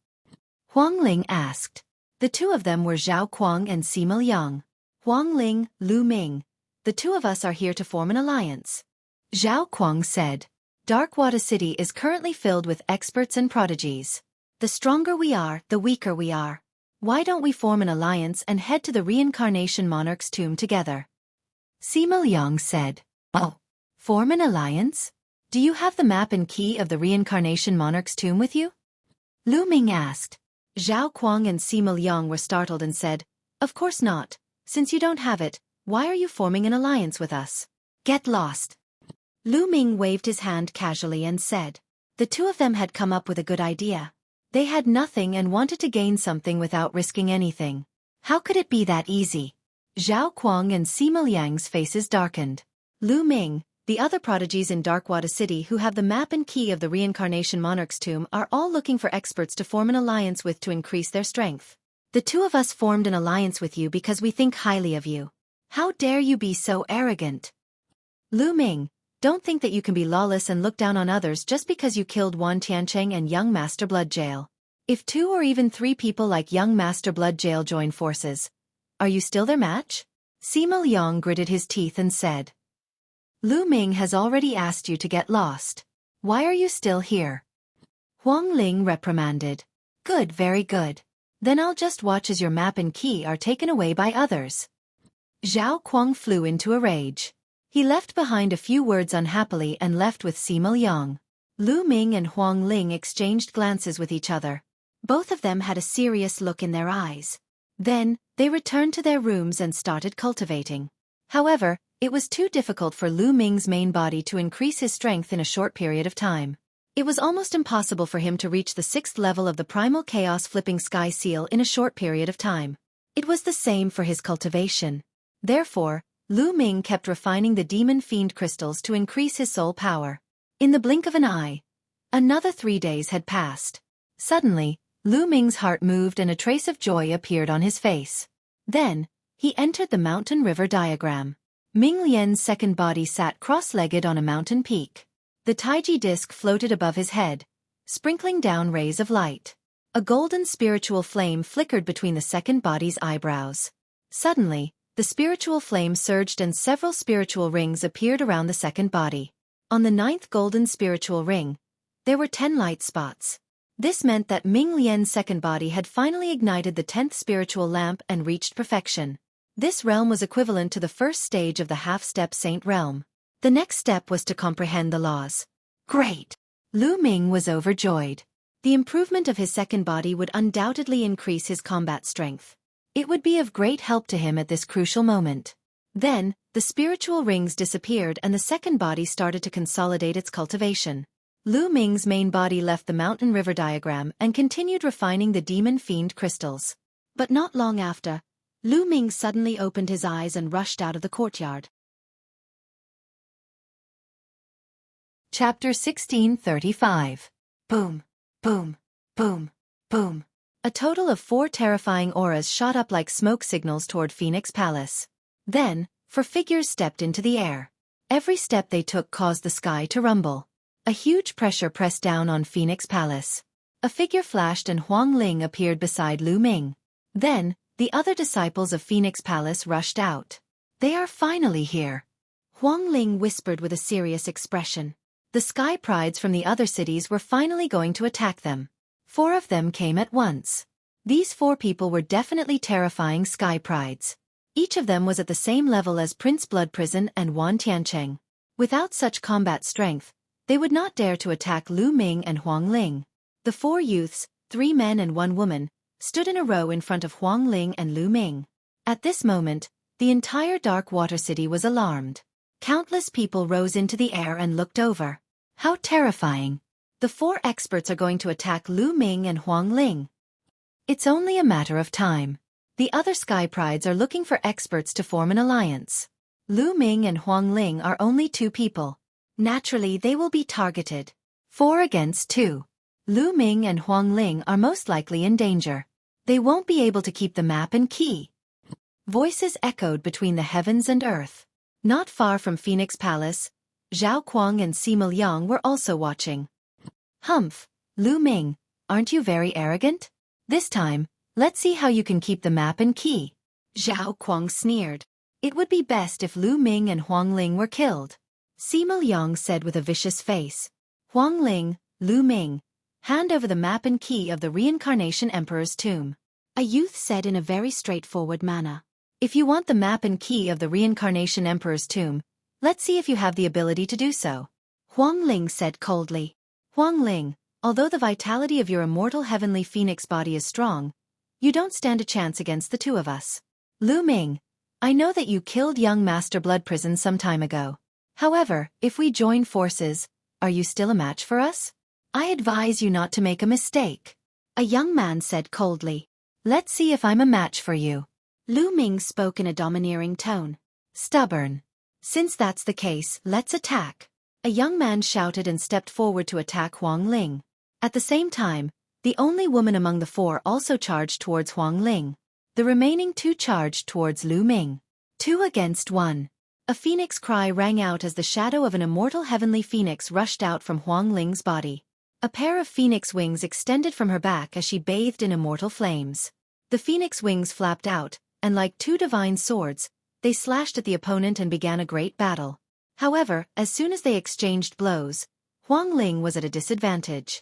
Huang Ling asked. The two of them were Zhao Kuang and Sima Liang. Huang Ling, Lu Ming. The two of us are here to form an alliance. Zhao Kuang said. Darkwater City is currently filled with experts and prodigies. The stronger we are, the weaker we are. Why don't we form an alliance and head to the Reincarnation Monarch's tomb together? Sima Liang said. Oh, form an alliance? Do you have the map and key of the Reincarnation Monarch's tomb with you? Lu Ming asked. Zhao Kuang and Sima Liang were startled and said, Of course not. Since you don't have it, why are you forming an alliance with us? Get lost. Lu Ming waved his hand casually and said. The two of them had come up with a good idea. They had nothing and wanted to gain something without risking anything. How could it be that easy? Zhao Kuang and Sima Liang's faces darkened. Lu Ming, the other prodigies in Darkwater City who have the map and key of the Reincarnation Monarch's tomb are all looking for experts to form an alliance with to increase their strength. The two of us formed an alliance with you because we think highly of you. How dare you be so arrogant? Lu Ming, don't think that you can be lawless and look down on others just because you killed Wan Tiancheng and young Master Bloodjail. If 2 or even 3 people like young Master Bloodjail join forces, are you still their match? Sima Liang gritted his teeth and said. Lu Ming has already asked you to get lost. Why are you still here? Huang Ling reprimanded. Good, very good. Then I'll just watch as your map and key are taken away by others. Xueqi flew into a rage. He left behind a few words unhappily and left with Sima Liang. Lu Ming and Huang Ling exchanged glances with each other. Both of them had a serious look in their eyes. Then, they returned to their rooms and started cultivating. However, it was too difficult for Lu Ming's main body to increase his strength in a short period of time. It was almost impossible for him to reach the 6th level of the primal chaos flipping sky seal in a short period of time. It was the same for his cultivation. Therefore, Lu Ming kept refining the demon fiend crystals to increase his soul power. In the blink of an eye, another 3 days had passed. Suddenly, Lu Ming's heart moved and a trace of joy appeared on his face. Then, he entered the mountain river diagram. Ming Lian's second body sat cross-legged on a mountain peak. The Taiji disc floated above his head, sprinkling down rays of light. A golden spiritual flame flickered between the second body's eyebrows. Suddenly, the spiritual flame surged and several spiritual rings appeared around the second body. On the 9th golden spiritual ring, there were 10 light spots. This meant that Ming Lian's second body had finally ignited the 10th spiritual lamp and reached perfection. This realm was equivalent to the first stage of the half-step saint realm. The next step was to comprehend the laws. Great! Lu Ming was overjoyed. The improvement of his second body would undoubtedly increase his combat strength. It would be of great help to him at this crucial moment. Then, the spiritual rings disappeared and the second body started to consolidate its cultivation. Lu Ming's main body left the mountain river diagram and continued refining the demon fiend crystals. But not long after, Lu Ming suddenly opened his eyes and rushed out of the courtyard. Chapter 1635. Boom, boom, boom, boom. A total of 4 terrifying auras shot up like smoke signals toward Phoenix Palace. Then, 4 figures stepped into the air. Every step they took caused the sky to rumble. A huge pressure pressed down on Phoenix Palace. A figure flashed and Huang Ling appeared beside Lu Ming. Then, the other disciples of Phoenix Palace rushed out. They are finally here. Huang Ling whispered with a serious expression. The sky prides from the other cities were finally going to attack them. 4 of them came at once. These 4 people were definitely terrifying sky prides. Each of them was at the same level as Prince Blood Prison and Wan Tiancheng. Without such combat strength, they would not dare to attack Lu Ming and Huang Ling. The 4 youths, 3 men and 1 woman, stood in a row in front of Huang Ling and Lu Ming. At this moment, the entire Dark Water City was alarmed. Countless people rose into the air and looked over. How terrifying! The 4 experts are going to attack Lu Ming and Huang Ling. It's only a matter of time. The other sky prides are looking for experts to form an alliance. Lu Ming and Huang Ling are only 2 people. Naturally, they will be targeted. 4 against 2. Lu Ming and Huang Ling are most likely in danger. They won't be able to keep the map and key. Voices echoed between the heavens and earth. Not far from Phoenix Palace, Xueqi and Sima Liang were also watching. Humph, Lu Ming, aren't you very arrogant? This time, let's see how you can keep the map and key. Xueqi sneered. It would be best if Lu Ming and Huang Ling were killed. Sima Liang said with a vicious face. Huang Ling, Lu Ming, hand over the map and key of the Reincarnation Emperor's tomb. A youth said in a very straightforward manner. If you want the map and key of the Reincarnation Emperor's tomb, let's see if you have the ability to do so. Huang Ling said coldly. Huang Ling, although the vitality of your immortal heavenly phoenix body is strong, you don't stand a chance against the 2 of us. Lu Ming, I know that you killed young Master Blood Prison some time ago. However, if we join forces, are you still a match for us? I advise you not to make a mistake. A young man said coldly. Let's see if I'm a match for you. Lu Ming spoke in a domineering tone. Stubborn. Since that's the case, let's attack. A young man shouted and stepped forward to attack Huang Ling. At the same time, the only woman among the 4 also charged towards Huang Ling. The remaining 2 charged towards Lu Ming. 2 against 1. A phoenix cry rang out as the shadow of an immortal heavenly phoenix rushed out from Huang Ling's body. A pair of phoenix wings extended from her back as she bathed in immortal flames. The phoenix wings flapped out, and like 2 divine swords, they slashed at the opponent and began a great battle. However, as soon as they exchanged blows, Huang Ling was at a disadvantage.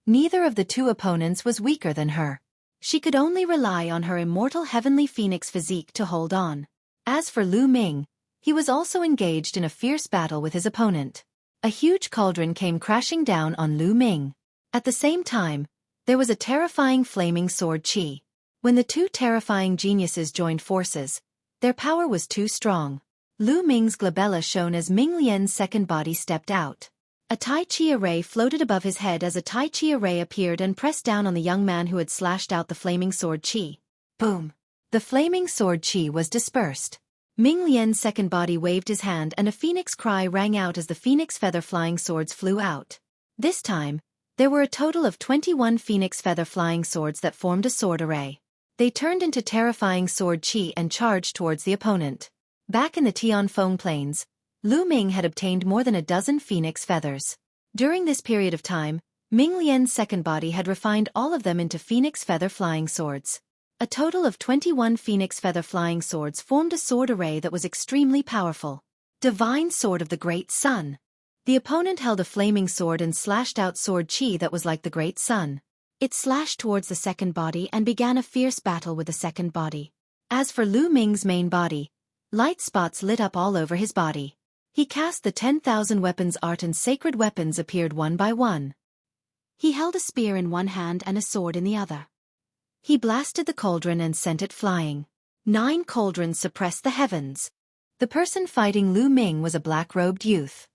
Neither of the 2 opponents was weaker than her. She could only rely on her immortal heavenly phoenix physique to hold on. As for Lu Ming, he was also engaged in a fierce battle with his opponent. A huge cauldron came crashing down on Lu Ming. At the same time, there was a terrifying flaming sword Qi. When the two terrifying geniuses joined forces, their power was too strong. Lu Ming's glabella shone as Ming Lian's second body stepped out. A Tai Chi array floated above his head as a Tai Chi array appeared and pressed down on the young man who had slashed out the flaming sword Qi. Boom! The flaming sword Qi was dispersed. Ming Lian's second body waved his hand and a phoenix cry rang out as the phoenix feather flying swords flew out. This time, there were a total of 21 phoenix feather flying swords that formed a sword array. They turned into terrifying sword Qi and charged towards the opponent. Back in the Tianfeng Plains, Lu Ming had obtained more than a dozen phoenix feathers. During this period of time, Ming Lian's second body had refined all of them into phoenix feather flying swords. A total of 21 phoenix feather flying swords formed a sword array that was extremely powerful. Divine Sword of the Great Sun. The opponent held a flaming sword and slashed out sword Qi that was like the Great Sun. It slashed towards the second body and began a fierce battle with the second body. As for Lu Ming's main body, light spots lit up all over his body. He cast the 10,000 weapons art and sacred weapons appeared one by one. He held a spear in one hand and a sword in the other. He blasted the cauldron and sent it flying. 9 cauldrons suppressed the heavens. The person fighting Lu Ming was a black-robed youth.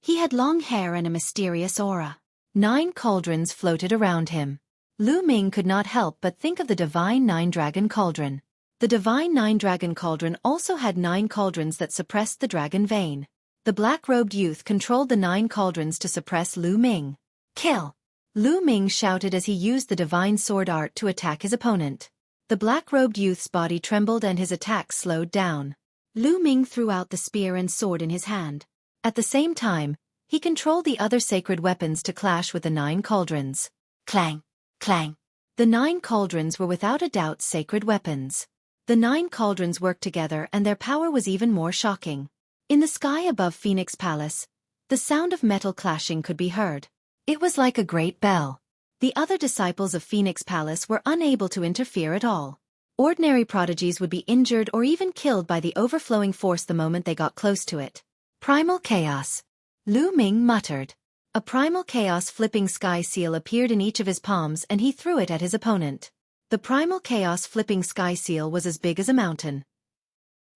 He had long hair and a mysterious aura. 9 cauldrons floated around him. Lu Ming could not help but think of the divine 9-dragon cauldron. The divine 9-dragon cauldron also had 9 cauldrons that suppressed the dragon vein. The black-robed youth controlled the 9 cauldrons to suppress Lu Ming. Kill! Lu Ming shouted as he used the divine sword art to attack his opponent. The black-robed youth's body trembled and his attack slowed down. Lu Ming threw out the spear and sword in his hand. At the same time, he controlled the other sacred weapons to clash with the 9 cauldrons. Clang! Clang! The 9 cauldrons were without a doubt sacred weapons. The 9 cauldrons worked together and their power was even more shocking. In the sky above Phoenix Palace, the sound of metal clashing could be heard. It was like a great bell. The other disciples of Phoenix Palace were unable to interfere at all. Ordinary prodigies would be injured or even killed by the overflowing force the moment they got close to it. Primal Chaos. Lu Ming muttered. A Primal Chaos flipping sky seal appeared in each of his palms and he threw it at his opponent. The Primal Chaos flipping sky seal was as big as a mountain.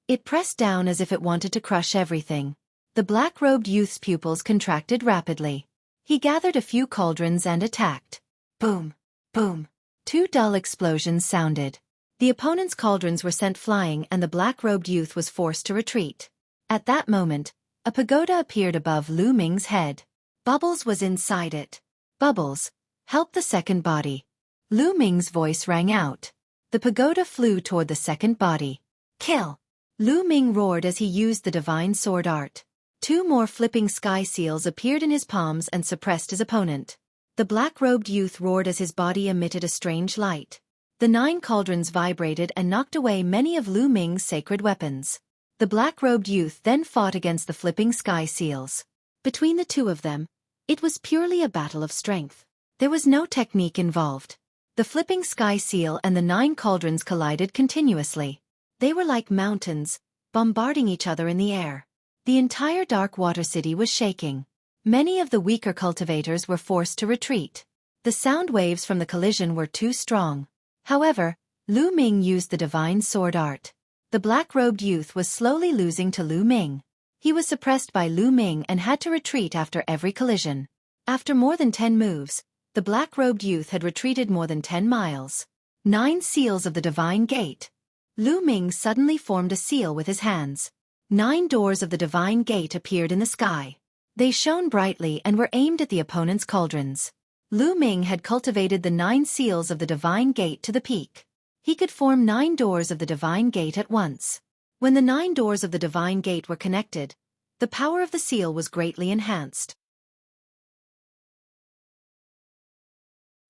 It pressed down as if it wanted to crush everything. The black-robed youth's pupils contracted rapidly. He gathered a few cauldrons and attacked. Boom! Boom! 2 dull explosions sounded. The opponent's cauldrons were sent flying and the black-robed youth was forced to retreat. At that moment, a pagoda appeared above Lu Ming's head. Bubbles was inside it. Bubbles, help the second body. Lu Ming's voice rang out. The pagoda flew toward the second body. Kill! Lu Ming roared as he used the divine sword art. 2 more flipping sky seals appeared in his palms and suppressed his opponent. The black-robed youth roared as his body emitted a strange light. The 9 cauldrons vibrated and knocked away many of Lu Ming's sacred weapons. The black-robed youth then fought against the flipping sky seals. Between the 2 of them, it was purely a battle of strength. There was no technique involved. The flipping sky seal and the 9 cauldrons collided continuously. They were like mountains, bombarding each other in the air. The entire Dark Water City was shaking. Many of the weaker cultivators were forced to retreat. The sound waves from the collision were too strong. However, Lu Ming used the divine sword art. The black-robed youth was slowly losing to Lu Ming. He was suppressed by Lu Ming and had to retreat after every collision. After more than 10 moves, the black-robed youth had retreated more than 10 miles. 9 seals of the divine gate. Lu Ming suddenly formed a seal with his hands. 9 doors of the divine gate appeared in the sky. They shone brightly and were aimed at the opponent's cauldrons. Lu Ming had cultivated the 9 seals of the divine gate to the peak. He could form 9 doors of the divine gate at once. When the 9 doors of the divine gate were connected, the power of the seal was greatly enhanced.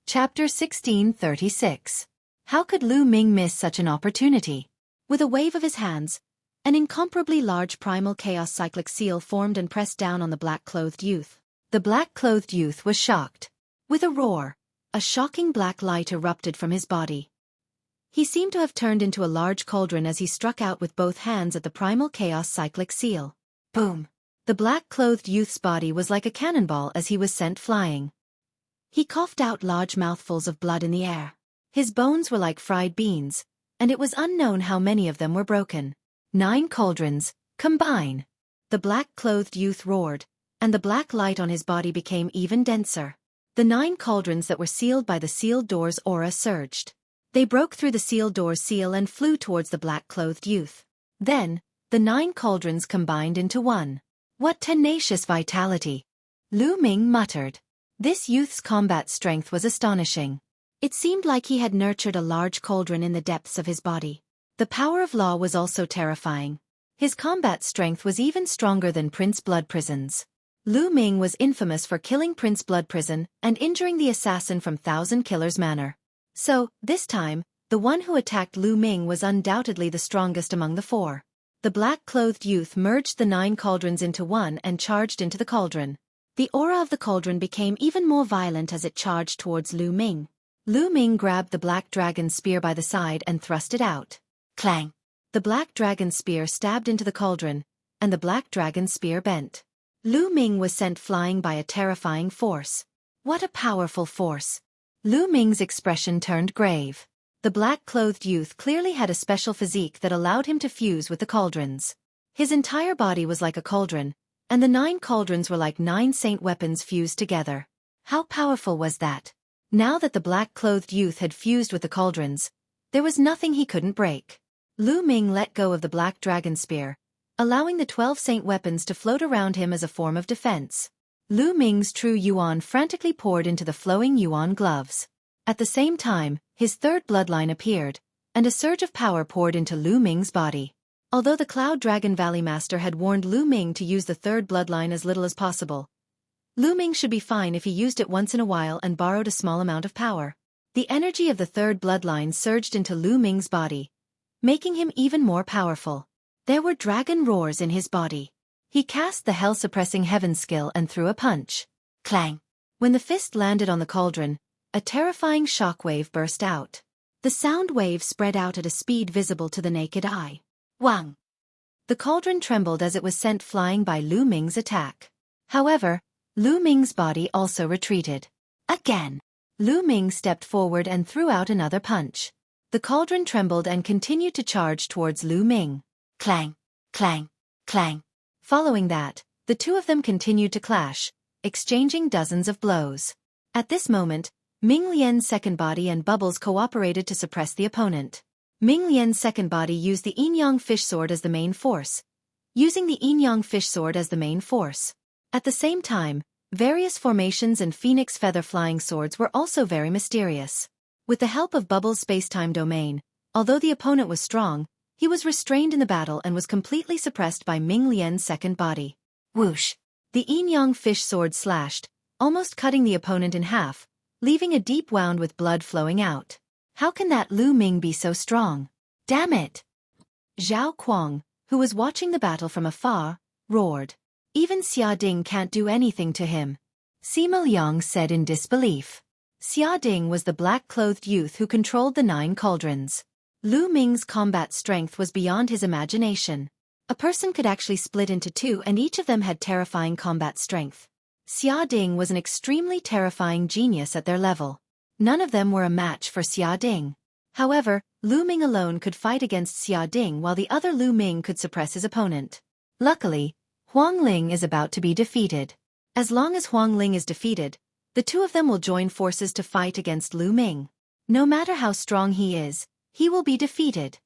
Chapter 1636. How could Lu Ming miss such an opportunity? With a wave of his hands, an incomparably large primal chaos cyclic seal formed and pressed down on the black-clothed youth. The black-clothed youth was shocked. With a roar, A shocking black light erupted from his body. He seemed to have turned into a large cauldron as he struck out with both hands at the primal chaos cyclic seal. Boom! The black-clothed youth's body was like a cannonball as he was sent flying. He coughed out large mouthfuls of blood in the air. His bones were like fried beans, and it was unknown how many of them were broken. 9 cauldrons, combine! The black-clothed youth roared, and the black light on his body became even denser. The 9 cauldrons that were sealed by the sealed door's aura surged. They broke through the sealed door's seal and flew towards the black-clothed youth. Then, the 9 cauldrons combined into one. What tenacious vitality! Lu Ming muttered. This youth's combat strength was astonishing. It seemed like he had nurtured a large cauldron in the depths of his body. The power of law was also terrifying. His combat strength was even stronger than Prince Blood Prison's. Lu Ming was infamous for killing Prince Blood Prison and injuring the assassin from Thousand Killers Manor. So, this time, the one who attacked Lu Ming was undoubtedly the strongest among the 4. The black-clothed youth merged the 9 cauldrons into one and charged into the cauldron. The aura of the cauldron became even more violent as it charged towards Lu Ming. Lu Ming grabbed the black dragon spear by the side and thrust it out. Clang! The black dragon spear stabbed into the cauldron, and the black dragon spear bent. Lu Ming was sent flying by a terrifying force. What a powerful force! Lu Ming's expression turned grave. The black-clothed youth clearly had a special physique that allowed him to fuse with the cauldrons. His entire body was like a cauldron, and the 9 cauldrons were like 9 saint weapons fused together. How powerful was that? Now that the black-clothed youth had fused with the cauldrons, there was nothing he couldn't break. Lu Ming let go of the black dragon spear, allowing the 12 saint weapons to float around him as a form of defense. Lu Ming's true yuan frantically poured into the flowing yuan gloves. At the same time, his 3rd bloodline appeared, and a surge of power poured into Lu Ming's body. Although the Cloud Dragon Valley Master had warned Lu Ming to use the 3rd bloodline as little as possible, Lu Ming should be fine if he used it once in a while and borrowed a small amount of power. The energy of the 3rd bloodline surged into Lu Ming's body, making him even more powerful. There were dragon roars in his body. He cast the hell-suppressing heaven skill and threw a punch. Clang! When the fist landed on the cauldron, a terrifying shockwave burst out. The sound wave spread out at a speed visible to the naked eye. Wang! The cauldron trembled as it was sent flying by Lu Ming's attack. However, Lu Ming's body also retreated. Again! Lu Ming stepped forward and threw out another punch. The cauldron trembled and continued to charge towards Lu Ming. Clang! Clang! Clang! Following that, the 2 of them continued to clash, exchanging dozens of blows. At this moment, Ming Lian's second body and Bubbles cooperated to suppress the opponent. Ming Lian's second body used the yin-yang fish sword as the main force, using the yin-yang fish sword as the main force. At the same time, various formations and phoenix feather flying swords were also very mysterious. With the help of Bubbles' space-time domain, although the opponent was strong, he was restrained in the battle and was completely suppressed by Ming Lian's second body. Whoosh! The yin-yang fish sword slashed, almost cutting the opponent in half, leaving a deep wound with blood flowing out. How can that Lu Ming be so strong? Damn it! Zhao Kuang, who was watching the battle from afar, roared. Even Xia Ding can't do anything to him. Sima Liang said in disbelief. Xia Ding was the black-clothed youth who controlled the 9 cauldrons. Lu Ming's combat strength was beyond his imagination. A person could actually split into 2 and each of them had terrifying combat strength. Xia Ding was an extremely terrifying genius at their level. None of them were a match for Xia Ding. However, Lu Ming alone could fight against Xia Ding while the other Lu Ming could suppress his opponent. Luckily, Huang Ling is about to be defeated. As long as Huang Ling is defeated, the 2 of them will join forces to fight against Lu Ming. No matter how strong he is, he will be defeated.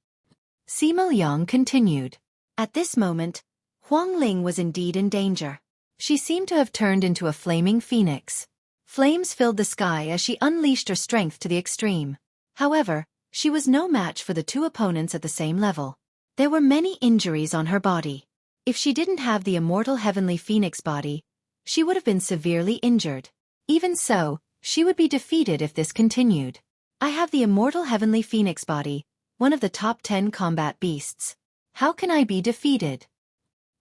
Sima Liang continued. At this moment, Huang Ling was indeed in danger. She seemed to have turned into a flaming phoenix. Flames filled the sky as she unleashed her strength to the extreme. However, she was no match for the 2 opponents at the same level. There were many injuries on her body. If she didn't have the immortal heavenly phoenix body, she would have been severely injured. Even so, she would be defeated if this continued. I have the immortal heavenly phoenix body, one of the top 10 combat beasts. How can I be defeated?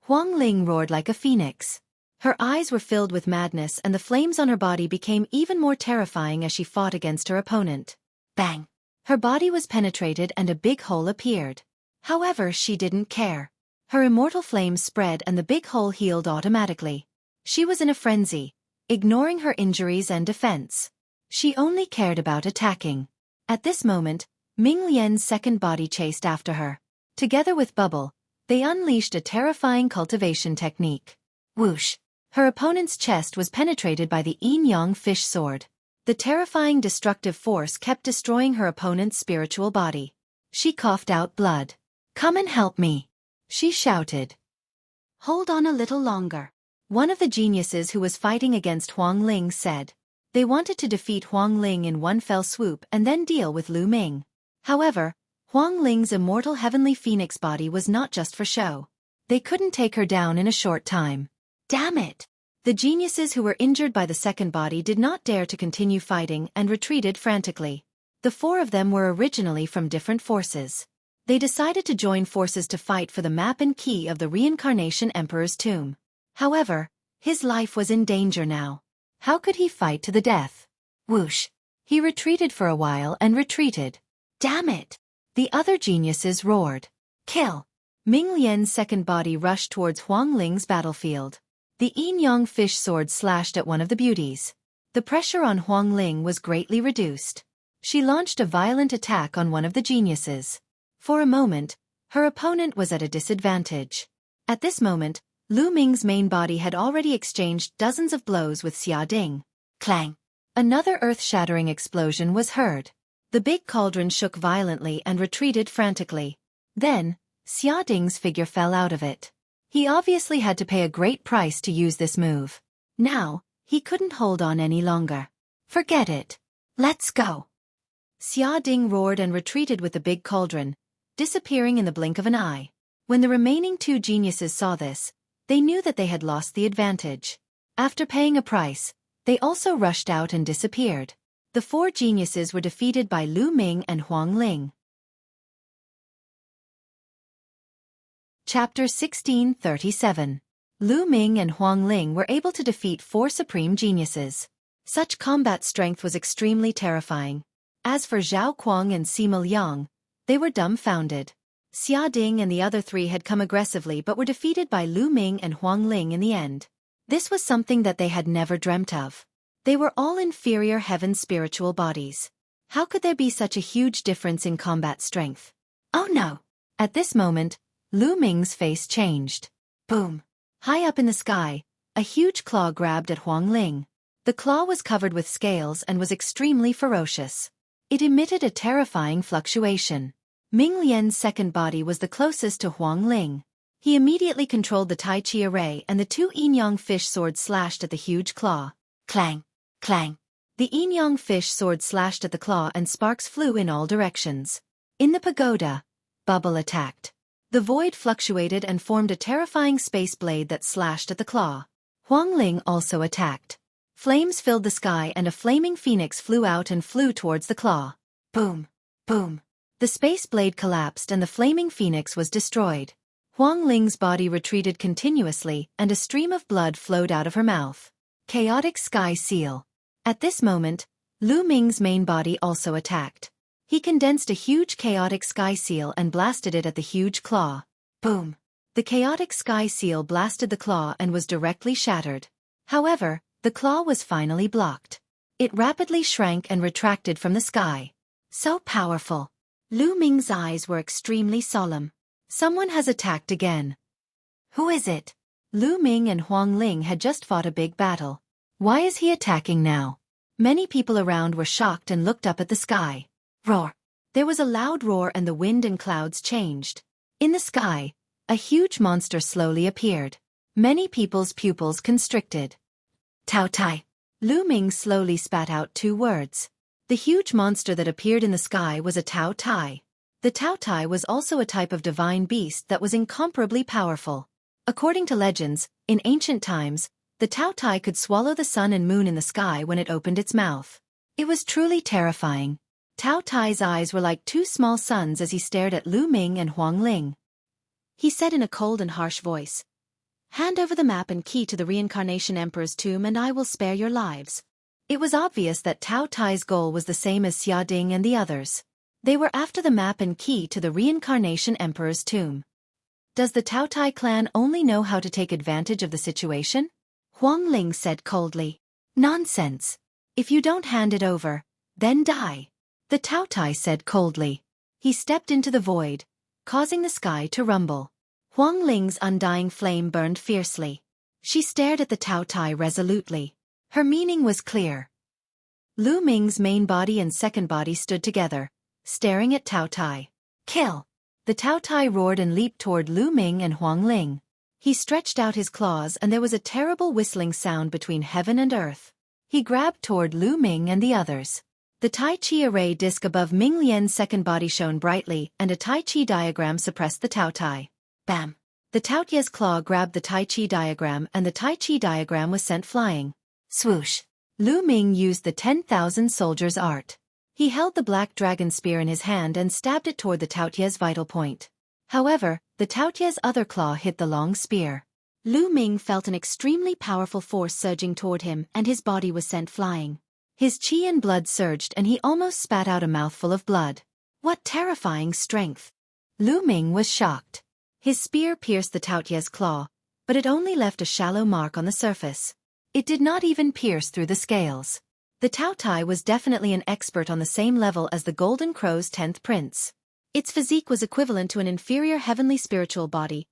Huang Ling roared like a phoenix. Her eyes were filled with madness and the flames on her body became even more terrifying as she fought against her opponent. Bang! Her body was penetrated and a big hole appeared. However, she didn't care. Her immortal flames spread and the big hole healed automatically. She was in a frenzy, ignoring her injuries and defense. She only cared about attacking. At this moment, Ming Lian's second body chased after her. Together with Bubble, they unleashed a terrifying cultivation technique. Whoosh! Her opponent's chest was penetrated by the yin-yang fish sword. The terrifying destructive force kept destroying her opponent's spiritual body. She coughed out blood. "Come and help me," she shouted. "Hold on a little longer," one of the geniuses who was fighting against Huang Ling said. They wanted to defeat Huang Ling in one fell swoop and then deal with Lu Ming. However, Huang Ling's immortal heavenly phoenix body was not just for show. They couldn't take her down in a short time. Damn it! The geniuses who were injured by the second body did not dare to continue fighting and retreated frantically. The four of them were originally from different forces. They decided to join forces to fight for the map and key of the reincarnation emperor's tomb. However, his life was in danger now. How could he fight to the death? Whoosh! He retreated for a while and retreated. Damn it! The other geniuses roared. Kill! Ming Lian's second body rushed towards Huang Ling's battlefield. The yin-yang fish sword slashed at one of the beauties. The pressure on Huang Ling was greatly reduced. She launched a violent attack on one of the geniuses. For a moment, her opponent was at a disadvantage. At this moment, Lu Ming's main body had already exchanged dozens of blows with Xia Ding. Clang! Another earth-shattering explosion was heard. The big cauldron shook violently and retreated frantically. Then, Xia Ding's figure fell out of it. He obviously had to pay a great price to use this move. Now, he couldn't hold on any longer. Forget it. Let's go. Xia Ding roared and retreated with the big cauldron, disappearing in the blink of an eye. When the remaining two geniuses saw this, they knew that they had lost the advantage. After paying a price, they also rushed out and disappeared. The four geniuses were defeated by Lu Ming and Huang Ling. Chapter 1637. Lu Ming and Huang Ling were able to defeat four supreme geniuses. Such combat strength was extremely terrifying. As for Zhao Kuang and Sima Liang, they were dumbfounded. Xia Ding and the other three had come aggressively but were defeated by Lu Ming and Huang Ling in the end. This was something that they had never dreamt of. They were all inferior heaven spiritual bodies. How could there be such a huge difference in combat strength? Oh no! At this moment, Lu Ming's face changed. Boom! High up in the sky, a huge claw grabbed at Huang Ling. The claw was covered with scales and was extremely ferocious. It emitted a terrifying fluctuation. Ming Lian's second body was the closest to Huang Ling. He immediately controlled the Tai Chi array and the two yin-yang fish swords slashed at the huge claw. Clang! Clang! The yin-yang fish sword slashed at the claw and sparks flew in all directions. In the pagoda, Bubble attacked. The void fluctuated and formed a terrifying space blade that slashed at the claw. Huang Ling also attacked. Flames filled the sky and a flaming phoenix flew out and flew towards the claw. Boom! Boom! The space blade collapsed and the flaming phoenix was destroyed. Huang Ling's body retreated continuously and a stream of blood flowed out of her mouth. Chaotic Sky Seal. At this moment, Lu Ming's main body also attacked. He condensed a huge chaotic sky seal and blasted it at the huge claw. Boom! The chaotic sky seal blasted the claw and was directly shattered. However, the claw was finally blocked. It rapidly shrank and retracted from the sky. So powerful. Lu Ming's eyes were extremely solemn. Someone has attacked again. Who is it? Lu Ming and Huang Ling had just fought a big battle. Why is he attacking now? Many people around were shocked and looked up at the sky. Roar! There was a loud roar and the wind and clouds changed. In the sky, a huge monster slowly appeared. Many people's pupils constricted. Tao Tai. Lu Ming slowly spat out two words. The huge monster that appeared in the sky was a Tao Tai. The Tao Tai was also a type of divine beast that was incomparably powerful. According to legends, in ancient times, the Tao Tai could swallow the sun and moon in the sky when it opened its mouth. It was truly terrifying. Tao Tai's eyes were like two small suns as he stared at Lu Ming and Huang Ling. He said in a cold and harsh voice, Hand over the map and key to the Reincarnation Emperor's tomb and I will spare your lives. It was obvious that Tao Tai's goal was the same as Xia Ding and the others. They were after the map and key to the Reincarnation Emperor's tomb. Does the Tao Tai clan only know how to take advantage of the situation? Huang Ling said coldly. Nonsense. If you don't hand it over, then die. The Tao Tai said coldly. He stepped into the void, causing the sky to rumble. Huang Ling's undying flame burned fiercely. She stared at the Tao Tai resolutely. Her meaning was clear. Lu Ming's main body and second body stood together, staring at Tao Tai. Kill! The Tao Tai roared and leaped toward Lu Ming and Huang Ling. He stretched out his claws and there was a terrible whistling sound between heaven and earth. He grabbed toward Lu Ming and the others. The Tai Chi array disc above Ming Lian's second body shone brightly and a Tai Chi diagram suppressed the Tao Tai. Bam! The Tao Tai's claw grabbed the Tai Chi diagram and the Tai Chi diagram was sent flying. Swoosh! Lu Ming used the 10,000 soldiers art. He held the black dragon spear in his hand and stabbed it toward the Tao Tai's vital point. However, the Tao Tai's other claw hit the long spear. Lu Ming felt an extremely powerful force surging toward him and his body was sent flying. His chi and blood surged and he almost spat out a mouthful of blood. What terrifying strength! Lu Ming was shocked. His spear pierced the Tao Tai's claw, but it only left a shallow mark on the surface. It did not even pierce through the scales. The Tao Tai was definitely an expert on the same level as the Golden Crow's 10th prince. Its physique was equivalent to an inferior heavenly spiritual body,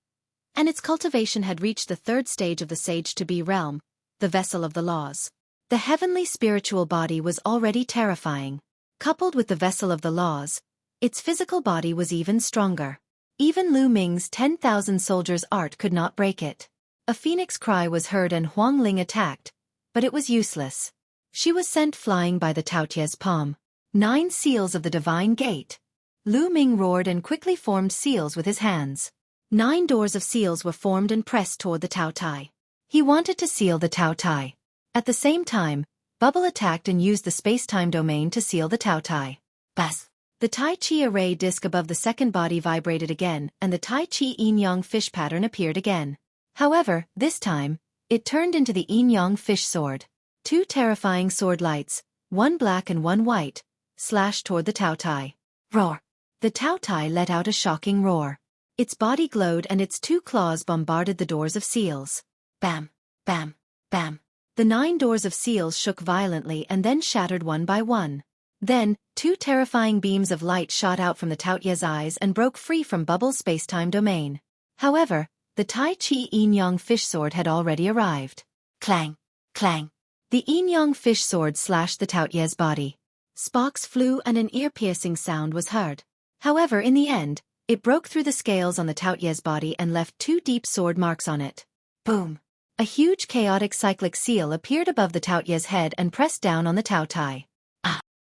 and its cultivation had reached the third stage of the Sage-to-Be realm, the vessel of the laws. The heavenly spiritual body was already terrifying. Coupled with the vessel of the laws, its physical body was even stronger. Even Lu Ming's 10,000 soldiers' art could not break it. A phoenix cry was heard and Huang Ling attacked, but it was useless. She was sent flying by the Tao Tai's palm. 9 seals of the divine gate. Lu Ming roared and quickly formed seals with his hands. 9 doors of seals were formed and pressed toward the Tao Tai. He wanted to seal the Tao Tai. At the same time, Bubble attacked and used the space-time domain to seal the Tao Tai. Buzz! The Tai Chi array disc above the second body vibrated again and the Tai Chi yin-yang fish pattern appeared again. However, this time, it turned into the yin-yang fish sword. 2 terrifying sword lights, one black and one white, slashed toward the Tao Tai. Roar! The Tao Tai let out a shocking roar. Its body glowed and its 2 claws bombarded the doors of seals. Bam! Bam! Bam! The 9 doors of seals shook violently and then shattered one by one. Then, 2 terrifying beams of light shot out from the Tao Tai's eyes and broke free from Bubble's space-time domain. However, the Tai Chi yin-yang fish sword had already arrived. Clang! Clang! The yin-yang fish sword slashed the Tao Tai's body. Sparks flew and an ear-piercing sound was heard. However, in the end, it broke through the scales on the Tao Tai's body and left 2 deep sword marks on it. Boom! A huge chaotic cyclic seal appeared above the Tao Tai's head and pressed down on the Tao Tai.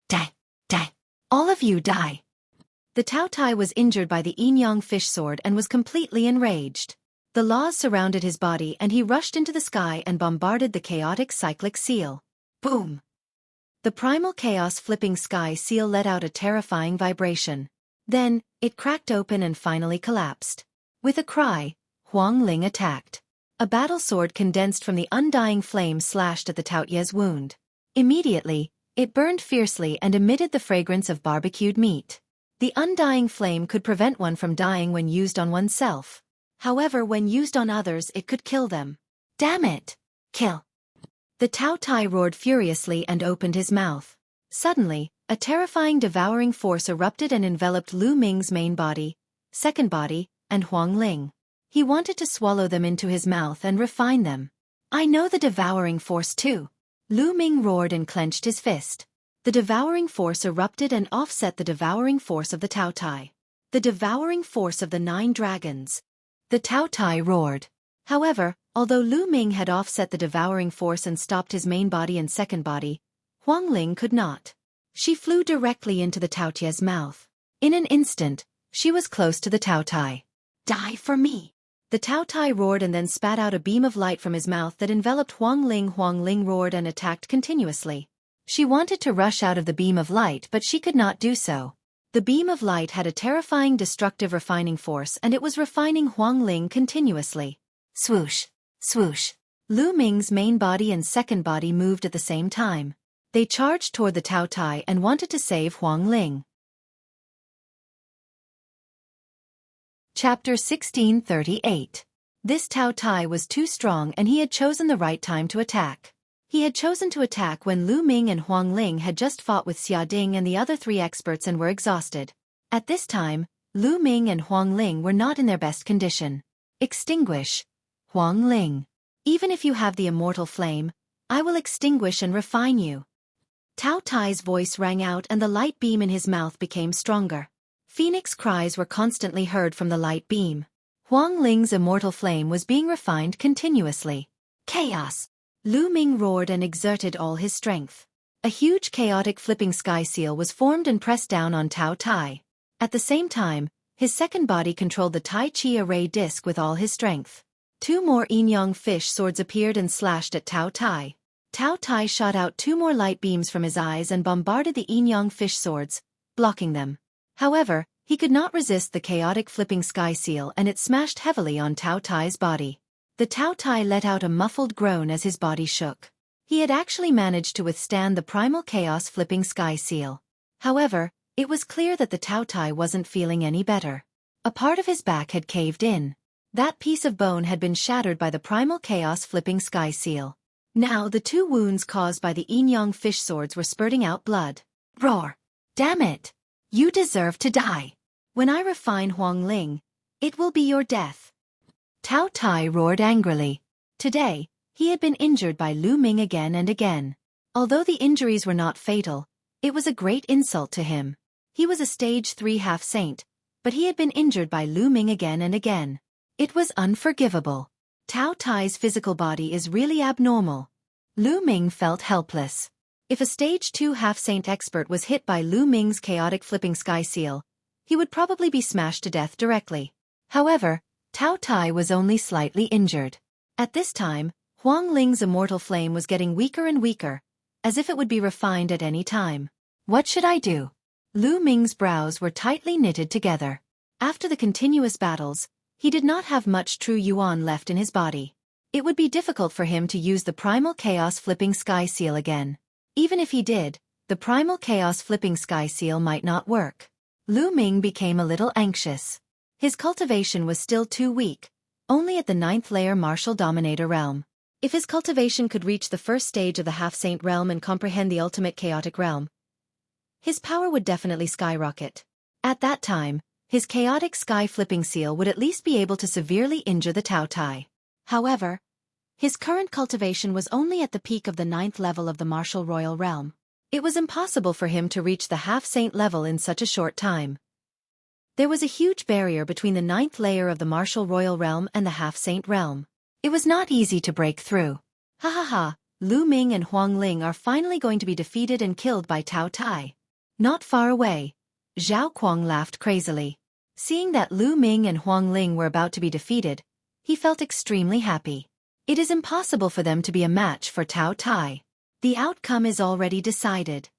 Die! Die! All of you die! The Tao Tai was injured by the yin-yang fish sword and was completely enraged. The laws surrounded his body and he rushed into the sky and bombarded the chaotic cyclic seal. Boom! The primal chaos flipping sky seal let out a terrifying vibration. Then, it cracked open and finally collapsed. With a cry, Huang Ling attacked. A battle sword condensed from the undying flame slashed at the Tao Tai's wound. Immediately, it burned fiercely and emitted the fragrance of barbecued meat. The undying flame could prevent one from dying when used on oneself. However, when used on others it could kill them. Damn it! Kill! The Tao Tai roared furiously and opened his mouth. Suddenly, a terrifying devouring force erupted and enveloped Lu Ming's main body, second body, and Huang Ling. He wanted to swallow them into his mouth and refine them. I know the devouring force too. Lu Ming roared and clenched his fist. The devouring force erupted and offset the devouring force of the Tao Tai. The devouring force of the 9 dragons. The Tao Tai roared. However, although Lu Ming had offset the devouring force and stopped his main body and second body, Huang Ling could not. She flew directly into the Tao Tai's mouth. In an instant, she was close to the Tao Tai. Die for me! The Tao Tai roared and then spat out a beam of light from his mouth that enveloped Huang Ling. Huang Ling roared and attacked continuously. She wanted to rush out of the beam of light but she could not do so. The beam of light had a terrifying destructive refining force and it was refining Huang Ling continuously. Swoosh! Swoosh! Lu Ming's main body and second body moved at the same time. They charged toward the Tao Tai and wanted to save Huang Ling. Chapter 1638. This Tao Tai was too strong and he had chosen the right time to attack. He had chosen to attack when Lu Ming and Huang Ling had just fought with Xia Ding and the other three experts and were exhausted. At this time, Lu Ming and Huang Ling were not in their best condition. Extinguish. Huang Ling. Even if you have the immortal flame, I will extinguish and refine you. Tao Tai's voice rang out and the light beam in his mouth became stronger. Phoenix cries were constantly heard from the light beam. Huang Ling's immortal flame was being refined continuously. Chaos! Lu Ming roared and exerted all his strength. A huge chaotic flipping sky seal was formed and pressed down on Tao Tai. At the same time, his second body controlled the Tai Chi array disc with all his strength. Two more yin-yang fish swords appeared and slashed at Tao Tai. Tao Tai shot out two more light beams from his eyes and bombarded the yin-yang fish swords, blocking them. However, he could not resist the chaotic flipping sky seal and it smashed heavily on Tao Tai's body. The Tao Tai let out a muffled groan as his body shook. He had actually managed to withstand the primal chaos flipping sky seal. However, it was clear that the Tao Tai wasn't feeling any better. A part of his back had caved in. That piece of bone had been shattered by the primal chaos flipping sky seal. Now the two wounds caused by the yin-yang fish swords were spurting out blood. Roar! Damn it! You deserve to die! When I refine Huang Ling, it will be your death. Tao Tai roared angrily. Today, he had been injured by Lu Ming again and again. Although the injuries were not fatal, it was a great insult to him. He was a stage 3 half-saint, but he had been injured by Lu Ming again and again. It was unforgivable. Tao Tai's physical body is really abnormal. Lu Ming felt helpless. If a stage 2 half-saint expert was hit by Lu Ming's chaotic flipping sky seal, he would probably be smashed to death directly. However, Tao Tai was only slightly injured. At this time, Huang Ling's immortal flame was getting weaker and weaker, as if it would be refined at any time. What should I do? Lu Ming's brows were tightly knitted together. After the continuous battles, he did not have much true yuan left in his body. It would be difficult for him to use the primal chaos flipping sky seal again. Even if he did, the primal chaos flipping sky seal might not work. Lu Ming became a little anxious. His cultivation was still too weak, only at the 9th layer martial dominator realm. If his cultivation could reach the first stage of the half-saint realm and comprehend the ultimate chaotic realm, his power would definitely skyrocket. At that time, his chaotic sky-flipping seal would at least be able to severely injure the Tao Tai. However, his current cultivation was only at the peak of the 9th level of the martial royal realm. It was impossible for him to reach the half-saint level in such a short time. There was a huge barrier between the 9th layer of the martial royal realm and the half-saint realm. It was not easy to break through. Ha ha ha, Lu Ming and Huang Ling are finally going to be defeated and killed by Tao Tai. Not far away, Zhao Kuang laughed crazily. Seeing that Lu Ming and Huang Ling were about to be defeated, he felt extremely happy. It is impossible for them to be a match for Tao Tai. The outcome is already decided.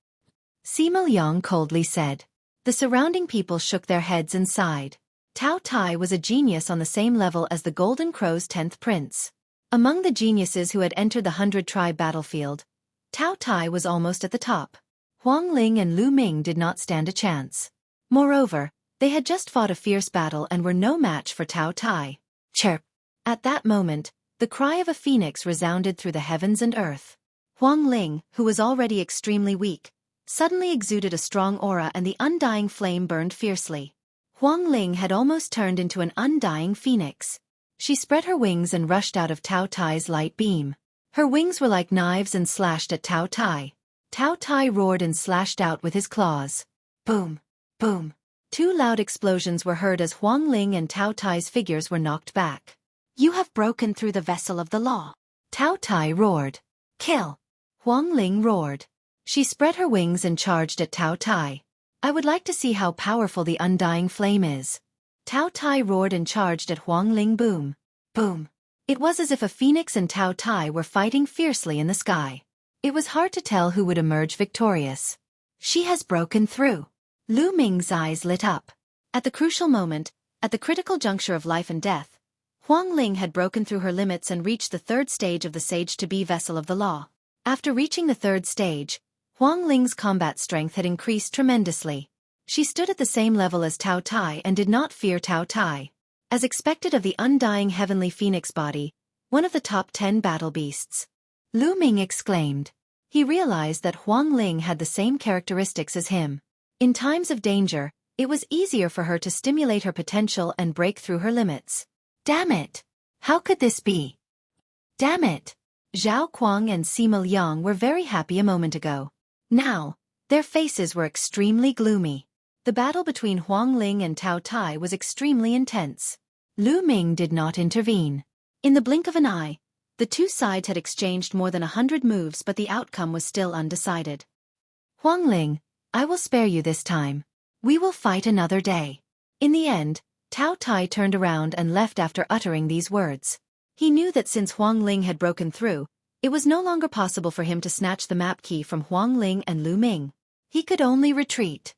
Sima Liang coldly said. The surrounding people shook their heads and sighed. Tao Tai was a genius on the same level as the Golden Crow's 10th prince. Among the geniuses who had entered the 100-tribe battlefield, Tao Tai was almost at the top. Huang Ling and Lu Ming did not stand a chance. Moreover, they had just fought a fierce battle and were no match for Tao Tai. Chirp! At that moment, the cry of a phoenix resounded through the heavens and earth. Huang Ling, who was already extremely weak, suddenly exuded a strong aura and the undying flame burned fiercely. Huang Ling had almost turned into an undying phoenix. She spread her wings and rushed out of Tao Tai's light beam. Her wings were like knives and slashed at Tao Tai. Tao Tai roared and slashed out with his claws. Boom! Boom! Two loud explosions were heard as Huang Ling and Tao Tai's figures were knocked back. You have broken through the vessel of the law. Tao Tai roared. Kill! Huang Ling roared. She spread her wings and charged at Tao Tai. I would like to see how powerful the undying flame is. Tao Tai roared and charged at Huang Ling. Boom! Boom! It was as if a phoenix and Tao Tai were fighting fiercely in the sky. It was hard to tell who would emerge victorious. She has broken through. Lu Ming's eyes lit up. At the crucial moment, at the critical juncture of life and death, Huang Ling had broken through her limits and reached the third stage of the sage-to-be vessel of the law. After reaching the third stage, Huang Ling's combat strength had increased tremendously. She stood at the same level as Tao Tai and did not fear Tao Tai. As expected of the undying heavenly phoenix body, one of the top 10 battle beasts. Lu Ming exclaimed. He realized that Huang Ling had the same characteristics as him. In times of danger, it was easier for her to stimulate her potential and break through her limits. Damn it! How could this be? Damn it! Zhao Kuang and Sima Liang were very happy a moment ago. Now, their faces were extremely gloomy. The battle between Huang Ling and Tao Tai was extremely intense. Lu Ming did not intervene. In the blink of an eye, the two sides had exchanged more than 100 moves, but the outcome was still undecided. Huang Ling, I will spare you this time. We will fight another day. In the end, Tao Tai turned around and left after uttering these words. He knew that since Huang Ling had broken through, it was no longer possible for him to snatch the map key from Huang Ling and Lu Ming. He could only retreat.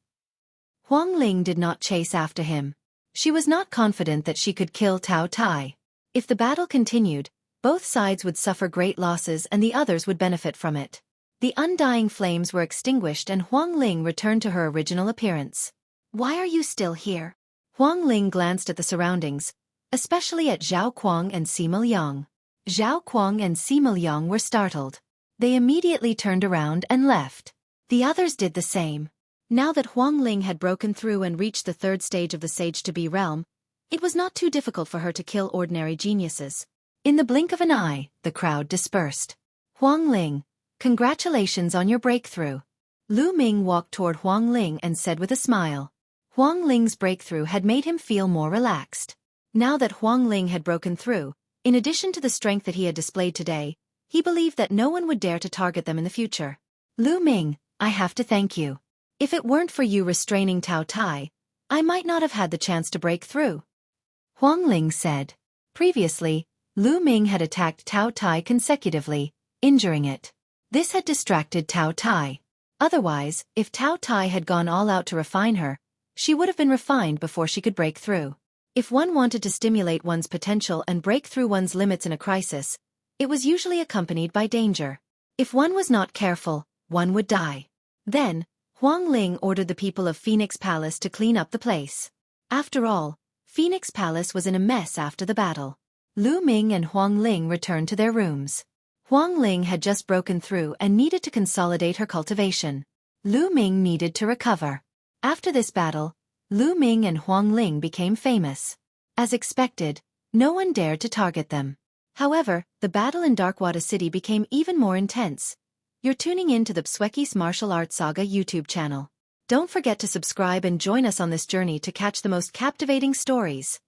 Huang Ling did not chase after him. She was not confident that she could kill Tao Tai. If the battle continued, both sides would suffer great losses and the others would benefit from it. The undying flames were extinguished and Huang Ling returned to her original appearance. Why are you still here? Huang Ling glanced at the surroundings, especially at Zhao Kuang and Sima Liang. Zhao Kuang and Sima Liang were startled. They immediately turned around and left. The others did the same. Now that Huang Ling had broken through and reached the third stage of the sage-to-be realm, it was not too difficult for her to kill ordinary geniuses. In the blink of an eye, the crowd dispersed. Huang Ling, congratulations on your breakthrough. Lu Ming walked toward Huang Ling and said with a smile. Huang Ling's breakthrough had made him feel more relaxed. Now that Huang Ling had broken through, in addition to the strength that he had displayed today, he believed that no one would dare to target them in the future. Lu Ming, I have to thank you. If it weren't for you restraining Tao Tai, I might not have had the chance to break through. Huang Ling said. Previously, Lu Ming had attacked Tao Tai consecutively, injuring it. This had distracted Tao Tai. Otherwise, if Tao Tai had gone all out to refine her, she would have been refined before she could break through. If one wanted to stimulate one's potential and break through one's limits in a crisis, it was usually accompanied by danger. If one was not careful, one would die. Then, Huang Ling ordered the people of Phoenix Palace to clean up the place. After all, Phoenix Palace was in a mess after the battle. Lu Ming and Huang Ling returned to their rooms. Huang Ling had just broken through and needed to consolidate her cultivation. Lu Ming needed to recover. After this battle, Lu Ming and Huang Ling became famous. As expected, no one dared to target them. However, the battle in Darkwater City became even more intense. You're tuning in to the Xueqi's Martial Arts Saga YouTube channel. Don't forget to subscribe and join us on this journey to catch the most captivating stories.